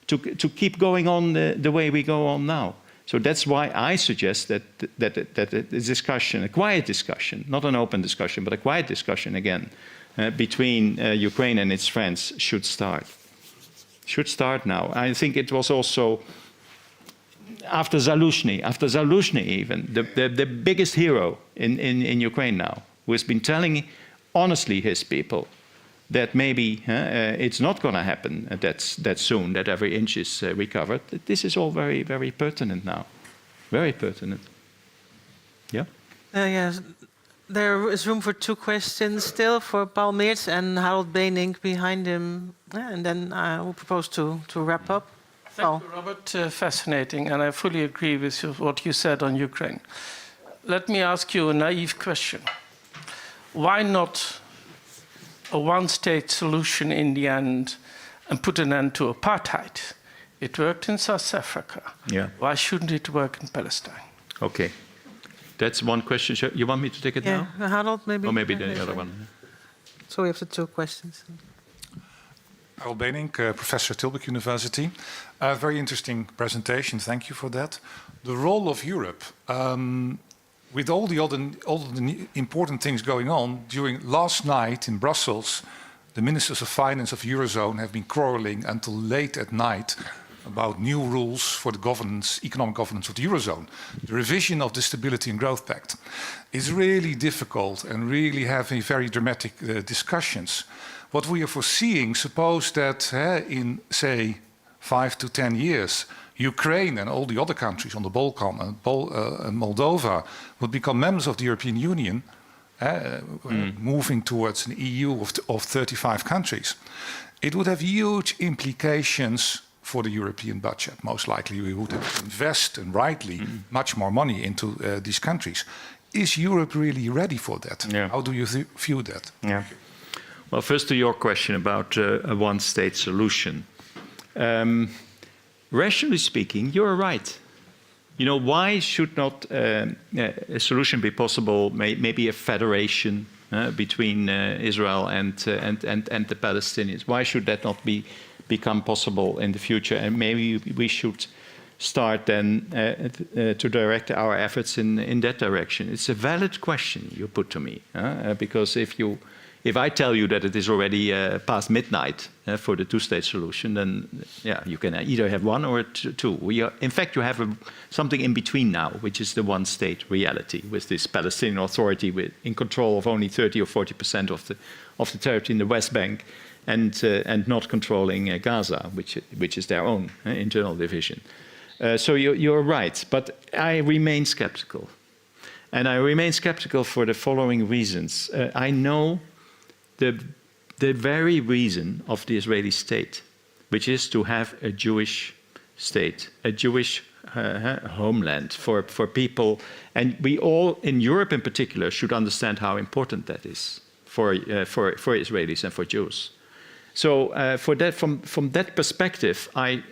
J: to keep going on the way we go on now. So that's why I suggest that a discussion, a quiet discussion, not an open discussion, but a quiet discussion again, between Ukraine and its friends should start. Should start now. I think it was also after Zaluzhny even, the biggest hero in Ukraine now, who has been telling honestly his people that maybe it's not going to happen that soon, that every inch is recovered. This is all very, very pertinent now. Very pertinent. Yeah?
G: Yes. There is room for two questions still for Paul Meerts and Harold Benink behind him. And then I will propose to wrap up.
D: Thank you, Robert. Fascinating. And I fully agree with what you said on Ukraine. Let me ask you a naive question. Why not a one-state solution in the end and put an end to apartheid? It worked in South Africa.
J: Yeah.
D: Why shouldn't it work in Palestine?
J: Okay. That's one question. You want me to take it now?
G: Harold, maybe.
J: Or maybe the other one.
G: So we have the two questions.
O: Harold Benink, Professor at Tilburg University. Very interesting presentation. Thank you for that. The role of Europe. With all the important things going on, during last night in Brussels, the ministers of finance of the Eurozone have been quarreling until late at night about new rules for the governance, economic governance of the Eurozone. The revision of the Stability and Growth Pact is really difficult and really having very dramatic discussions. What we are foreseeing, suppose that in, say, 5 to 10 years, Ukraine and all the other countries on the Balkan and Moldova would become members of the European Union, moving towards an EU of 35 countries, it would have huge implications for the European budget. Most likely we would have to invest, and rightly, much more money into these countries. Is Europe really ready for that?
J: Yeah.
O: How do you view that?
J: Yeah. Well, first to your question about a one-state solution. Rationally speaking, you're right. You know, why should not a solution be possible? Maybe a federation between Israel and the Palestinians. Why should that not become possible in the future? And maybe we should start then to direct our efforts in that direction. It's a valid question you put to me, because if I tell you that it is already past midnight for the two-state solution, then yeah, you can either have one or two. In fact, you have something in between now, which is the one-state reality, with this Palestinian Authority in control of only 30 or 40% of the territory in the West Bank, and not controlling Gaza, which is their own internal division. So you're right, but I remain skeptical. And I remain skeptical for the following reasons. I know the very reason of the Israeli state, which is to have a Jewish state, a Jewish homeland for people. And we all, in Europe in particular, should understand how important that is for Israelis and for Jews. So from that perspective, I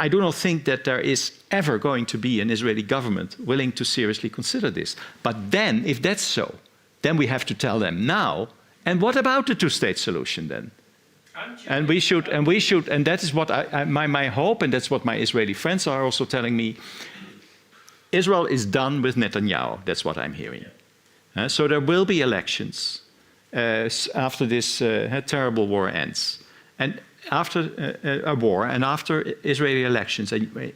J: do not think that there is ever going to be an Israeli government willing to seriously consider this. But then, if that's so, then we have to tell them now, and what about the two-state solution then? And that is what my hope, and that's what my Israeli friends are also telling me. Israel is done with Netanyahu, that's what I'm hearing. So there will be elections after this terrible war ends. And after a war and after Israeli elections, and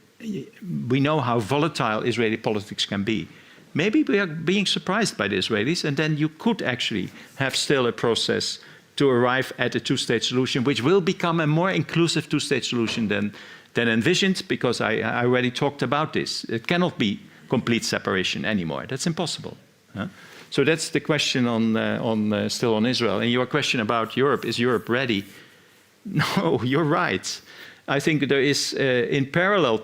J: we know how volatile Israeli politics can be. Maybe we are being surprised by the Israelis, and then you could actually have still a process to arrive at a two-state solution, which will become a more inclusive two-state solution than envisioned, because I already talked about this. It cannot be complete separation anymore. That's impossible. So that's the question still on Israel. And your question about Europe, is Europe ready? No, you're right. I think there is, in parallel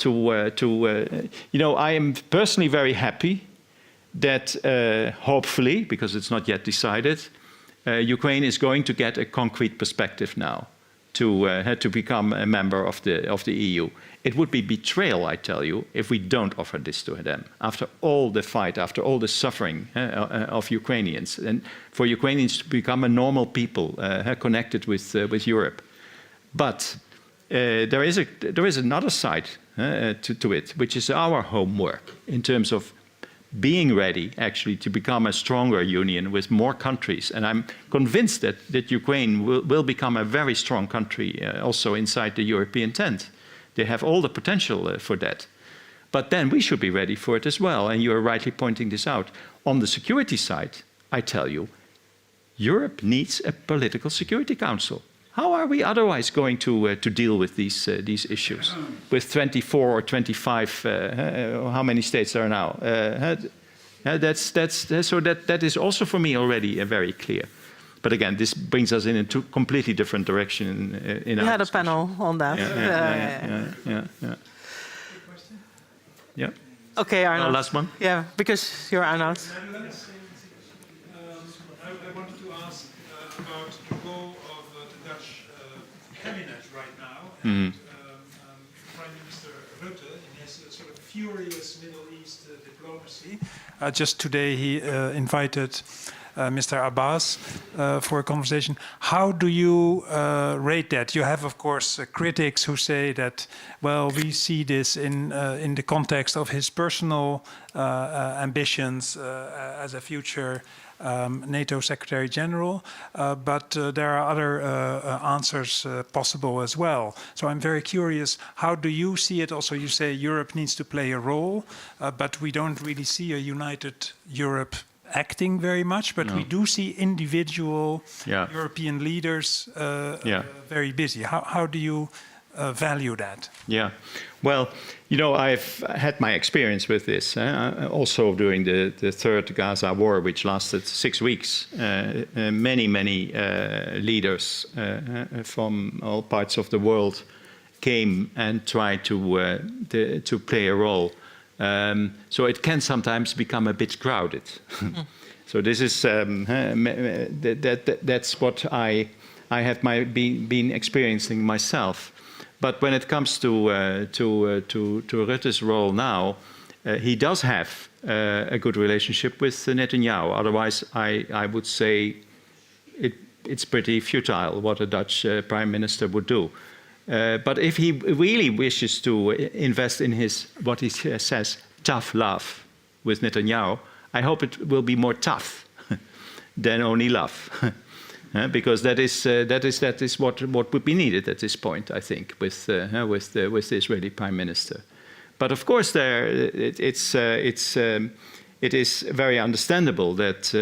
J: I am personally very happy that hopefully, because it's not yet decided, Ukraine is going to get a concrete perspective now to become a member of the EU. It would be betrayal, I tell you, if we don't offer this to them. After all the fight, after all the suffering of Ukrainians, and for Ukrainians to become a normal people connected with Europe. But there is another side to it, which is our homework in terms of being ready actually to become a stronger union with more countries. And I'm convinced that Ukraine will become a very strong country also inside the European tent. They have all the potential for that. But then we should be ready for it as well. And you are rightly pointing this out. On the security side, I tell you, Europe needs a political security council. How are we otherwise going to deal with these issues? With 24 or 25, how many states are now? That is also for me already very clear. But again, this brings us in a completely different direction.
G: We had a panel on that.
J: Yeah.
G: Okay, Arnold.
J: Last one.
G: Yeah, because you're Arnold.
B: I wanted to ask about the role of the Dutch cabinet right now, and Prime Minister Rutte in his sort of furious Middle East diplomacy. Just today he invited Mr. Abbas for a conversation. How do you rate that? You have, of course, critics who say that, well, we see this in the context of his personal ambitions as a future NATO Secretary General, but there are other answers possible as well. So I'm very curious, how do you see it? Also, you say Europe needs to play a role, but we don't really see a united Europe acting very much, but we do see individual European leaders very busy. How do you value that?
J: Yeah, well, you know, I've had my experience with this also during the third Gaza war, which lasted 6 weeks. Many leaders from all parts of the world came and tried to play a role. So it can sometimes become a bit crowded. So this is that's what I have been experiencing myself. But when it comes to Rutte's role now, he does have a good relationship with Netanyahu. Otherwise, I would say it's pretty futile what a Dutch prime minister would do. But if he really wishes to invest in his, what he says, tough love with Netanyahu, I hope it will be more tough than only love. Because that is what would be needed at this point, I think, with the Israeli prime minister. But of course, it is very understandable that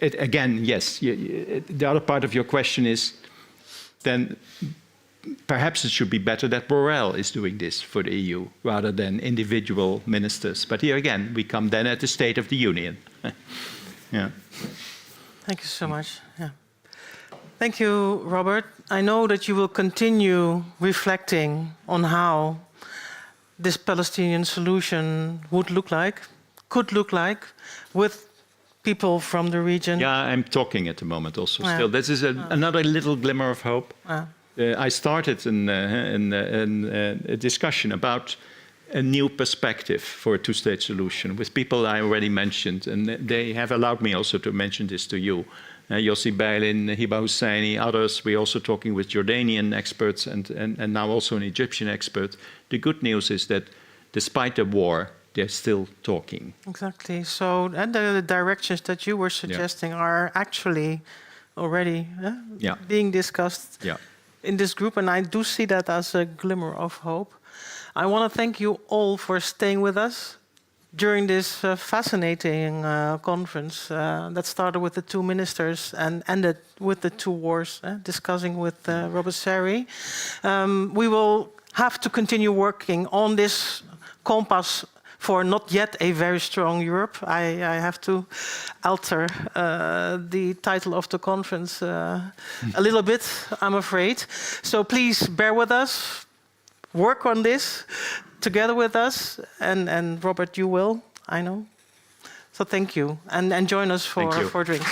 J: again, yes. The other part of your question is, then perhaps it should be better that Borrell is doing this for the EU rather than individual ministers. But here again, we come then at the State of the Union. Yeah.
G: Thank you so much. Yeah. Thank you, Robert. I know that you will continue reflecting on how this Palestinian solution would look like, could look like, with people from the region.
J: Yeah, I'm talking at the moment also. Still, this is another little glimmer of hope. I started a discussion about a new perspective for a two-state solution with people I already mentioned, and they have allowed me also to mention this to you. Yossi Beilin, Hiba Husseini, others. We're also talking with Jordanian experts and now also an Egyptian expert. The good news is that despite the war, they're still talking.
G: Exactly. So, and the directions that you were suggesting are actually already being discussed in this group, and I do see that as a glimmer of hope. I want to thank you all for staying with us during this fascinating conference that started with the two ministers and ended with the two wars, discussing with Robert Serry. We will have to continue working on this compass for not yet a very strong Europe. I have to alter the title of the conference a little bit, I'm afraid. So please bear with us, work on this together with us, and Robert, you will, I know. So thank you, and join us for drinks.